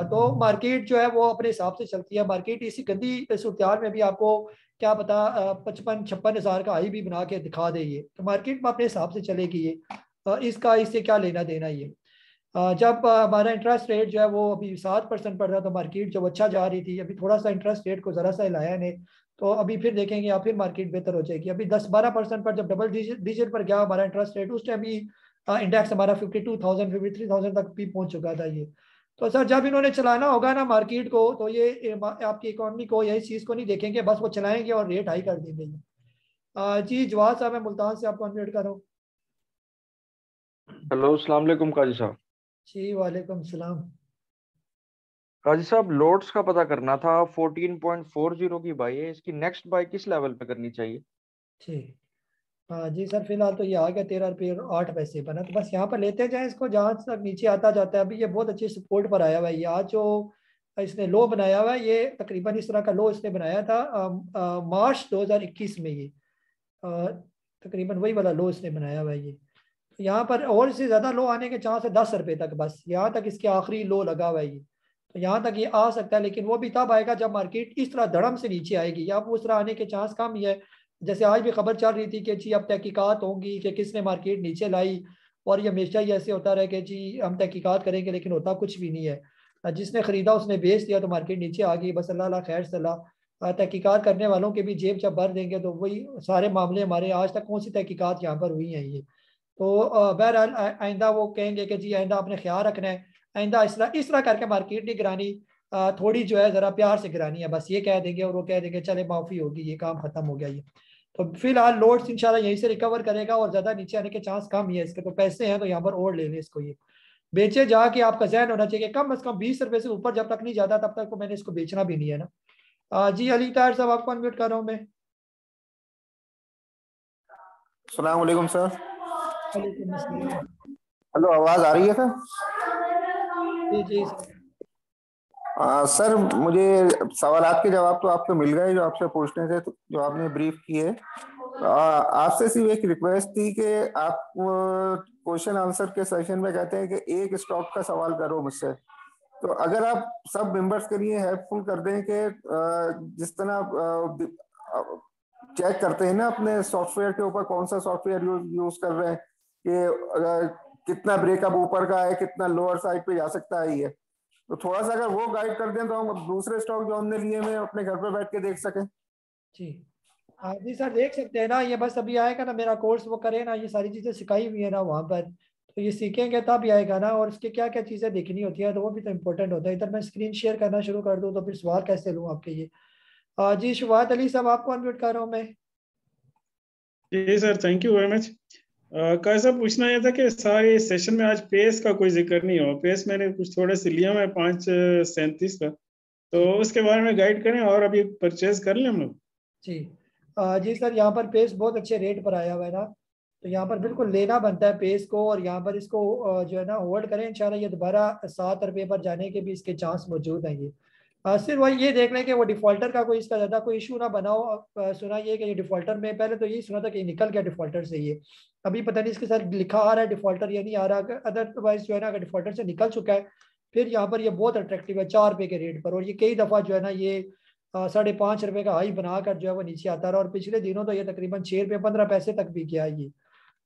तो मार्केट जो है वो अपने हिसाब से चलती है। मार्केट इसी गंदी सूरत में भी आपको क्या पता 55-56 हज़ार का हाई भी बना के दिखा दे। ये तो मार्केट में अपने हिसाब से चलेगी। ये इसका इससे क्या लेना देना। ये जब हमारा इंटरेस्ट रेट जो है वो अभी 7% पर था तो मार्केट जब अच्छा जा रही थी, अभी थोड़ा सा इंटरेस्ट रेट को ज़रा सा हिलाया ने, तो अभी फिर देखेंगे या फिर मार्केट बेहतर हो जाएगी। अभी 10-12% पर जब डबल डिजिट पर गया हमारा इंटरेस्ट रेट, उस टाइम भी इंडेक्स हमारा 52,000 53,000 तक भी पहुंच चुका था। ये तो सर जब इन्होंने चलाना होगा ना मार्केट को, तो ये आपकी इकोनॉमी को या इस चीज़ को नहीं देखेंगे, बस वो चलाएंगे और रेट हाई कर देंगे। जी जवाब साहब, मैं मुल्तान से आपको अनम्यूट कर रहा हूँ। हेलो, अस्सलाम वालेकुम काजी साहब। जी वालेकुम सलाम। काजी साहब, लोड्स का पता करना था। 14.40 की बाई है, इसकी नेक्स्ट बाई किस लेवल पे करनी चाहिए? ठीक, हाँ जी सर, फिलहाल तो ये आ गया 13 रुपये 8 पैसे बना, तो बस यहाँ पर लेते जाएं इसको, जहाँ तक नीचे आता जाता है। अभी ये बहुत अच्छी सपोर्ट पर आया हुआ है। ये आज जो इसने लो बनाया हुआ है, ये तकरीबन इस तरह का लो इसने बनाया था मार्च 2021 में। ये तकरीबन वही वाला लो इसने बनाया हुआ है। ये यहाँ पर और इससे ज़्यादा लो आने के चांस है 10 रुपये तक, बस यहाँ तक इसके आखिरी लो लगा हुआ है। ये तो यहाँ तक ये आ सकता है, लेकिन वो भी तब आएगा जब मार्केट इस तरह धड़म से नीचे आएगी। या उस तरह आने के चांस कम ही है। जैसे आज भी खबर चल रही थी कि जी अब तहकीकात होंगी कि किसने मार्केट नीचे लाई, और ये हमेशा ही ऐसे होता रहे कि जी हम तहकीकात करेंगे, लेकिन होता कुछ भी नहीं है। जिसने खरीदा उसने बेच दिया तो मार्केट नीचे आ गई, बस अल्लाह खैर सलाह। तहकीकात करने वालों के भी जेब जब भर देंगे तो वही सारे मामले हमारे आज तक कौन सी तहकीकात यहाँ पर हुई हैं। ये तो बहरहाल आइंदा वो कहेंगे कि जी आइंदा आपने ख्याल रखना है, आइंदा इस तरह करके मार्केट नहीं गिरानी, थोड़ी जो है ज़रा प्यार से गिरानी है, बस ये कह देंगे और वो कह देंगे चले माफ़ी होगी, ये काम ख़त्म हो गया। ये तो फिलहाल लोड्स इंशाल्लाह यहीं से रिकवर करेगा और ज़्यादा नीचे आने के चांस कम ही है इसके। तो पैसे हैं तो यहाँ पर और ले लें इसको। ये बेचे जाके आपका जहन होना चाहिए कम से कम 20 रुपये से ऊपर जब तक नहीं जाता तब तक तो मैंने इसको बेचना भी नहीं है ना। जी अली ताहिर साहब, आपको अनम्यूट कर रहा हूँ मैं। अस्सलाम वालेकुम सर। वालेकुम अस्सलाम। हेलो, आवाज आ रही है सर? जी जी सर। सर मुझे सवालात के जवाब तो आपको मिल गए जो आपसे पूछने थे, जो आपने ब्रीफ किए। आपसे सिर्फ एक रिक्वेस्ट थी कि आप क्वेश्चन आंसर के सेशन में कहते हैं कि एक स्टॉक का सवाल करो मुझसे, तो अगर आप सब मेंबर्स के लिए हेल्पफुल कर दें कि जिस तरह चेक करते हैं ना अपने सॉफ्टवेयर के ऊपर कौन सा सॉफ्टवेयर यूज कर रहे हैं कि कितना ब्रेकअप ऊपर का है, कितना लोअर साइड पे जा सकता है, ये तो थोड़ा सा अगर वो गाइड कर दें तो हम दूसरे स्टॉक जो हमने लिए में अपने घर पे बैठ के देख सकें। जी सर, देख सकते हैं ना, ये बस अभी आएगा ना मेरा कोर्स, वो करे ना, ये सारी चीज़ें सिखाई हुई है ना वहाँ पर, तो ये सीखेंगे तब ही आएगा ना, और उसके क्या क्या चीज़ें देखनी होती है तो वो भी तो इम्पोर्टेंट होता है। इधर मैं स्क्रीन शेयर करना शुरू कर दूँ तो फिर सवाल कैसे लूँ आपके ये। जी शुभात अली साहब, आपको अनम्यूट कर रहा हूँ मैं। जी sir, thank you very much. कैसा पूछना यह था कि सारे सेशन में आज पेस का कोई जिक्र नहीं हुआ। पेस मैंने कुछ थोड़े से लिया मैं 5.37 का, तो उसके बारे में गाइड करें और अभी परचेज कर लें हम लोग। जी सर, यहाँ पर पेस बहुत अच्छे रेट पर आया हुआ है ना, तो यहाँ पर बिल्कुल लेना बनता है पेस को, और यहाँ पर इसको जो है ना होल्ड करें। इंशाल्लाह ये दोबारा 7 रुपये पर जाने के भी इसके चांस मौजूद हैं। ये सिर्फ वही ये देख लें कि वो डिफॉल्टर का कोई इसका ज़्यादा कोई इशू ना बनाओ। सुना ये कि ये डिफॉल्टर में, पहले तो यही सुना था कि निकल गया डिफॉल्टर से, ये अभी पता नहीं इसके साथ लिखा आ रहा है डिफॉल्टर या नहीं आ रहा। अदरवाइज जो है ना अगर डिफॉल्टर से निकल चुका है फिर यहाँ पर ये बहुत अट्रैक्टिव है 4 रुपये के रेट पर, और ये कई दफ़ा जो है ना ये 5.5 रुपये का हाई बनाकर जो है वो नीचे आता रहा, और पिछले दिनों तो ये तकरीबन 6 रुपये 15 पैसे तक भी गया है ये,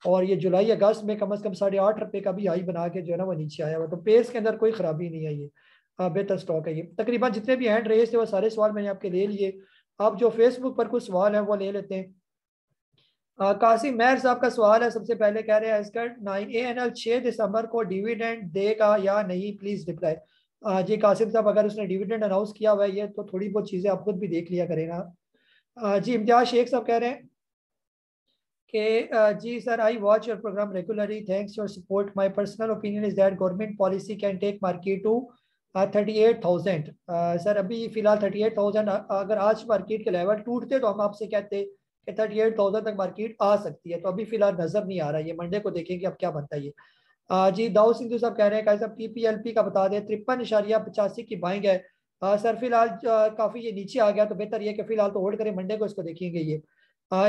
और ये जुलाई अगस्त में कम से कम 8.5 रुपये का भी हाई बना के जो है ना वो नीचे आया हुआ। तो पेस के अंदर कोई खराबी नहीं है, ये बेहतर स्टॉक है ये। तकरीबन जितने भी हैंड रेस थे वो सारे सवाल मैंने आपके ले लिए। आप जो फेसबुक पर कुछ सवाल है वो ले लेते हैं। कासिम मेहर साहब का सवाल है, सबसे पहले कह रहे हैं एस्कर्ट 9ANL 6 दिसंबर को डिविडेंड देगा या नहीं, प्लीज रिप्लाई। जी कासिम साहब, अगर उसने डिविडेंड अनाउंस किया हुआ है ये तो थोड़ी बहुत चीज़ें आप खुद भी देख लिया करेगा। जी इम्तियाज शेख साहब कह रहे हैं कि जी sir, I watch your programme regularly, thanks your support, my personal opinion is that government policy can take market to 38,000। Sir अभी फिलहाल 38,000, अगर आज मार्केट के लेवल टूटते तो हम आपसे कहते कि 38,000 तक मार्केट आ सकती है, तो अभी फिलहाल नजर नहीं आ रहा है, ये मंडे को देखेंगे अब क्या बनता है ये। जी दाऊद सिंधु साहब कह रहे हैं साहब TPLP का बता दें, 53.85 की बाइंग है। सर फिलहाल काफी ये नीचे आ गया, तो बेहतर ये कि फिलहाल तो होल्ड करें, मंडे को इसको देखेंगे ये।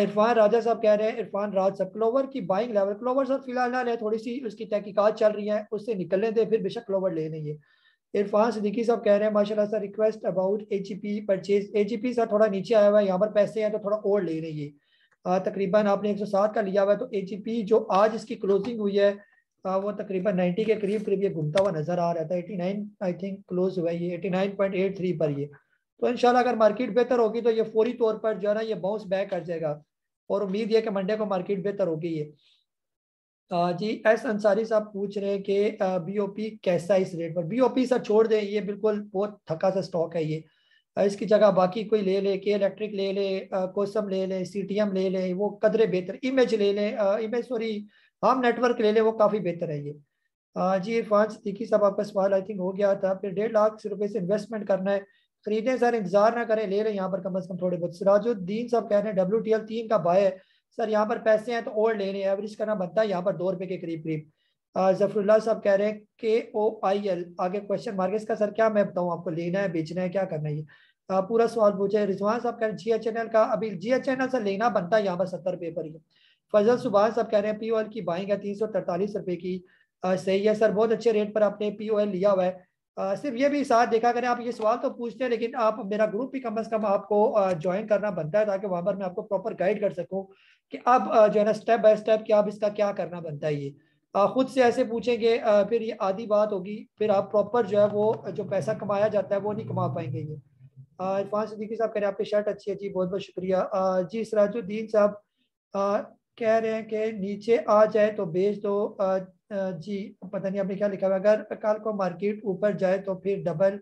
इरफान राजा साहब कह रहे हैं, इरफान राज साहब क्लोवर की बाइंग लेवल, क्लोवर सर फिलहाल ना ले, थोड़ी सी उसकी तहकीकात चल रही है, उससे निकलने दे फिर बेशक क्लोवर ले लेंगे। इरफान सिद्दीकी साहब कह रहे हैं माशाल्लाह sir, request about AGP purchase. AGP sir थोड़ा नीचे आया हुआ है, यहाँ पर पैसे हैं तो थोड़ा और ले रही है। तकरीबन आपने 107 का लिया हुआ है, तो AGP जो आज इसकी क्लोजिंग हुई है वो तकरीबन 90 के करीब करीब ये घूमता हुआ नजर आ रहा था। 89 आई थिंक क्लोज हुआ है ये 89.83 पर ये। तो इंशाल्लाह अगर मार्केट बेहतर होगी तो ये फौरी तौर पर जो है ना ये बाउंस बैक कर जाएगा, और उम्मीद है कि मंडे को मार्केट बेहतर होगी ये। जी एस अंसारी साहब पूछ रहे हैं कि BOP कैसा इस रेट पर। BOP सर छोड़ दें, ये बिल्कुल बहुत थका सा स्टॉक है ये। इसकी जगह बाकी कोई ले ले, के इलेक्ट्रिक ले ले, कोसम ले ले, CTM ले ले, वो कदरे बेहतर, इमेज ले ले, इमेज सॉरी हम नेटवर्क ले ले, वो काफ़ी बेहतर है ये। जी इरफान सिद्दीकी साहब आपका सवाल आई थिंक हो गया था। फिर 1.5 लाख रुपए से इन्वेस्टमेंट करना है, खरीदें सर, इंतजार ना करें, ले लें यहाँ पर कम से कम थोड़े बहुत। सिराजुद्दीन साहब कह रहे हैं WTL 3 का बाय है सर, यहाँ पर पैसे हैं तो और लेने, एवरेज करना बनता है यहाँ पर 2 रुपये के करीब करीब। जफरुल्लाह साहब कह रहे हैं KOIL आगे क्वेश्चन मार्क, इसका सर क्या मैं बताऊँ आपको, लेना है बेचना है क्या करना है ये, पूरा सवाल पूछे। रिजवान साहब कह रहे हैं GHNL का, अभी GHNL से लेना बनता है यहाँ पर 70 रुपये पर ही। फजल सुबहान साहब कह रहे हैं POL की बाइंग है 343 रुपये की। सही है सर, बहुत अच्छे रेट पर आपने POL लिया हुआ है। सिर्फ ये भी साथ देखा करें, आप ये सवाल तो पूछते हैं लेकिन आप मेरा ग्रुप भी कम से कम आपको ज्वाइन करना बनता है, ताकि वहाँ पर मैं आपको प्रॉपर गाइड कर सकूँ कि अब जो है ना स्टेप बाय स्टेप कि आप इसका क्या करना बनता है ये। खुद से ऐसे पूछेंगे फिर ये आधी बात होगी, फिर आप प्रॉपर जो है वो जो पैसा कमाया जाता है वो नहीं कमा पाएंगे ये। इरफान सिद्दीकी साहब कह रहे हैं आपकी शर्ट अच्छी है जी, बहुत बहुत शुक्रिया। जी सिराजुद्दीन साहब कह रहे हैं कि नीचे आ जाए तो बेच दो। जी पता नहीं आपने क्या लिखा हुआ, अगर कल को मार्केट ऊपर जाए तो फिर डबल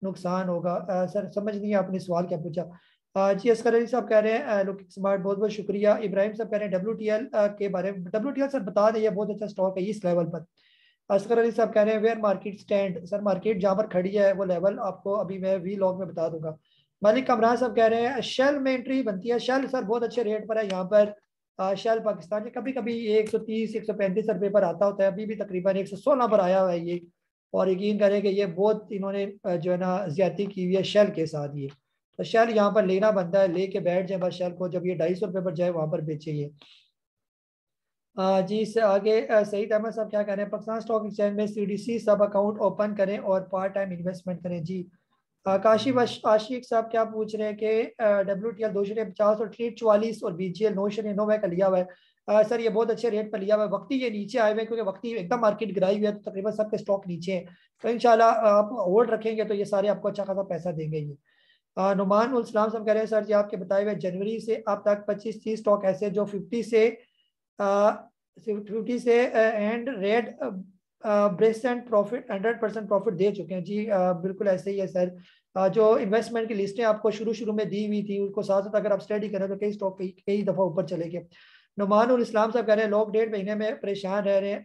नुकसान होगा। सर समझ नहीं आपने सवाल क्या पूछा। जी असगर अली साहब कह रहे हैं लुकिंग स्मार्ट, बहुत बहुत शुक्रिया। इब्राहिम साहब कह रहे हैं WTL के बारे में, WTL सर बता दें, बहुत अच्छा स्टॉक है इस लेवल पर। असगर अली साहब कह रहे हैं where market stand, sir market जहाँ पर खड़ी है वो लेवल आपको अभी मैं V-log में बता दूंगा। मलिक कमरान साहब कह रहे हैं शेल में एंट्री बनती है, शेल सर बहुत अच्छे रेट पर है यहाँ पर। शेल पाकिस्तान में कभी कभी 130 135 रुपये पर आता होता है, अभी भी तकरीबन 116 पर आया हुआ है ये, और यकीन करें कि ये बहुत इन्होंने जो है ना ज्यादती की हुई है शेल के साथ ये। तो शेल यहाँ पर लेना बनता है, लेके बैठ जाए बस शेल को, जब ये 250 रुपये पर जाए वहां पर बेचे ये। जी इससे आगे सईद अहमद साहब क्या कह रहे हैं, पाकिस्तान स्टॉक एक्सचेंज में CDC सब अकाउंट ओपन करें और पार्ट टाइम इन्वेस्टमेंट करें। जी काशिफ आशिक साहब क्या पूछ रहे हैं कि WTL 250 और ट्रेड 44 और BGL 909 का लिया हुआ है। सर ये बहुत अच्छे रेट पर लिया हुआ है, वक्ती ये नीचे आए हुए हैं क्योंकि वक्ती एकदम मार्केट गिराई हुई है, तो तकरीबन सबके स्टॉक नीचे हैं। तो इंशाल्लाह आप होल्ड रखेंगे तो ये सारे आपको अच्छा खासा पैसा देंगे ये। नुमान उल इस्लाम साहब कह रहे हैं सर जी आपके बताए हुए जनवरी से अब तक 25-30 स्टॉक ऐसे जो 50 से एंड रेड ब्रेसेंट प्रॉफिट 100% प्रॉफिट दे चुके हैं। जी बिल्कुल ऐसे ही है सर। जो इन्वेस्टमेंट की लिस्टें आपको शुरू में दी हुई थी उसको साथ साथ अगर आप स्टडी करें तो कई स्टॉक कई दफ़ा ऊपर चले गए। नुमान उल इस्लाम साहब कह रहे हैं लोग 1.5 महीने में परेशान रह रहे हैं,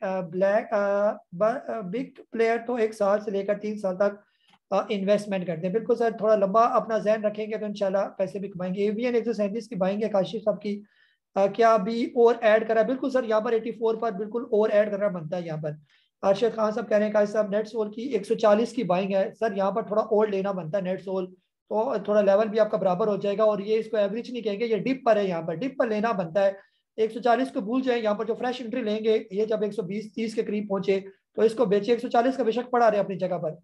बिग प्लेयर तो 1 साल से लेकर 3 साल तक इन्वेस्टमेंट करते हैं। बिल्कुल सर, थोड़ा लंबा अपना जहन रखेंगे तो इंशाल्लाह पैसे भी कमाएंगे। AVN 137 की बाइंग है काशिफ साहब की, क्या अभी और ऐड करा? बिल्कुल सर, यहाँ पर 84 पर बिल्कुल और ऐड करना बनता है। यहाँ पर अरशद खान साहब कह रहे हैं काशिफ साहब नेट सोल की 140 की बाइंग है। सर यहाँ पर थोड़ा और लेना बनता है नेट सोल, तो थोड़ा लेवल भी आपका बराबर हो जाएगा। और ये इसको एवरेज नहीं कहेंगे, ये डिप पर है, यहाँ पर डिप पर लेना बनता है। 140 को भूल जाए, यहाँ पर जो फ्रेश एंट्री लेंगे ये जब 120-30 के करीब पहुंचे तो इसको बेचे। 140 का बेशक पड़ा रहे अपनी जगह पर।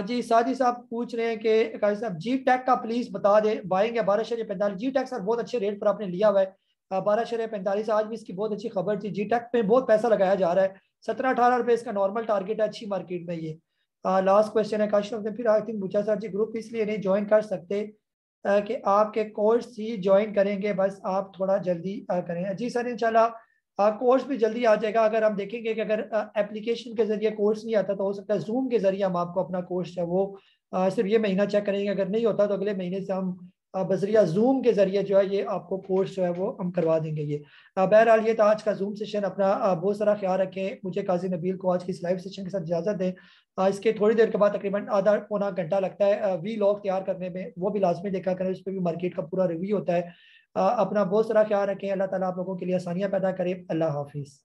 जी सादी साहब पूछ रहे हैं कि काजी साहब जी टेक का प्लीज बता दें, बाइंग है 12.45। जी टेक सर बहुत अच्छे रेट पर आपने लिया हुआ है 12.45। आज भी इसकी बहुत अच्छी खबर थी। जी टेक पे बहुत पैसा लगाया जा रहा है, 17-18 रुपए इसका नॉर्मल टारगेट है अच्छी मार्केट में ये। लास्ट क्वेश्चन है काशिफ ने फिर आई थिंक पूछा सर जी ग्रुप इसलिए नहीं ज्वाइन कर सकते कि आपके कोर्स ही ज्वाइन करेंगे, बस आप थोड़ा जल्दी करें। जी सर इंशाल्लाह कोर्स भी जल्दी आ जाएगा। अगर हम देखेंगे कि अगर एप्लीकेशन के जरिए कोर्स नहीं आता तो हो सकता है जूम के जरिए हम आपको अपना कोर्स है वो सिर्फ ये महीना चेक करेंगे, अगर नहीं होता तो अगले महीने से हम बजरिया जूम के जरिए जो है ये आपको कोर्स जो है वो हम करवा देंगे ये। बहरहाल ये था आज का जूम सेशन। अपना बहुत सारा ख्याल रखें। मुझे काजी नबील को आज की इस लाइव सेशन के साथ इजाज़त दें। इसके थोड़ी देर के बाद तकरीबन आधा पौना घंटा लगता है वीलॉग तैयार करने में, वो भी लाजमी देखा करें, उस पर भी मार्केट का पूरा रिव्यू होता है। अपना बहुत सारा ख्याल रखें। अल्लाह ताला आप लोगों के लिए आसानियाँ पैदा करे। अल्लाह हाफिज़।